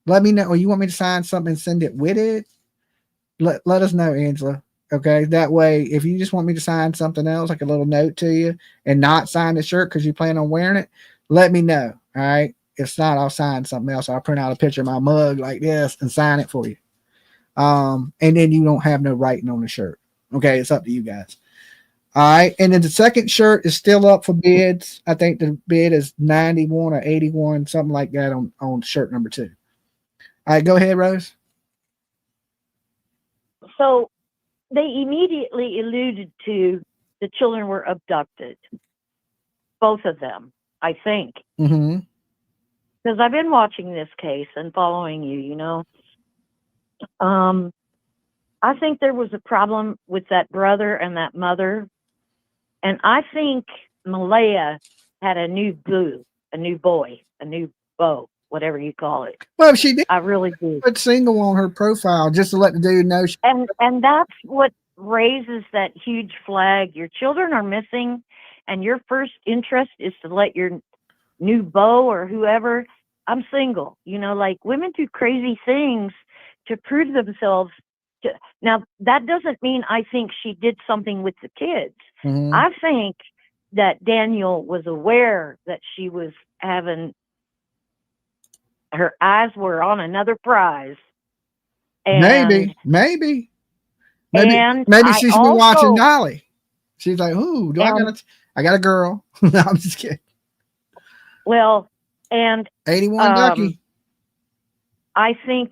let me know? Or you want me to sign something and send it with it? Let us know, Angela. Okay, that way, if you just want me to sign something else, like a little note to you, and not sign the shirt because you plan on wearing it, let me know. All right. If not, I'll sign something else. I'll print out a picture of my mug like this and sign it for you. And then you don't have no writing on the shirt. Okay, it's up to you guys. All right, and then the second shirt is still up for bids. I think the bid is 91 or 81, something like that on shirt number 2. All right, go ahead, Rose. So they immediately alluded to the children were abducted. Both of them, I think. Mm-hmm. Because I've been watching this case and following you, you know. I think there was a problem with that brother and that mother. And I think Malaya had a new boo, a new boy, a new beau, whatever you call it. Well, she did. I really do. Put single on her profile just to let the dude know. And that's what raises that huge flag. Your children are missing, and your first interest is to let your new beau or whoever, I'm single. You know, like women do crazy things to prove themselves. Now, that doesn't mean I think she did something with the kids. Mm-hmm. I think that Daniel was aware that she was having, her eyes were on another prize. And Maybe and she's been watching Dolly. She's like, "Ooh, I got a girl." No, I'm just kidding. Well, and 81 Ducky. I think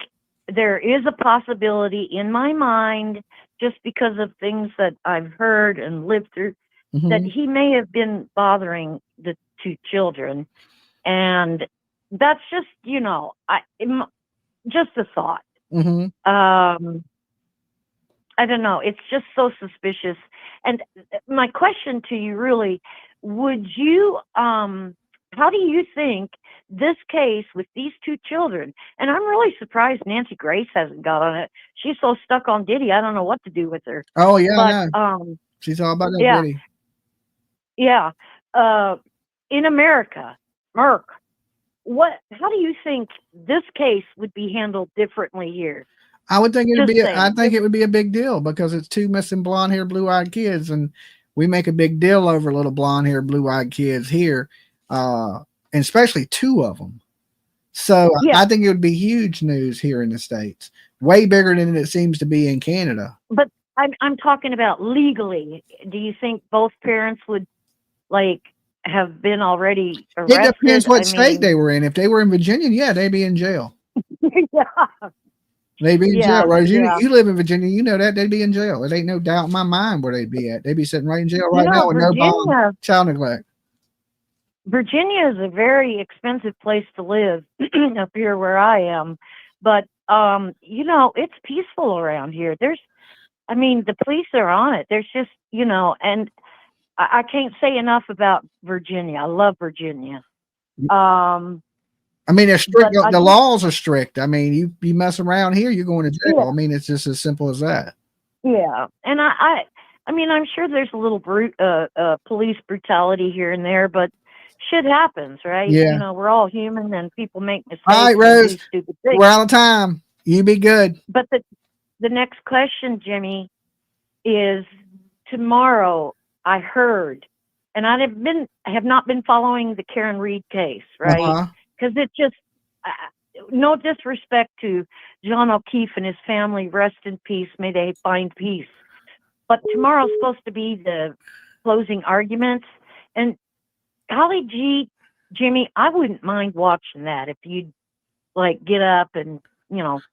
there is a possibility in my mind, just because of things that I've heard and lived through, that he may have been bothering the 2 children. And that's just, you know, just a thought. Mm-hmm. I don't know. It's just so suspicious. And my question to you really, would you, how do you think this case with these 2 children, and I'm really surprised Nancy Grace hasn't got on it. She's so stuck on Diddy, I don't know what to do with her. Oh, yeah, but, I know. She's all about that yeah, Diddy. Yeah. In America, Merck, how do you think this case would be handled differently here? I would think I think it would be a big deal because it's 2 missing blonde hair, blue eyed kids, and we make a big deal over little blonde hair, blue eyed kids here, and especially 2 of them. So I think it would be huge news here in the States, way bigger than it seems to be in Canada. But I'm talking about legally. Do you think both parents would have been already arrested? It depends what state they were in. If they were in Virginia, yeah, they'd be in jail. Yeah. They'd be in jail. Rose, you live in Virginia, you know that they'd be in jail. It ain't no doubt in my mind where they'd be at. They'd be sitting right in jail right now with no bond, child neglect. Virginia is a very expensive place to live up here where I am, but you know, it's peaceful around here. The police are on it. There's just, you know, and I can't say enough about Virginia. I love Virginia. They're strict. The laws are strict. You mess around here, you're going to jail. Yeah. It's just as simple as that. Yeah, and I'm sure there's a little police brutality here and there, but shit happens, right? Yeah. You know, we're all human, and people make mistakes. All right, Rose, and do stupid things. we're out of time. You be good. But the next question, Jimmy, is tomorrow. I heard, and I have not been following the Karen Reed case, right? Because it just, no disrespect to John O'Keefe and his family, rest in peace, may they find peace. But tomorrow's supposed to be the closing arguments, and golly gee, Jimmy, I wouldn't mind watching that if you'd get up and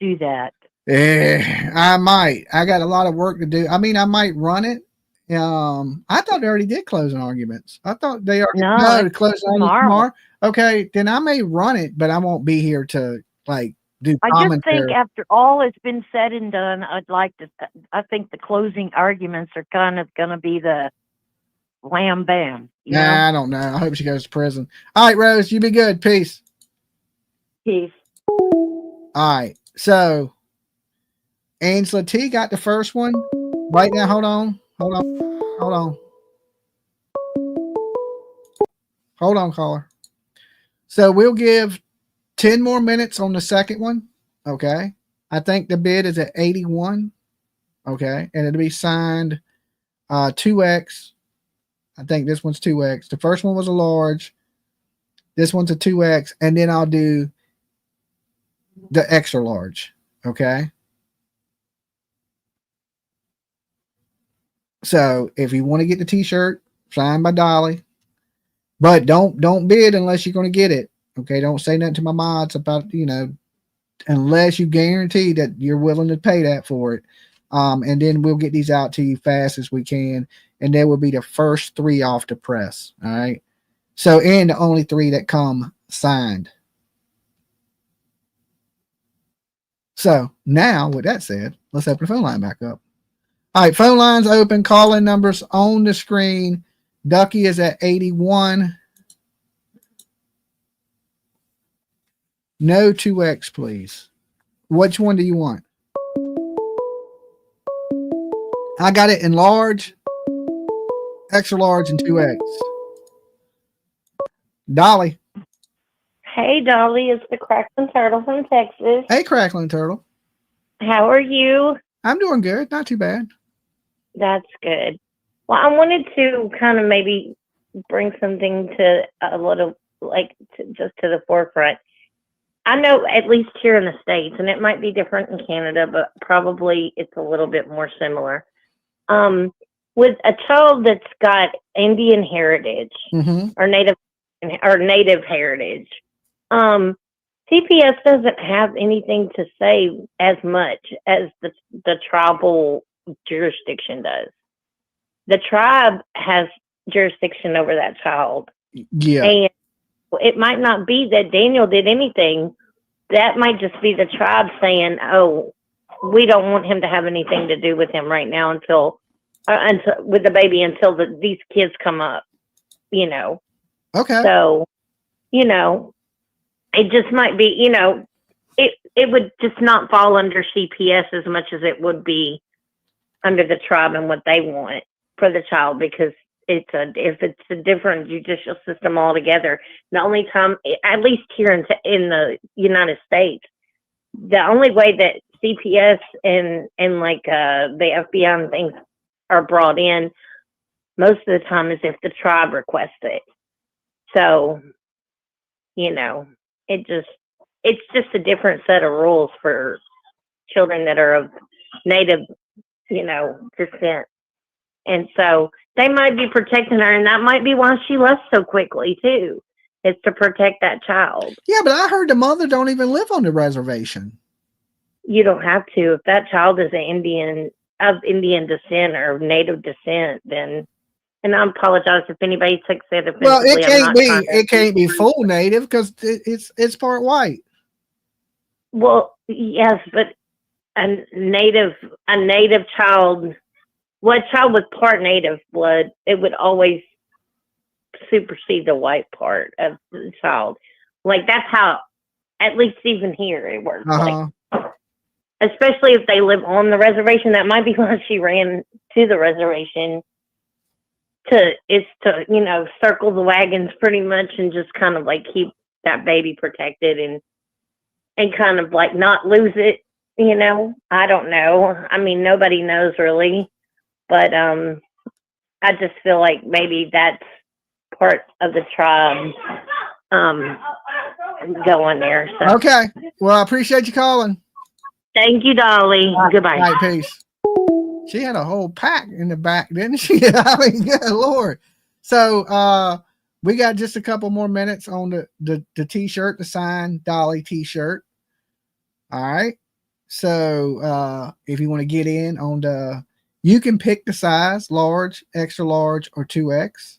do that. Yeah, I might. I got a lot of work to do. I might run it. I thought they already did closing arguments. I thought they already closing tomorrow. Okay, then I may run it, but I won't be here to do commentary. I just think after all has been said and done, I think the closing arguments are kind of going to be the wham bam. I don't know. I hope she goes to prison. All right, Rose, you be good. Peace. Peace. All right, so Angela T got the first one. Right now, hold on, caller. So we'll give 10 more minutes on the second one. Okay. I think the bid is at 81. Okay. And it'll be signed 2X. I think this one's 2X. The first one was a large. This one's a 2X. And then I'll do the extra large. Okay. So if you want to get the t-shirt signed by Dolly, but don't bid unless you're going to get it. Okay, don't say nothing to my mods about, unless you guarantee that you're willing to pay that for it. And then we'll get these out to you fast as we can, and they will be the first 3 off the press. All right. So, and the only 3 that come signed. So now, with that said, let's open the phone line back up. All right, phone lines open. Call-in numbers on the screen. Ducky is at 81. No 2X, please. Which one do you want? I got it in large, extra large, and 2X. Dolly. Hey, Dolly, it's the Crackling Turtle from Texas. Hey, Crackling Turtle. How are you? I'm doing good. Not too bad. That's good. Well, I wanted to kind of maybe bring something to a little, just to the forefront. I know, at least here in the States, and it might be different in Canada, but probably it's a little bit more similar. With a child that's got Indian heritage or native heritage, CPS doesn't have anything to say as much as the tribal jurisdiction does. The tribe has jurisdiction over that child. Yeah. And it might not be that Daniel did anything. That might just be the tribe saying, oh, we don't want him to have anything to do with him right now until with the baby until these kids come up, Okay. So, it just might be, it would just not fall under CPS as much as it would be under the tribe and what they want for the child, because if it's a different judicial system altogether. The only time, at least here in the United States, the only way that CPS and the FBI and things are brought in most of the time is if the tribe requests it. So, it's just a different set of rules for children that are of native, descent. And so they might be protecting her, and that might be why she left so quickly too. Is to protect that child. Yeah, but I heard the mother don't even live on the reservation. You don't have to. If that child is of Indian descent or native descent, then, and I apologize if anybody takes that offensively. Well, it can't be full native because it's part white. Well, yes, but a native child, a child with part native blood, it would always supersede the white part of the child. Like, that's how, at least even here, it works. Especially if they live on the reservation. That might be why she ran to the reservation to circle the wagons pretty much and just kind of keep that baby protected and kind of not lose it. I don't know. I mean, nobody knows really, but I just feel like maybe that's part of the tribe going there. So. Okay. Well, I appreciate you calling. Thank you, Dolly. Goodbye. All right, peace. She had a whole pack in the back, didn't she? I mean, good Lord. So we got just a couple more minutes on the t-shirt, the signed Dolly t-shirt. All right. So if you want to get in on you can pick the size, large, extra large, or 2X.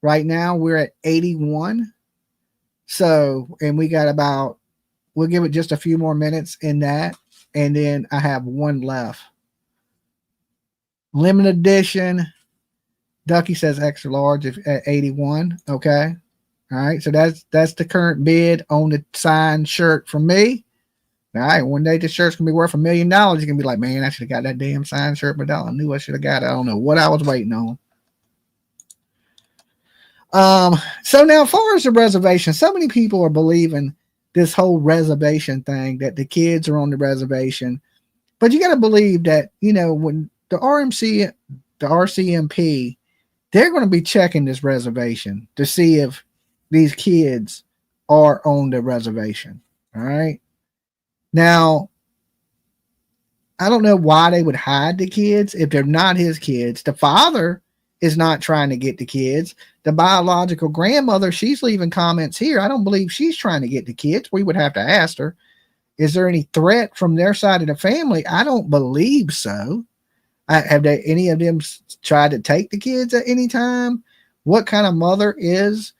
Right now we're at 81. So, and we got we'll give it just a few more minutes in that. And then I have one left. Limited edition. Ducky says extra large at 81. Okay. All right. So that's the current bid on the signed shirt from me. All right. One day the shirt's gonna be worth $1 million. You're gonna be like, man, I should have got that damn signed shirt, but I knew I should have got it. I don't know what I was waiting on. So now, as far as the reservation, so many people are believing this whole reservation thing, that the kids are on the reservation, but you got to believe that, when the RCMP, they're going to be checking this reservation to see if these kids are on the reservation. All right. Now, I don't know why they would hide the kids if they're not his kids. The father is not trying to get the kids. The biological grandmother, she's leaving comments here. I don't believe she's trying to get the kids. We would have to ask her. Is there any threat from their side of the family? I don't believe so. Have they, any of them tried to take the kids at any time? What kind of mother is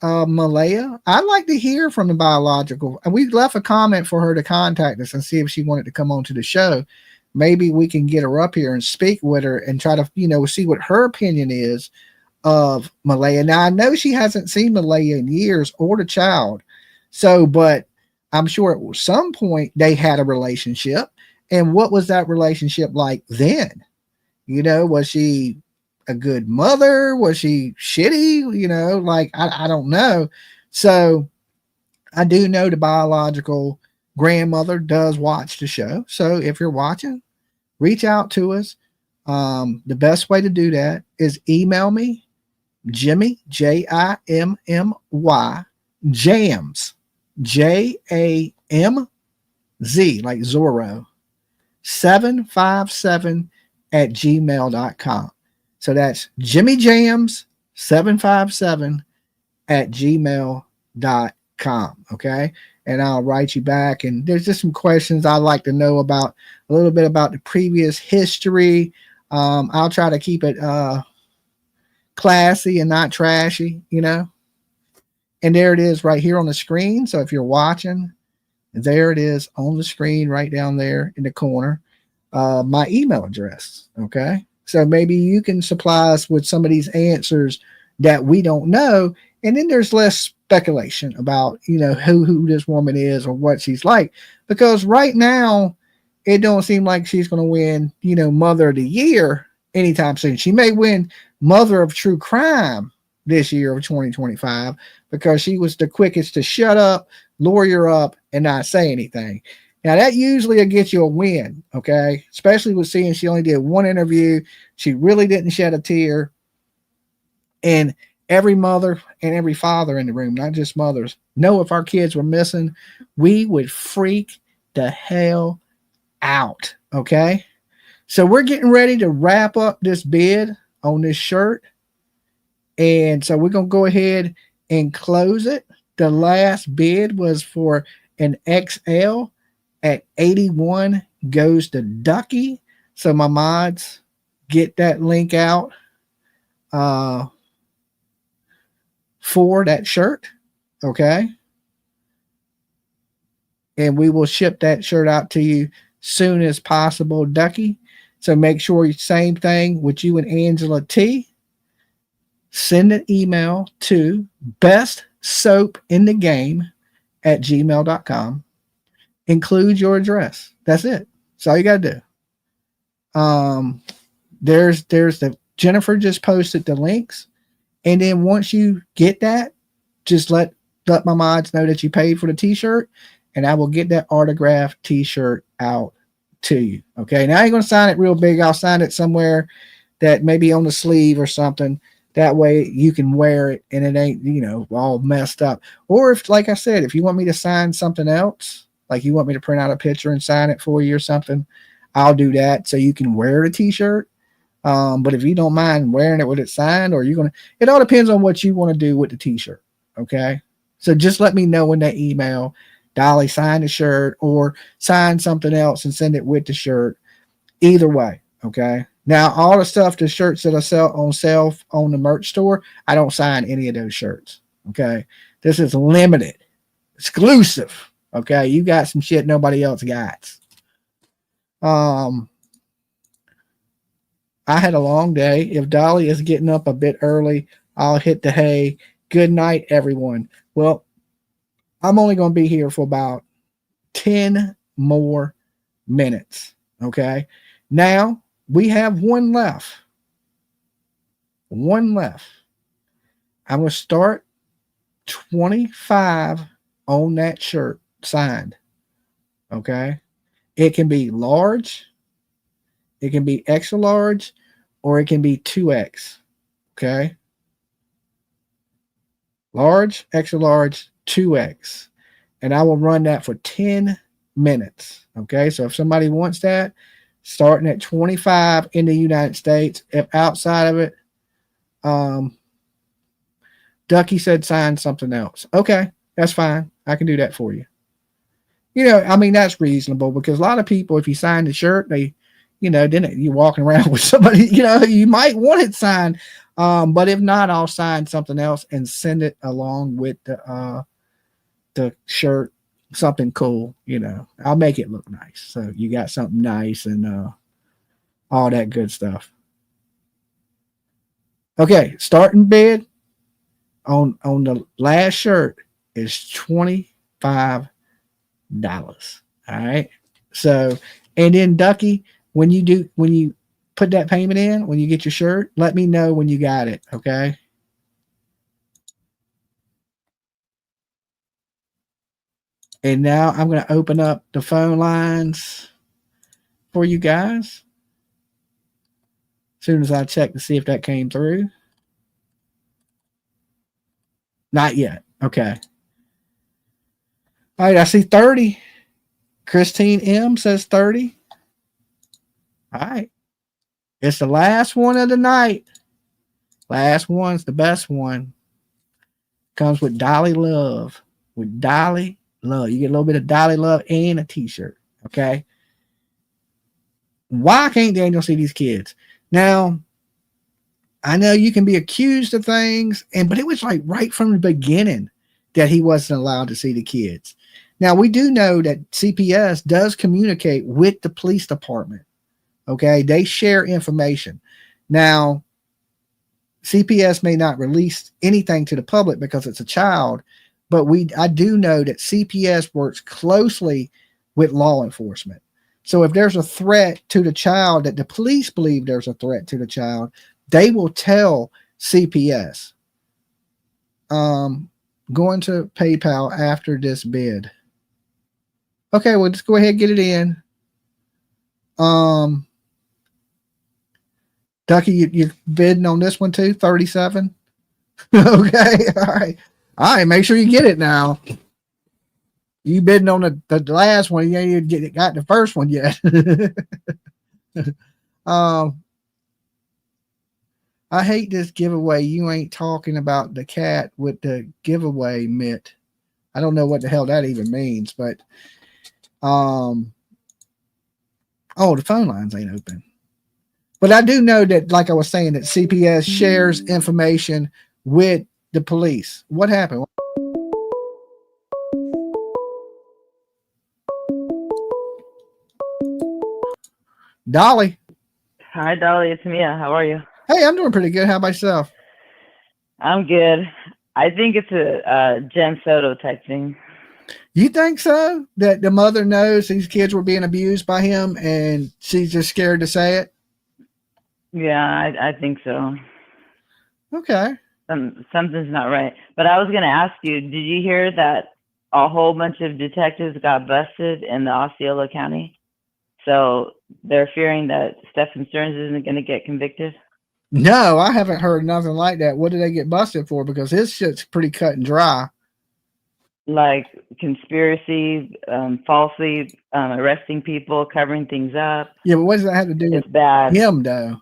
Malaya? I'd like to hear from the biological. And we left a comment for her to contact us and see if she wanted to come on to the show. Maybe we can get her up here and speak with her and try to, see what her opinion is of Malaya. Now, I know she hasn't seen Malaya in years or the child. So, but I'm sure at some point they had a relationship. And what was that relationship like then? Was she a good mother? Was she shitty? I don't know. So I do know the biological grandmother does watch the show. So if you're watching, reach out to us. The best way to do that is email me, Jimmy, Jimmy, Jams, JAMZ, like Zorro, 757 at gmail.com. So that's Jimmy Jams 757 at gmail.com. Okay. And I'll write you back. And there's just some questions I'd like to know about, a little bit about the previous history. I'll try to keep it classy and not trashy, And there it is right here on the screen. So if you're watching, there it is on the screen right down there in the corner. My email address. Okay. So maybe you can supply us with some of these answers that we don't know. And then there's less speculation about, who this woman is or what she's like. Because right now, it don't seem like she's going to win, Mother of the Year anytime soon. She may win Mother of True Crime this year of 2025 because she was the quickest to shut up, lawyer up, and not say anything. Now, that usually will get you a win, okay? Especially with seeing she only did one interview. She really didn't shed a tear. And every mother and every father in the room, not just mothers, know if our kids were missing, we would freak the hell out, okay? So we're getting ready to wrap up this bid on this shirt. And so we're going to go ahead and close it. The last bid was for an XL at 81 goes to Ducky. So my mods, get that link out for that shirt. Okay. And we will ship that shirt out to you soon as possible, Ducky. So make sure, same thing with you and Angela T. Send an email to bestsoapinthegame@gmail.com. Include your address. That's it. That's all you got to do. There's the Jennifer just posted the links. And then once you get that, just let my mods know that you paid for the t-shirt, and I will get that autographed t-shirt out to you. Okay. Now I ain't going to sign it real big. I'll sign it somewhere that maybe on the sleeve or something. That way you can wear it and it ain't, all messed up. Or if, like I said, if you want me to sign something else, like you want me to print out a picture and sign it for you or something, I'll do that so you can wear the t-shirt. But if you don't mind wearing it with it signed, or it all depends on what you want to do with the t-shirt. Okay. So just let me know in that email, Dolly, sign the shirt or sign something else and send it with the shirt. Either way. Okay. Now, all the stuff, the shirts that I sell on the merch store, I don't sign any of those shirts. Okay. This is limited, exclusive. Okay. You got some shit nobody else got. I had a long day. If Dolly is getting up a bit early, I'll hit the hay. Good night, everyone. Well, I'm only going to be here for about 10 more minutes. Okay. Now we have one left. One left. I'm going to start 25 on that shirt signed. Okay. It can be large. It can be extra large, or it can be 2X. Okay. Large, extra large, 2X. And I will run that for 10 minutes. Okay. So if somebody wants that, starting at 25 in the United States. If outside of it, Ducky said sign something else. Okay, that's fine. I can do that for you. You know, I mean, that's reasonable because a lot of people, if you sign the shirt, they, you know, then you're walking around with somebody, you know, you might want it signed. But if not, I'll sign something else and send it along with the shirt, something cool, you know. I'll make it look nice. So you got something nice and all that good stuff. Okay, starting bid on the last shirt is $25. All right. So, and then Ducky, when you put that payment in, when you get your shirt, let me know when you got it. Okay. And now I'm going to open up the phone lines for you guys. As soon as I check to see if that came through. Not yet. Okay. All right. I see 30. Christine M says 30. All right. It's the last one of the night. Last one's the best one. Comes with Dolly Love. With Dolly Love. You get a little bit of Dolly Love and a t-shirt. Okay. Why can't Daniel see these kids? Now, I know you can be accused of things, but it was like right from the beginning that he wasn't allowed to see the kids. Now, we do know that CPS does communicate with the police department. Okay. They share information. Now, CPS may not release anything to the public because it's a child, but I do know that CPS works closely with law enforcement. So if there's a threat to the child, that the police believe there's a threat to the child, they will tell CPS. Going to PayPal after this bid. Okay, well, just go ahead and get it in. Ducky, you're bidding on this one too, 37. Okay, all right. All right, make sure you get it now. You bidding on the last one, you ain't even got the first one yet. I hate this giveaway. You ain't talking about the cat with the giveaway mitt. I don't know what the hell that even means, but oh, the phone lines ain't open. But I do know that, like I was saying, that CPS shares information with the police. What happened? Dolly. Hi, Dolly. It's Mia. How are you? Hey, I'm doing pretty good. How about yourself? I'm good. I think it's a Jen Soto type thing. You think so? That the mother knows these kids were being abused by him and she's just scared to say it? Yeah, I think so. Okay. Something's not right. But I was going to ask you, did you hear that a whole bunch of detectives got busted in the Osceola County? So they're fearing that Stephen Stearns isn't going to get convicted? No, I haven't heard nothing like that. What did they get busted for? Because his shit's pretty cut and dry. Like conspiracy, falsely arresting people, covering things up. Yeah, but what does that have to do with him, though?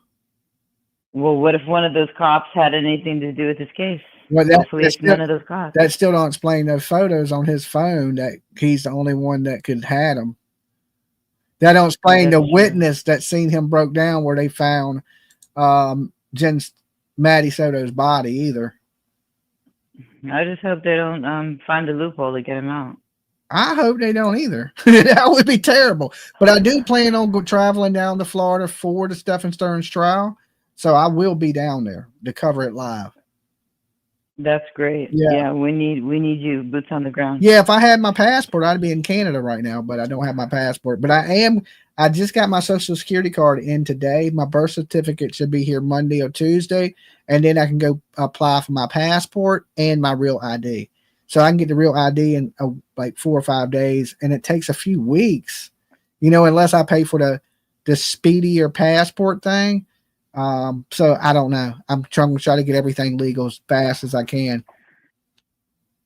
Well, what if one of those cops had anything to do with this case? Well, Hopefully it's none of those cops. That still don't explain those photos on his phone that he's the only one that could had them. That don't explain the witness that seen him broke down where they found Maddie Soto's body either. I just hope they don't find a loophole to get him out. I hope they don't either. That would be terrible. But I do plan on traveling down to Florida for the Stephen Stearns trial. So I will be down there to cover it live. That's great. Yeah, we need you, boots on the ground. Yeah, if I had my passport, I'd be in Canada right now, but I don't have my passport. But I just got my Social Security card in today. My birth certificate should be here Monday or Tuesday, and then I can go apply for my passport and my real ID. So I can get the real ID in like 4 or 5 days, and it takes a few weeks, unless I pay for the speedier passport thing. So I don't know. I'm trying to get everything legal as fast as I can.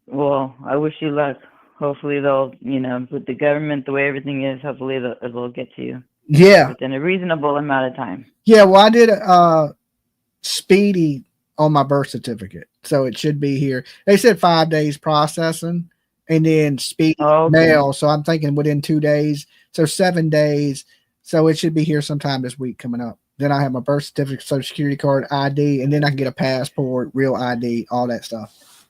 Well, I wish you luck. Hopefully they'll, with the government, the way everything is, hopefully it'll get to you. Yeah. within a reasonable amount of time. Yeah, well, I did speedy on my birth certificate, so it should be here. They said 5 days processing, and then speedy mail. So I'm thinking within 2 days, so 7 days. So it should be here sometime this week coming up. Then I have my birth certificate, social security card, ID, and then I can get a passport, real ID, all that stuff.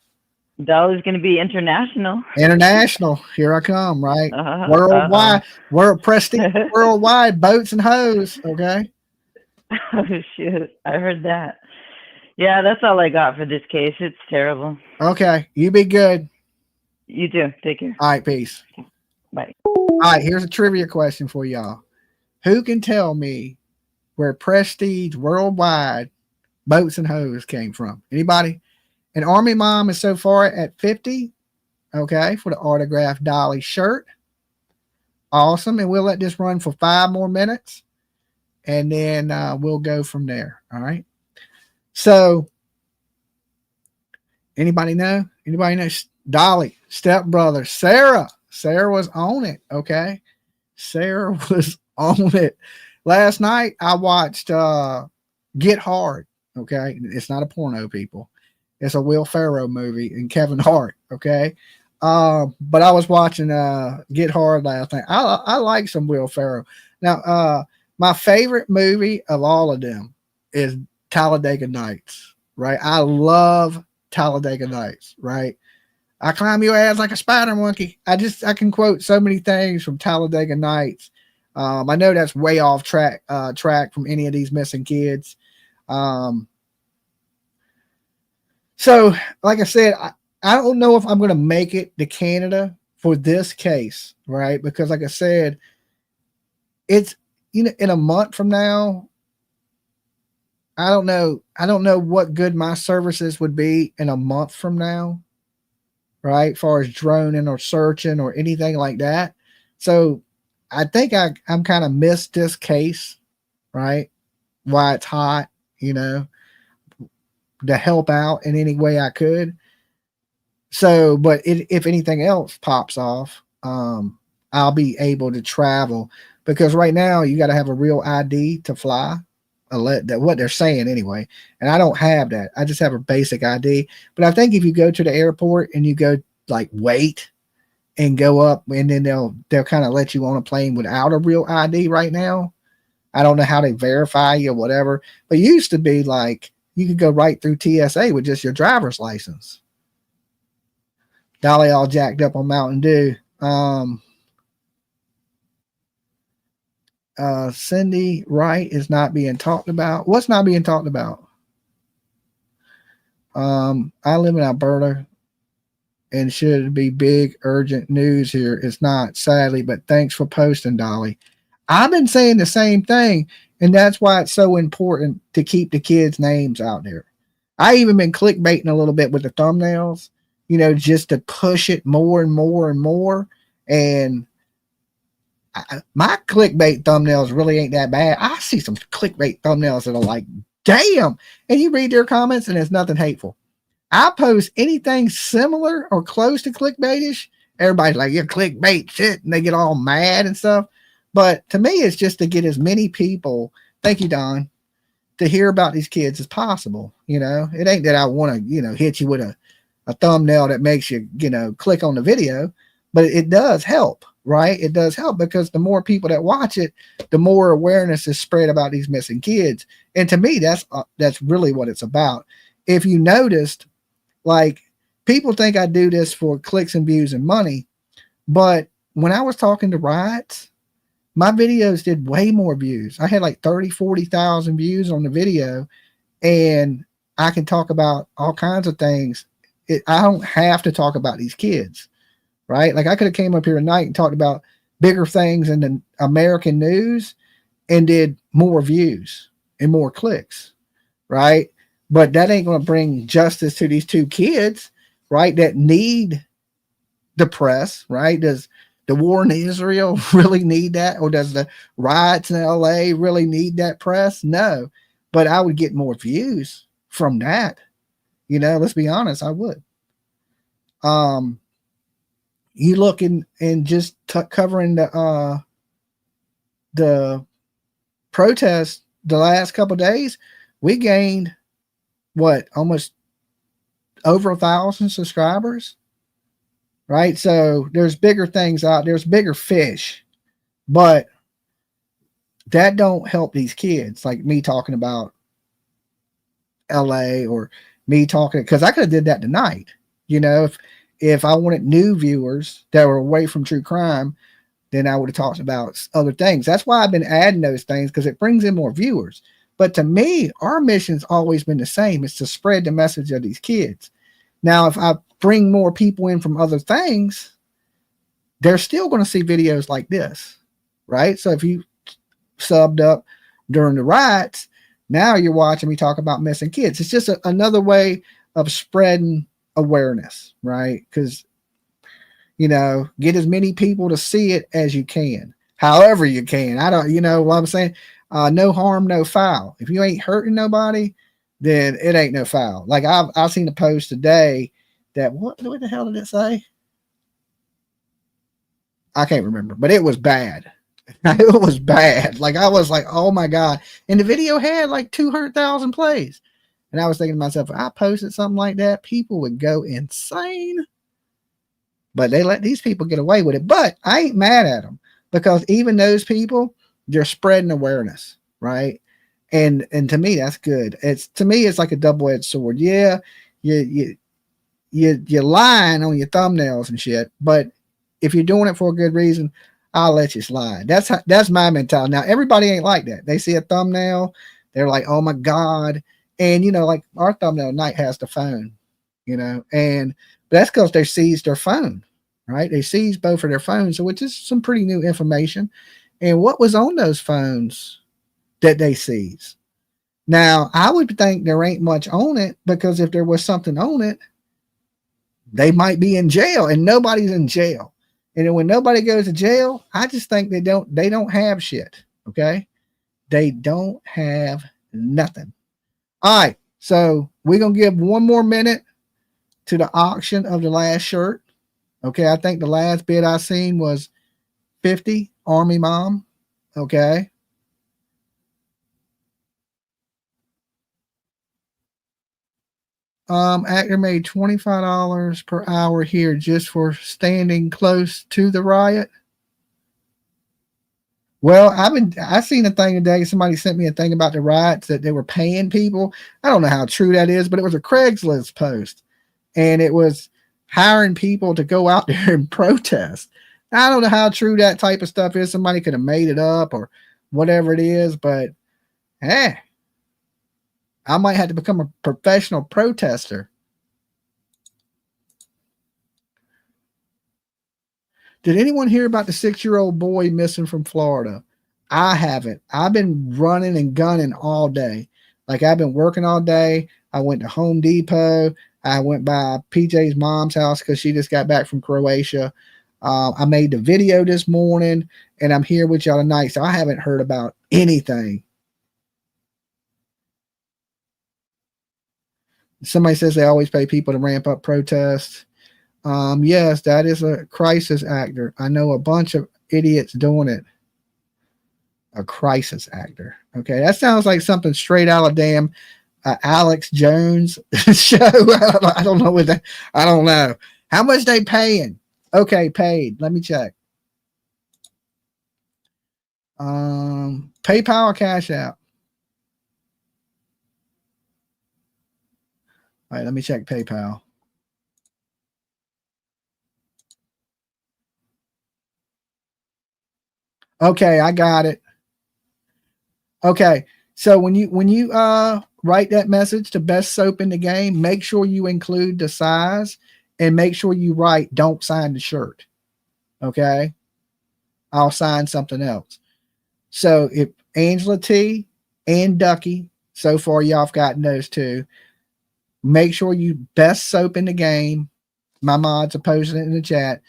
Dolly's going to be international. International, here I come, right? Worldwide, world prestige, worldwide boats and hoes. Okay. Oh shoot! I heard that. Yeah, that's all I got for this case. It's terrible. Okay, you be good. You too. Take care. All right, peace. Bye. All right, here's a trivia question for y'all. Who can tell me where prestige worldwide boats and hoes came from? Anybody? An Army mom is so far at 50. Okay, for the autographed Dolly shirt. Awesome. And we'll let this run for 5 more minutes. And then we'll go from there. All right. So, anybody know? Anybody know? Dolly, stepbrother, Sarah. Sarah was on it. Okay. Sarah was on it. Last night, I watched Get Hard. Okay. It's not a porno, people. It's a Will Ferrell movie and Kevin Hart. Okay. But I was watching Get Hard last night. I like some Will Ferrell. Now, my favorite movie of all of them is Talladega Nights, right? I love Talladega Nights, right? I climb your ass like a spider monkey. I can quote so many things from Talladega Nights. I know that's way off track from any of these missing kids. So, like I said, I don't know if I'm going to make it to Canada for this case, right? Because, like I said, it's, in a month from now, I don't know what good my services would be in a month from now, right? As far as droning or searching or anything like that. So I think I'm kind of missed this case, right? Why it's hot, to help out in any way I could. So, but if anything else pops off, I'll be able to travel, because right now you got to have a real ID to fly. What they're saying anyway, and I don't have that. I just have a basic ID. But I think if you go to the airport and you go like wait and go up, and then they'll kind of let you on a plane without a real ID right now. I don't know how they verify you or whatever, but it used to be like you could go right through TSA with just your driver's license. Dolly all jacked up on Mountain Dew. Cindy Wright is not being talked about. What's not being talked about? I live in Alberta, and should be big urgent news here. It's not, sadly, but thanks for posting, Dolly. I've been saying the same thing, and that's why it's so important to keep the kids' names out there. I even been clickbaiting a little bit with the thumbnails, just to push it more and more and more. And my clickbait thumbnails really ain't that bad. I see some clickbait thumbnails that are like, damn. And you read their comments and it's nothing hateful. I post anything similar or close to clickbaitish. Everybody's like, you're clickbait shit. And they get all mad and stuff. But to me, it's just to get as many people, thank you, Don, to hear about these kids as possible. It ain't that I want to, hit you with a thumbnail that makes you, click on the video, but it does help. Right? It does help, because the more people that watch it, the more awareness is spread about these missing kids. And to me, that's really what it's about. If you noticed, like, people think I do this for clicks and views and money, but when I was talking to riots, my videos did way more views. I had like 30, 40,000 views on the video, and I can talk about all kinds of things. I don't have to talk about these kids. Right? Like, I could have came up here tonight and talked about bigger things in the American news and did more views and more clicks. Right? But that ain't going to bring justice to these 2 kids, right? That need the press, right? Does the war in Israel really need that? Or does the riots in LA really need that press? No. But I would get more views from that. Let's be honest, I would. You look and just covering the the protest the last couple of days, we gained what, almost over 1,000 subscribers, right? So there's bigger things out there's bigger fish, but that don't help these kids, like me talking about LA, or me talking, because I could have did that tonight. You know, if I wanted new viewers that were away from true crime, then I would have talked about other things. That's why I've been adding those things, because it brings in more viewers. But to me, our mission's always been the same. It's to spread the message of these kids. Now, if I bring more people in from other things, they're still going to see videos like this, right? So if you subbed up during the riots, now you're watching me talk about missing kids. It's just another way of spreading awareness, right? Because, you know, get as many people to see it as you can, however you can. I don't, you know what I'm saying? No harm, no foul. If you ain't hurting nobody, then it ain't no foul. Like I've seen a post today that what the hell did it say? I can't remember, but it was bad. It was bad. Like I was like, oh my God. And the video had like 200,000 plays. And I was thinking to myself, if I posted something like that, people would go insane. But they let these people get away with it. But I ain't mad at them, because even those people, they're spreading awareness, right? And to me, that's good. To me, it's like a double-edged sword. Yeah, you're lying on your thumbnails and shit, but if you're doing it for a good reason, I'll let you slide. That's my mentality. Now, everybody ain't like that. They see a thumbnail, they're like, oh my God. And, you know, like our thumbnail tonight has the phone, you know, and that's because they seized their phone, right? They seized both of their phones, which is some pretty new information. And what was on those phones that they seized? Now, I would think there ain't much on it, because if there was something on it, they might be in jail, and nobody's in jail. And when nobody goes to jail, I just think they don't have shit. Okay. They don't have nothing. All right. So we're going to give one more minute to the auction of the last shirt. Okay. I think the last bid I seen was 50 Army Mom. Okay. Actor made $25 per hour here just for standing close to the riot. Well, I seen a thing today. Somebody sent me a thing about the riots that they were paying people. I don't know how true that is, but it was a Craigslist post, and it was hiring people to go out there and protest. I don't know how true that type of stuff is. Somebody could have made it up or whatever it is, but hey, I might have to become a professional protester. Did anyone hear about the 6-year-old boy missing from Florida? I haven't. I've been running and gunning all day. Like I've been working all day. I went to Home Depot. I went by PJ's mom's house because she just got back from Croatia. I made the video this morning, and I'm here with y'all tonight. So I haven't heard about anything. Somebody says they always pay people to ramp up protests. Yes, that is a crisis actor. I know a bunch of idiots doing it. A crisis actor. Okay, that sounds like something straight out of damn Alex Jones show. I don't know what that. I don't know how much they paying. Okay, paid. Let me check. PayPal or Cash App. All right, let me check PayPal. Okay, I got it. Okay, so when you write that message to best soap in the game, make sure you include the size and make sure you write don't sign the shirt. Okay, I'll sign something else. So if Angela T and Ducky, so far y'all have gotten those two, make sure you best soap in the game. My mods are posting it in the chat.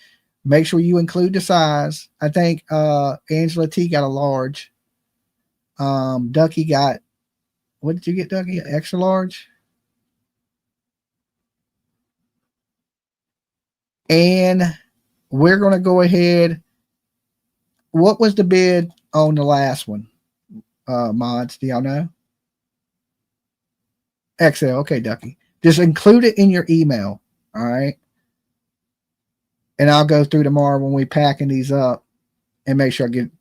Make sure you include the size. I think Angela T got a large. Ducky got, what did you get, Ducky? Extra large? And we're going to go ahead. What was the bid on the last one? Mods, do y'all know? Excel. Okay, Ducky. Just include it in your email. All right. And I'll go through tomorrow when we packing these up and make sure I get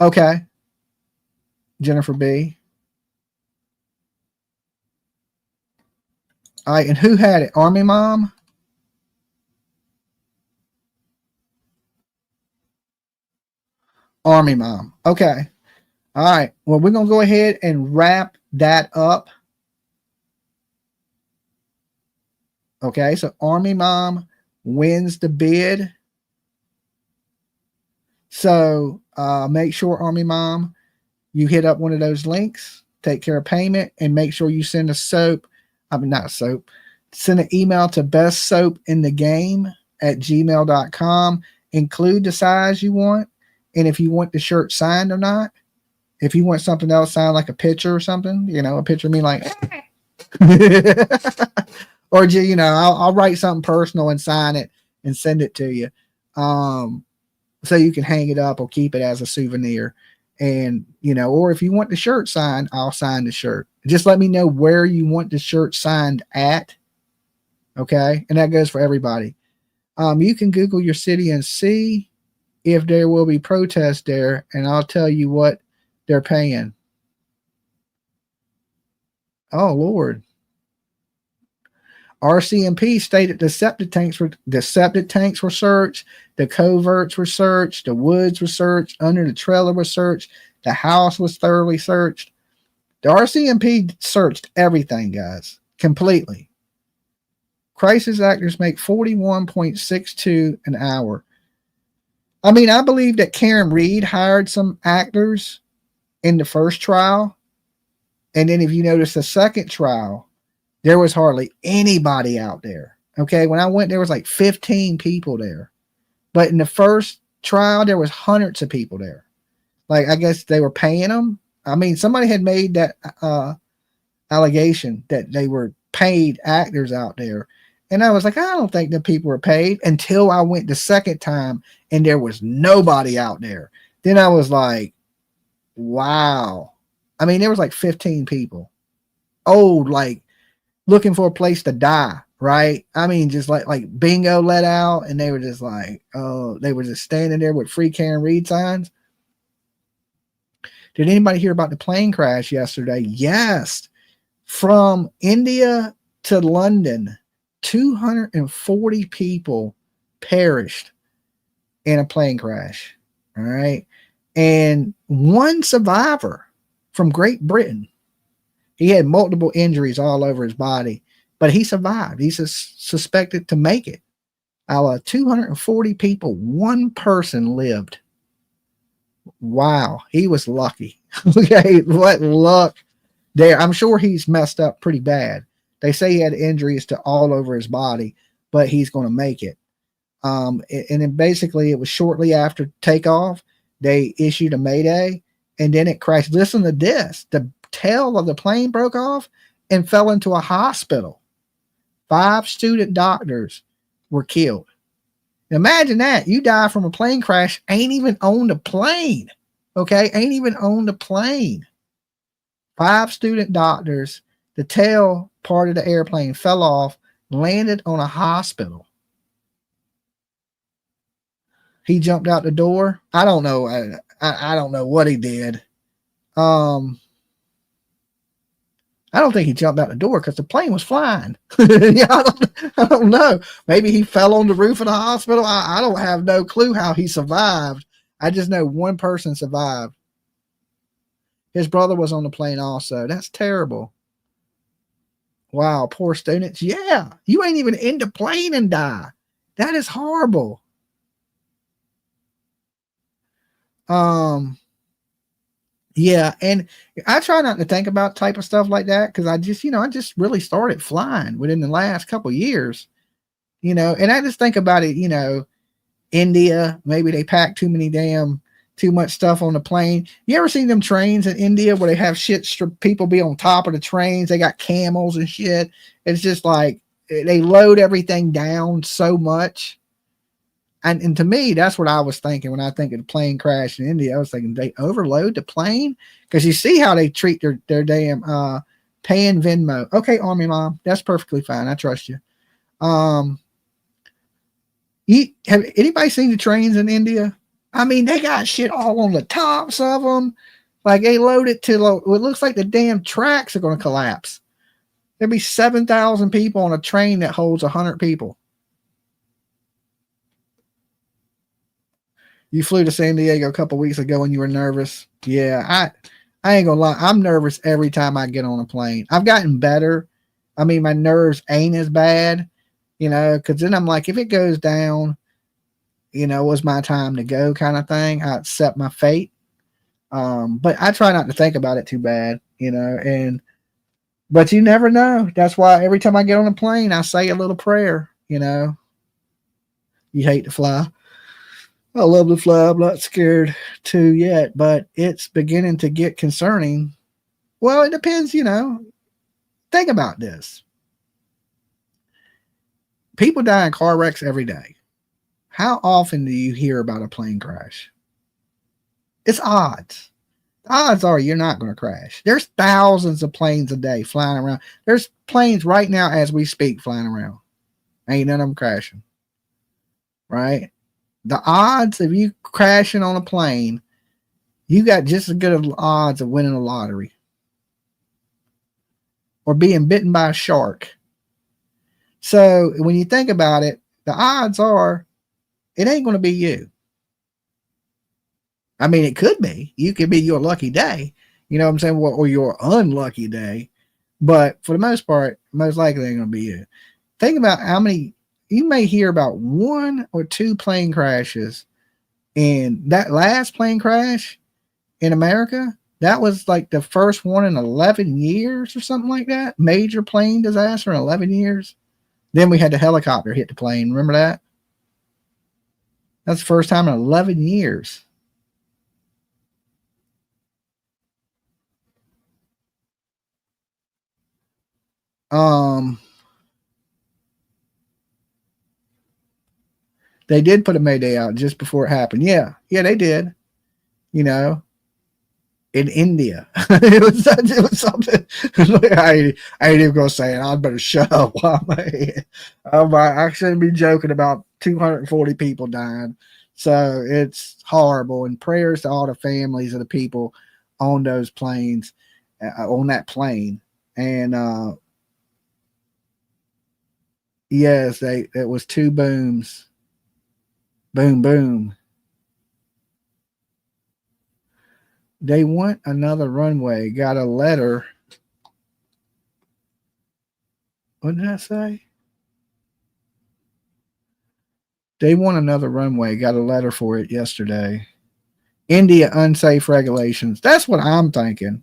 okay. Jennifer B. All right, and who had it? Army Mom? Army Mom. Okay. All right. Well, we're gonna go ahead and wrap that up. Okay, so Army Mom wins the bid. So make sure, Army Mom, you hit up one of those links, take care of payment, and make sure you send a soap. I mean, not soap. Send an email to bestsoapinthegame@gmail.com. Include the size you want, and if you want the shirt signed or not. If you want something else signed, like a picture or something, a picture of me like, or I'll write something personal and sign it and send it to you, so you can hang it up or keep it as a souvenir. And or if you want the shirt signed, I'll sign the shirt. Just let me know where you want the shirt signed at. Okay, and that goes for everybody. You can Google your city and see if there will be protests there, and I'll tell you what they're paying. Oh Lord. RCMP stated the septic tanks were searched, the coverts were searched, the woods were searched, under the trailer was searched, the house was thoroughly searched. The RCMP searched everything, guys, completely. Crisis actors make $41.62 an hour. I mean, I believe that Karen Reed hired some actors in the first trial, and then if you notice the second trial, there was hardly anybody out there. Okay, when I went, there was like 15 people there. But in the first trial, there was hundreds of people there. Like, I guess they were paying them. I mean, somebody had made that allegation that they were paid actors out there. And I was like, I don't think the people were paid, until I went the second time and there was nobody out there. Then I was like, wow. I mean, there was like 15 people. Old, like, looking for a place to die, right? I mean, just like bingo let out, and they were just like, oh, they were just standing there with free Karen Reed signs. Did anybody hear about the plane crash yesterday? Yes. From India to London, 240 people perished in a plane crash. All right. And one survivor from Great Britain. He had multiple injuries all over his body, but he survived. He's suspected to make it. Out of 240 people, one person lived. Wow, he was lucky. Okay, what luck there. I'm sure he's messed up pretty bad. They say he had injuries to all over his body, but he's going to make it. And then basically it was shortly after takeoff, they issued a mayday, and then it crashed. Listen to this. The tail of the plane broke off and fell into a hospital. 5 student doctors were killed. Imagine that. You die from a plane crash, ain't even owned a plane. Okay, ain't even owned a plane. 5 student doctors, the tail part of the airplane fell off, landed on a hospital. He jumped out the door. I don't know. I don't know what he did. I don't think he jumped out the door because the plane was flying. Yeah, I don't know. Maybe he fell on the roof of the hospital. I don't have no clue how he survived. I just know one person survived. His brother was on the plane also. That's terrible. Wow, poor students. Yeah, you ain't even in the plane and die. That is horrible. Yeah, and I try not to think about type of stuff like that because I just really started flying within the last couple of years, and I just think about it, India, maybe they pack too much stuff on the plane. You ever seen them trains in India where they have people be on top of the trains? They got camels and shit. It's just like they load everything down so much. and to me, that's what I was thinking when I think of the plane crash in India. I was thinking they overload the plane because you see how they treat their damn paying Venmo. Okay, Army Mom, that's perfectly fine. I trust you. Have anybody seen the trains in India? I mean, they got shit all on the tops of them. Like they load it to low. It looks like the damn tracks are going to collapse. There'll be 7,000 people on a train that holds 100 people. You flew to San Diego a couple weeks ago and you were nervous. Yeah, I ain't gonna lie. I'm nervous every time I get on a plane. I've gotten better. I mean, my nerves ain't as bad, you know, because then I'm like, if it goes down, you know, it was my time to go kind of thing. I accept my fate. But I try not to think about it too bad, you know, but you never know. That's why every time I get on a plane, I say a little prayer, you know. You hate to fly. I love to fly. I'm not scared to yet, but it's beginning to get concerning. Well, it depends, you know. Think about this. People die in car wrecks every day. How often do you hear about a plane crash? It's odds. The odds are you're not going to crash. There's thousands of planes a day flying around. There's planes right now as we speak flying around. Ain't none of them crashing. Right? The odds of you crashing on a plane, you got just as good of odds of winning a lottery or being bitten by a shark. So when you think about it, the odds are it ain't going to be you. I mean, it could be. You could be your lucky day. You know what I'm saying? Or your unlucky day. But for the most part, most likely it ain't going to be you. Think about how many. You may hear about 1 or 2 plane crashes, and that last plane crash in America, that was like the first one in 11 years or something like that. Major plane disaster in 11 years. Then we had the helicopter hit the plane. Remember that? That's the first time in 11 years. They did put a Mayday out just before it happened. Yeah, they did. You know, in India, it was something. I ain't even gonna say it. I'd better shut up. I shouldn't be joking about 240 people dying. So it's horrible. And prayers to all the families of the people on those planes, on that plane. And yes, it was 2 booms. Boom, boom. They want another runway. Got a letter. What did I say? They want another runway. Got a letter for it yesterday. India unsafe regulations. That's what I'm thinking.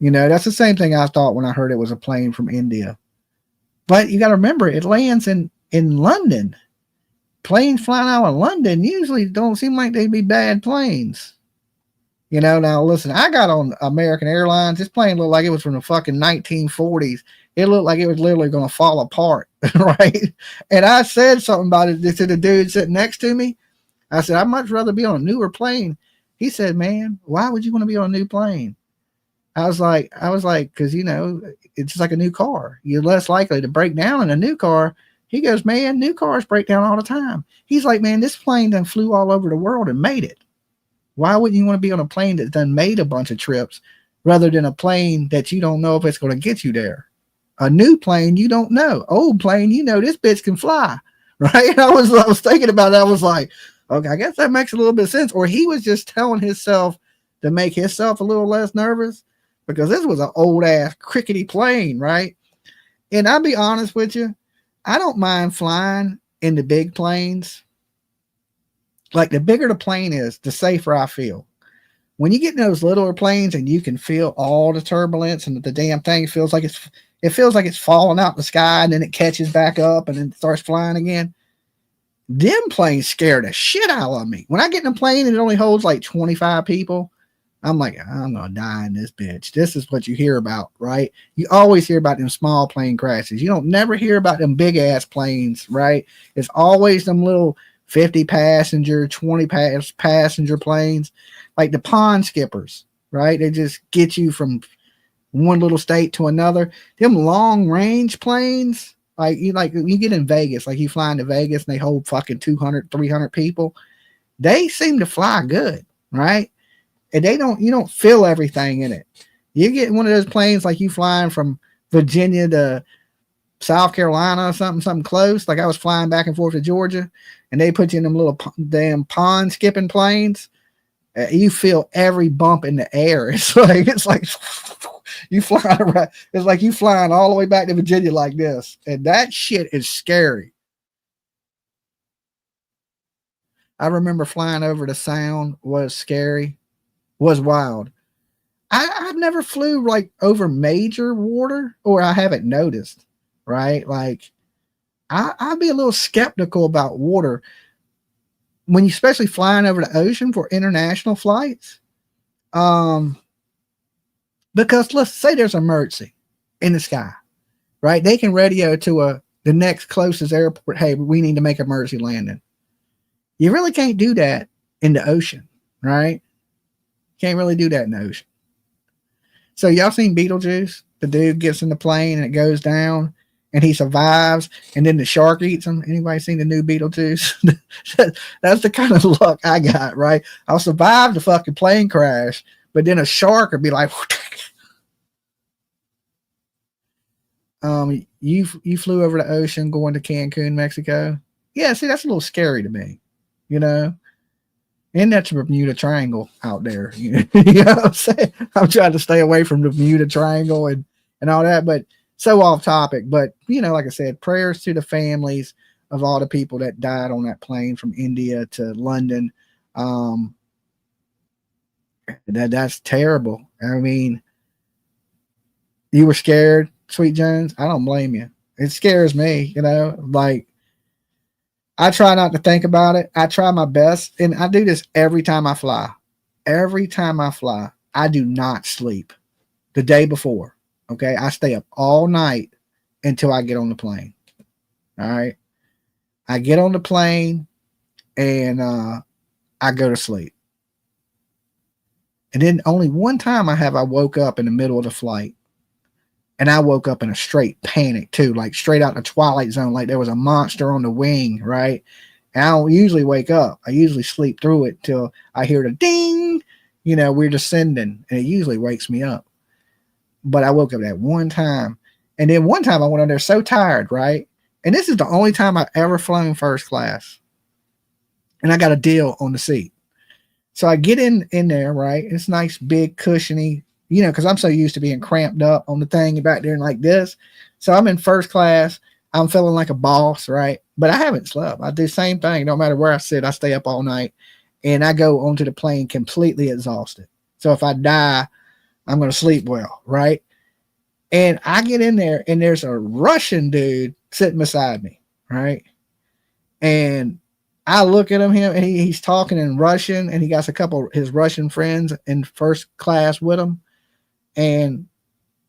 You know, that's the same thing I thought when I heard it was a plane from India. But you got to remember, it lands in London. Planes flying out of London usually don't seem like they'd be bad planes. You know, now listen, I got on American Airlines. This plane looked like it was from the fucking 1940s. It looked like it was literally going to fall apart, right? And I said something about it to the dude sitting next to me. I said, I'd much rather be on a newer plane. He said, man, why would you want to be on a new plane? I was like, because, you know, it's just like a new car. You're less likely to break down in a new car. He goes, man, new cars break down all the time. He's like, man, this plane done flew all over the world and made it. Why wouldn't you want to be on a plane that done made a bunch of trips rather than a plane that you don't know if it's going to get you there? A new plane, you don't know. Old plane, you know, this bitch can fly, right? And I was thinking about it. I was like, okay, I guess that makes a little bit of sense. Or he was just telling himself to make himself a little less nervous because this was an old ass crickety plane, right? And I'll be honest with you, I don't mind flying in the big planes. Like the bigger the plane is, the safer I feel. When you get in those littler planes and you can feel all the turbulence and the damn thing feels like it's falling out the sky and then it catches back up and then starts flying again. Them planes scare the shit out of me. When I get in a plane and it only holds like 25 people, I'm like, I'm gonna die in this bitch. This is what you hear about, right? You always hear about them small plane crashes. You don't never hear about them big ass planes, right? It's always them little 50 passenger, 20 passenger planes, like the pond skippers, right? They just get you from one little state to another. Them long range planes, like you get in Vegas, like you fly into Vegas and they hold fucking 200, 300 people. They seem to fly good, right? And you don't feel everything in it. You get one of those planes like you flying from Virginia to South Carolina or something close. Like I was flying back and forth to Georgia, and they put you in them little damn pond skipping planes. You feel every bump in the air. It's like you flying around. It's like you flying all the way back to Virginia like this, and that shit is scary. I remember flying over the Sound was scary, was wild. I've never flew like over major water, or I haven't noticed, right? Like I'd be a little skeptical about water when you, especially flying over the ocean for international flights. Because let's say there's an emergency in the sky, right? They can radio to the next closest airport. Hey, we need to make emergency landing. You really can't do that in the ocean, right? Can't really do that in the ocean. So y'all seen Beetlejuice? The dude gets in the plane and it goes down and he survives and then the shark eats him. Anybody seen the new Beetlejuice? That's the kind of luck I got, right? I'll survive the fucking plane crash, but then a shark would be like, you flew over the ocean going to Cancun, Mexico. Yeah, see, that's a little scary to me, you know? And that's the Bermuda Triangle out there. You know what I'm saying? I'm trying to stay away from the Bermuda Triangle and all that, but so off topic. But, you know, like I said, prayers to the families of all the people that died on that plane from India to London. That's terrible. I mean, you were scared, Sweet Jones. I don't blame you. It scares me, you know, like, I try not to think about it. I try my best, and I do this every time I fly. Every time I fly, I do not sleep the day before. Okay, I stay up all night until I get on the plane. All right, I get on the plane and I go to sleep. And then only one time I woke up in the middle of the flight, and I woke up in a straight panic too, like straight out the Twilight Zone, like there was a monster on the wing, right? And I don't usually wake up. I usually sleep through it till I hear the ding, you know, we're descending, and it usually wakes me up. But I woke up that one time, and then one time I went on there so tired, right? And this is the only time I've ever flown first class, and I got a deal on the seat. So I get in there, right? It's nice, big, cushiony, you know, because I'm so used to being cramped up on the thing back there and like this. So I'm in first class. I'm feeling like a boss, right? But I haven't slept. I do the same thing. No matter where I sit, I stay up all night. And I go onto the plane completely exhausted. So if I die, I'm going to sleep well, right? And I get in there, and there's a Russian dude sitting beside me, right? And I look at him, and he's talking in Russian, and he got a couple of his Russian friends in first class with him. And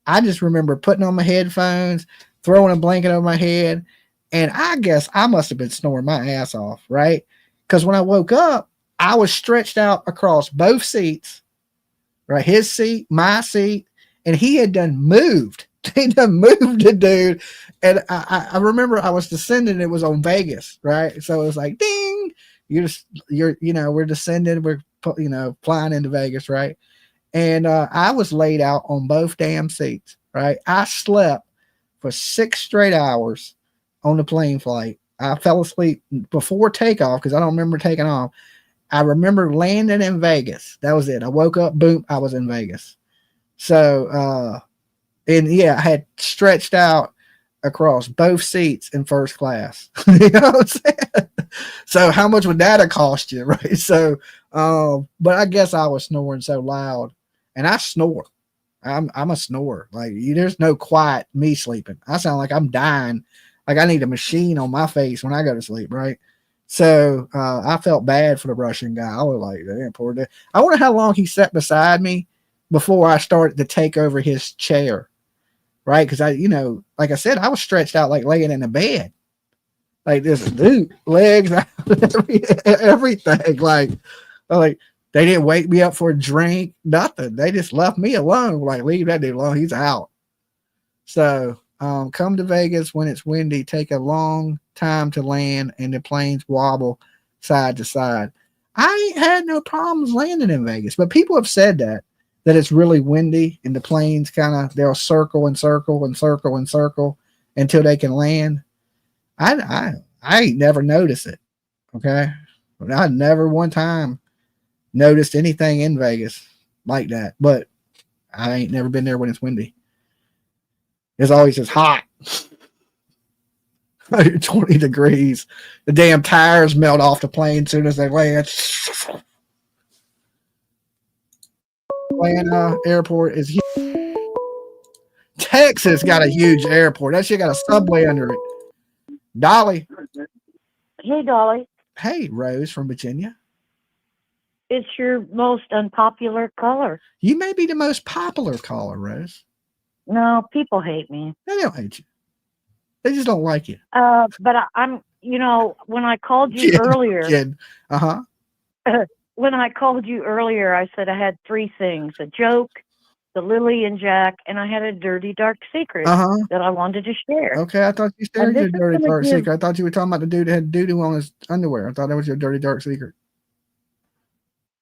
I just remember putting on my headphones, throwing a blanket over my head, and I guess I must have been snoring my ass off, right? Because when I woke up, I was stretched out across both seats, right? His seat, my seat, and he had done moved. He done moved the dude. And I remember I was descending. It was on Vegas, right? So it was like, ding, we're descending. We're, flying into Vegas, right? And I was laid out on both damn seats, right? I slept for 6 straight hours on the plane flight. I fell asleep before takeoff because I don't remember taking off. I remember landing in Vegas. That was it. I woke up, boom, I was in Vegas. So, and yeah, I had stretched out across both seats in first class. You know what I'm saying? So how much would that have cost you, right? So, but I guess I was snoring so loud, and I snore. I'm a snorer. Like there's no quiet me sleeping. I sound like I'm dying. Like I need a machine on my face when I go to sleep, right? So I felt bad for the Russian guy. I was like, damn, poor dude. I wonder how long he sat beside me before I started to take over his chair, right? Because like I said, I was stretched out like laying in a bed. like this dude, legs, everything. Like they didn't wake me up for a drink, nothing. They just left me alone. Like, leave that dude alone. He's out. So come to Vegas when it's windy. Take a long time to land, and the planes wobble side to side. I ain't had no problems landing in Vegas, but people have said that it's really windy and the planes they'll circle and circle and circle and circle until they can land. I ain't never noticed it. Okay. I never one time noticed anything in Vegas like that, but I ain't never been there when it's windy. It's always just hot. 120 degrees. The damn tires melt off the plane as soon as they land. Atlanta airport is huge. Texas got a huge airport. That shit got a subway under it. Dolly. Hey, Dolly. Hey, Rose from Virginia. It's your most unpopular color. You may be the most popular caller, Rose. No, people hate me. They don't hate you. They just don't like you. But I'm, when I called you earlier. When I called you earlier, I said I had three things: a joke, the Lily and Jack, and I had a dirty, dark secret that I wanted to share. Okay, I thought you shared your dirty, dark secret. I thought you were talking about the dude that had doo-doo on his underwear. I thought that was your dirty, dark secret.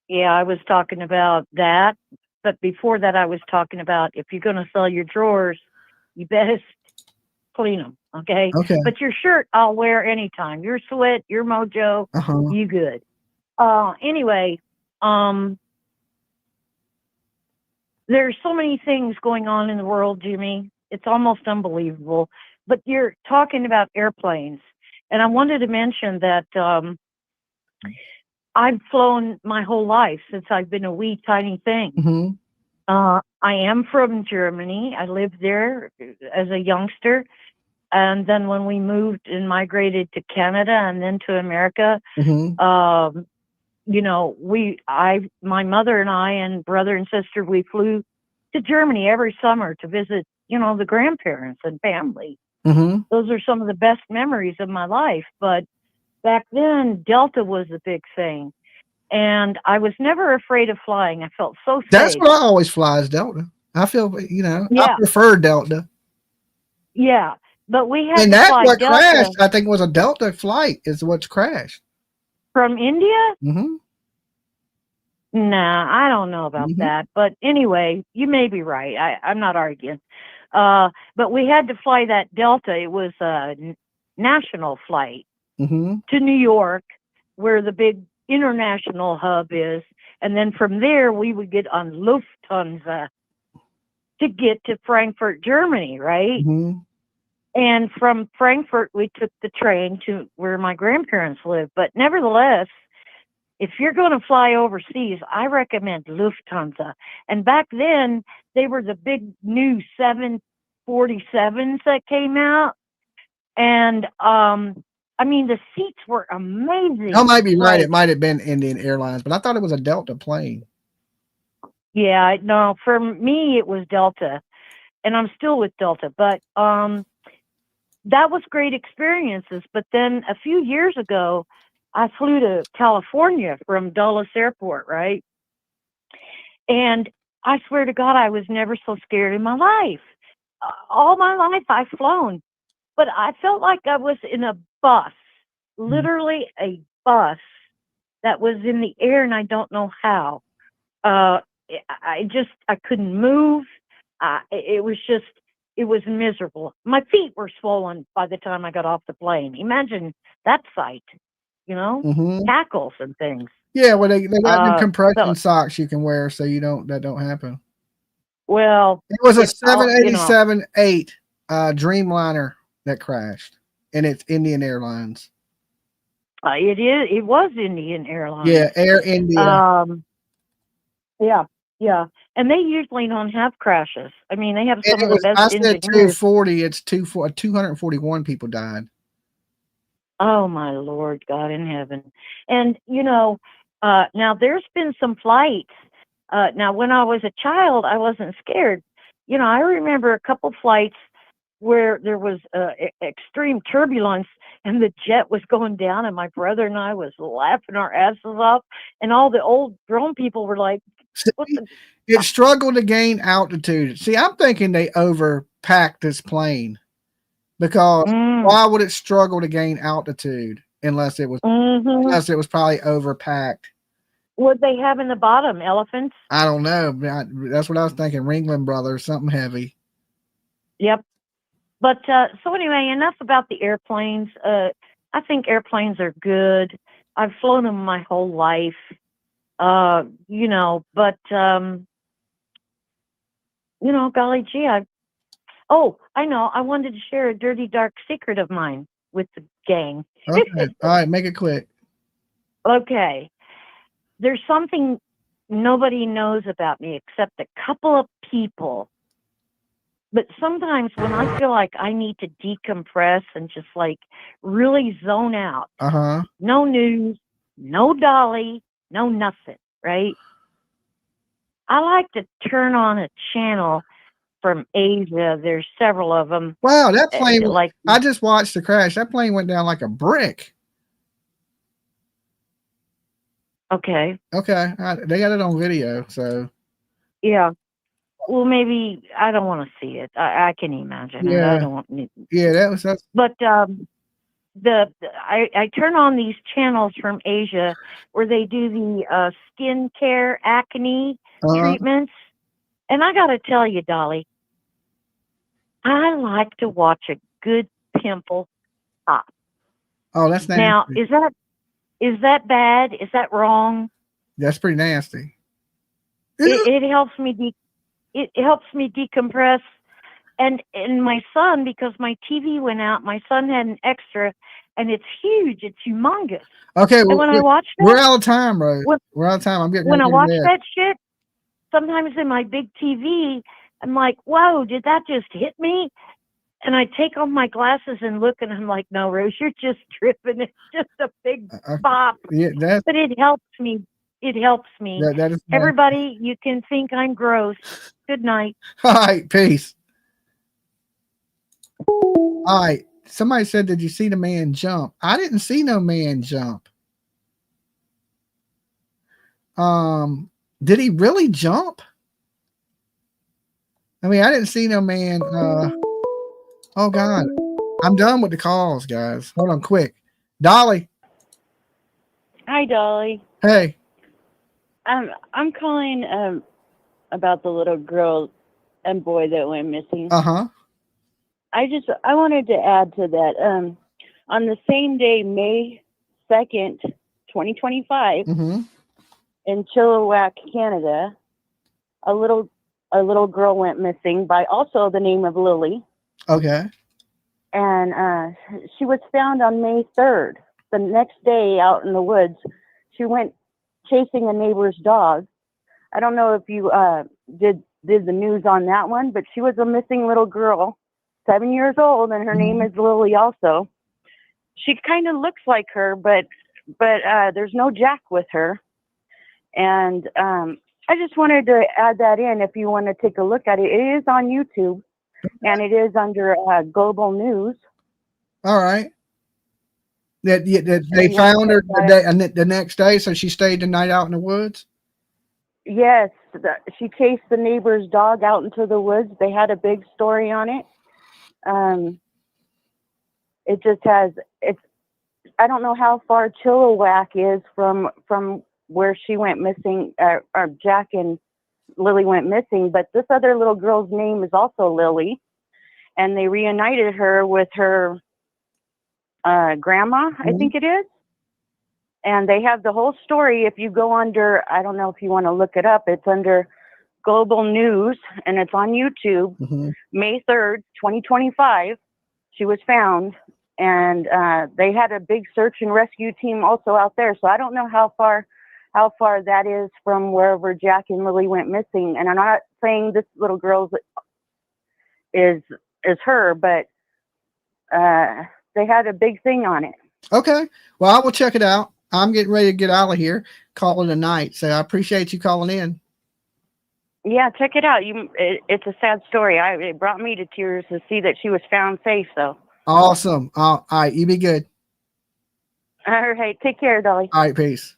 Yeah, I was talking about that. But before that, I was talking about if you're going to sell your drawers, you best clean them, okay? Okay. But your shirt, I'll wear anytime. Your sweat, your mojo, you good. Anyway, there's so many things going on in the world, Jimmy. It's almost unbelievable. But you're talking about airplanes. And I wanted to mention that I've flown my whole life since I've been a wee tiny thing. I am from Germany. I lived there as a youngster. And then when we moved and migrated to Canada and then to America, my mother and I and brother and sister, we flew to Germany every summer to visit, the grandparents and family. Those are some of the best memories of my life. But back then, Delta was a big thing. And I was never afraid of flying. I felt so safe. That's what I always fly is Delta. I feel, I prefer Delta. Yeah. But we had and to that's fly what Delta. crashed. I think it was a Delta flight is what's crashed. From India? Mm-hmm. Nah, I don't know about that. But anyway, you may be right. I'm not arguing. But we had to fly that Delta. It was a national flight to New York, where the big international hub is. And then from there, we would get on Lufthansa to get to Frankfurt, Germany, right? And from Frankfurt, we took the train to where my grandparents lived. But nevertheless, if you're going to fly overseas, I recommend Lufthansa. And back then, they were the big new 747s that came out. And, the seats were amazing. I might be right. It might have been Indian Airlines, but I thought it was a Delta plane. Yeah, no, for me, it was Delta. And I'm still with Delta. But that was great experiences. But then a few years ago, I flew to California from Dulles Airport, right? And I swear to God, I was never so scared in my life. All my life, I've flown. But I felt like I was in a bus, literally a bus that was in the air, and I don't know how. I couldn't move. It was miserable. My feet were swollen by the time I got off the plane. Imagine that sight, tackles and things. Yeah, well, they got the compression socks you can wear so that don't happen. Well, it was a 787-8 Dreamliner that crashed, and it's Indian Airlines. It was Indian Airlines. Yeah, Air India. Yeah. And they usually don't have crashes. I mean, they have some of the best I said engineers. 240. It's 241 people died. Oh, my Lord, God in heaven. And, now there's been some flights. Now, when I was a child, I wasn't scared. I remember a couple flights where there was extreme turbulence, and the jet was going down, and my brother and I was laughing our asses off, and all the old grown people were like, what the? It struggled to gain altitude. See, I'm thinking they overpacked this plane because why would it struggle to gain altitude unless it was probably overpacked? What they have in the bottom? Elephants? I don't know. That's what I was thinking. Ringling Brothers, something heavy. Yep. But so anyway, enough about the airplanes. I think airplanes are good. I've flown them my whole life. You know, but you know, golly gee, I know. I wanted to share a dirty, dark secret of mine with the gang. Okay. All right, make it quick. Okay. There's something nobody knows about me except a couple of people. But sometimes when I feel like I need to decompress and just like really zone out, no news, no Dolly, no nothing, right? I like to turn on a channel from Asia. There's several of them. Wow, that plane, like, I just watched the crash. That plane went down like a brick. Okay. Okay. They got it on video, so. Yeah. Well, maybe I don't want to see it. I can imagine it. I don't want. Yeah, that's. But I turn on these channels from Asia where they do the skin care acne treatments, and I got to tell you, Dolly, I like to watch a good pimple pop. Oh, that's nasty. Now, is that bad? Is that wrong? That's pretty nasty. It helps me. It helps me decompress, and my son, because my TV went out, my son had an extra, and it's huge. It's humongous. Okay, and when I watch that, we're out of time, bro. We're out of time. I'm getting. When I watch that shit, sometimes in my big TV, I'm like, "Whoa, did that just hit me?" And I take off my glasses and look, and I'm like, "No, Rose, you're just tripping. It's just a big pop." Yeah, but it helps me. It helps me. That is Everybody, you can think I'm gross. Good night. All right, peace. All right. Somebody said, did you see the man jump? I didn't see no man jump. Did he really jump? I mean, I didn't see no man. Oh God. I'm done with the calls, guys. Hold on quick. Dolly. Hi, Dolly. Hey. I'm calling about the little girl and boy that went missing. Uh-huh. I wanted to add to that. On the same day, May 2nd, 2025, in Chilliwack, Canada, a little girl went missing by also the name of Lily. Okay. And she was found on May 3rd. The next day out in the woods, she went chasing a neighbor's dog. I don't know if you did the news on that one, but she was a missing little girl, 7 years old, and her name is Lily also. She kind of looks like her, but there's no Jack with her. And I just wanted to add that in if you want to take a look at it. It is on YouTube, and it is under Global News. All right. That they found her the next day, so she stayed the night out in the woods? Yes. She chased the neighbor's dog out into the woods. They had a big story on it. It just has, I don't know how far Chilliwack is from where she went missing, or Jack and Lily went missing, but this other little girl's name is also Lily, and they reunited her with her grandma, I think it is. And they have the whole story. If you go under, I don't know if you want to look it up, it's under Global News, and it's on YouTube. May 3rd, 2025, she was found, and they had a big search and rescue team also out there. So I don't know how far that is from wherever Jack and Lily went missing. And I'm not saying this little girl's is her, but they had a big thing on it. Okay. Well, I will check it out. I'm getting ready to get out of here, call it a night. So I appreciate you calling in. Yeah, check it out. It's a sad story. It brought me to tears to see that she was found safe. So awesome. All right. You be good. All right. Take care, Dolly. All right, peace.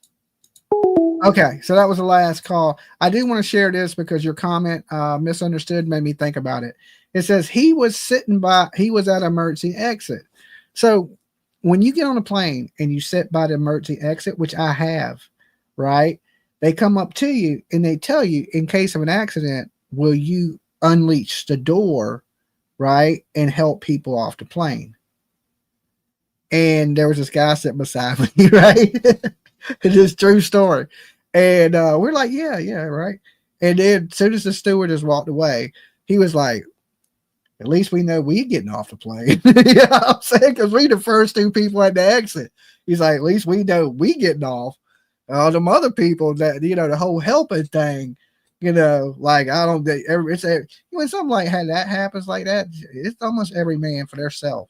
Okay, so that was the last call. I do want to share this because your comment, misunderstood, made me think about it. It says he was at an emergency exit. So when you get on a plane and you sit by the emergency exit, which I have, right? They come up to you and they tell you, in case of an accident, will you unleash the door, right, and help people off the plane? And there was this guy sitting beside me, right? It's just true story. And we're like, yeah, right. And then as soon as the stewardess walked away, he was like, at least we know we getting off the plane. You know what I'm saying? Because we the first two people at the exit. He's like, at least we know we getting off. All them other people that, you know, the whole helping thing, you know, like I don't think when something like that happens like that, it's almost every man for theirself.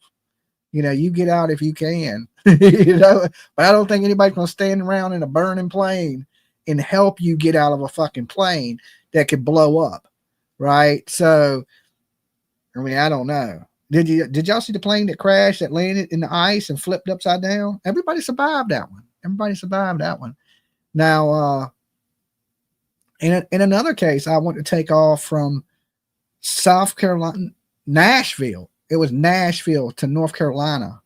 You know, you get out if you can, you know, but I don't think anybody's going to stand around in a burning plane and help you get out of a fucking plane that could blow up. Right. So, I mean, I don't know. Did y'all see the plane that crashed that landed in the ice and flipped upside down? Everybody survived that one. Now, in another case, I want to take off from South Carolina, Nashville. It was Nashville to North Carolina.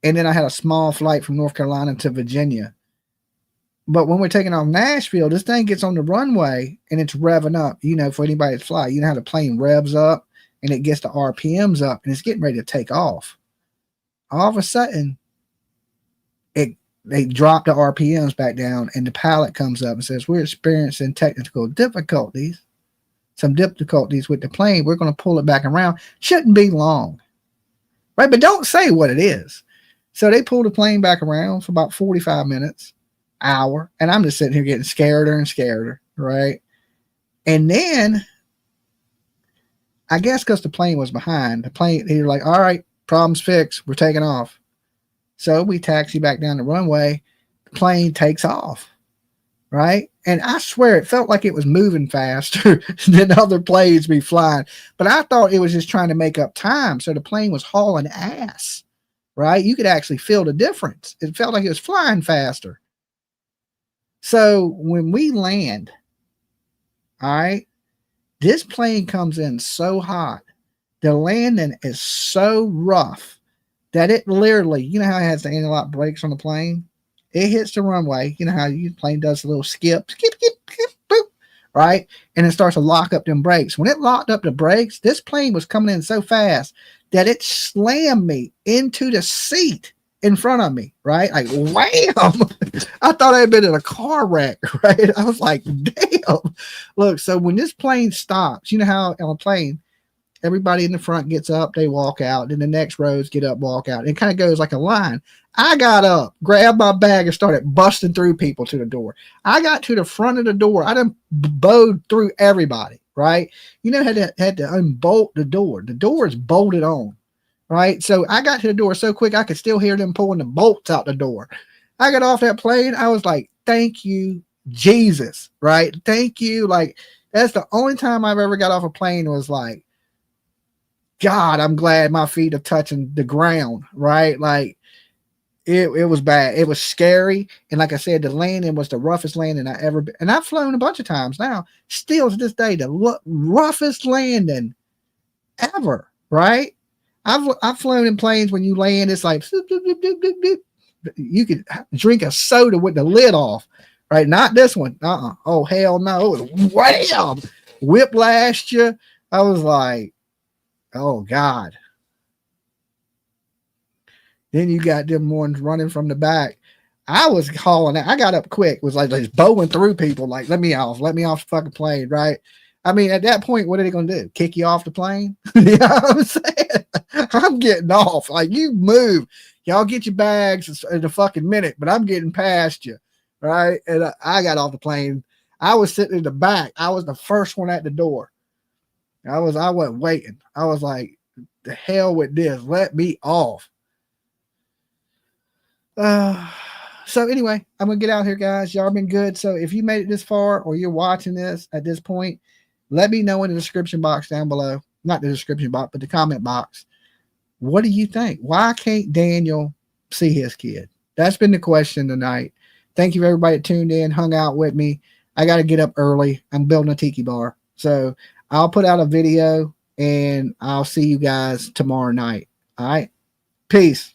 And then I had a small flight from North Carolina to Virginia. But when we're taking off Nashville, this thing gets on the runway and it's revving up. You know, for anybody that fly, you know how the plane revs up and it gets the RPMs up and it's getting ready to take off. All of a sudden, they drop the RPMs back down and the pilot comes up and says, we're experiencing technical difficulties. Some difficulties with the plane. We're going to pull it back around. Shouldn't be long. Right? But don't say what it is. So they pull the plane back around for about 45 minutes, hour. And I'm just sitting here getting scareder and scareder. Right? And then, I guess because the plane was behind, they were like, all right, problem's fixed. We're taking off. So we taxi back down the runway. The plane takes off. Right? And I swear it felt like it was moving faster than other planes be flying. But I thought it was just trying to make up time. So the plane was hauling ass. Right? You could actually feel the difference. It felt like it was flying faster. So when we land, all right, this plane comes in so hot. The landing is so rough that it literally, you know how it has the anti-lock brakes on the plane? It hits the runway. You know how your plane does a little skip, boop, right? And it starts to lock up them brakes. When it locked up the brakes, this plane was coming in so fast that it slammed me into the seat in front of me, right? Like, wham! I thought I had been in a car wreck, right? I was like, damn. Look, so when this plane stops, you know how on a plane, everybody in the front gets up, they walk out, then the next rows get up, walk out. It kind of goes like a line. I got up, grabbed my bag, and started busting through people to the door. I got to the front of the door. I done bowed through everybody, right? You know, had to unbolt the door. The door is bolted on, right? So I got to the door so quick, I could still hear them pulling the bolts out the door. I got off that plane. I was like, thank you, Jesus, right? Thank you. Like, that's the only time I've ever got off a plane was like, God, I'm glad my feet are touching the ground, right? Like, it was bad. It was scary. And like I said, the landing was the roughest landing I ever been. And I've flown a bunch of times now. Still to this day, the roughest landing ever, right? I've flown in planes when you land, it's like, you could drink a soda with the lid off, right? Not this one. Oh, hell no. It was wham! Whiplashed you. I was like, oh, God. Then you got them ones running from the back. I was hauling out. I got up quick. It was like just bowing through people. Like, let me off the fucking plane, right? I mean, at that point, what are they going to do? Kick you off the plane? You know what I'm saying? I'm getting off. Like, you move. Y'all get your bags in a fucking minute, but I'm getting past you, right? And I got off the plane. I was sitting in the back. I was the first one at the door. I wasn't waiting. I was like, the hell with this. Let me off. So anyway, I'm going to get out here, guys. Y'all been good. So if you made it this far or you're watching this at this point, let me know in the description box down below. Not the description box, but the comment box. What do you think? Why can't Daniel see his kid? That's been the question tonight. Thank you, everybody that tuned in, hung out with me. I got to get up early. I'm building a tiki bar. So I'll put out a video and I'll see you guys tomorrow night. All right. Peace.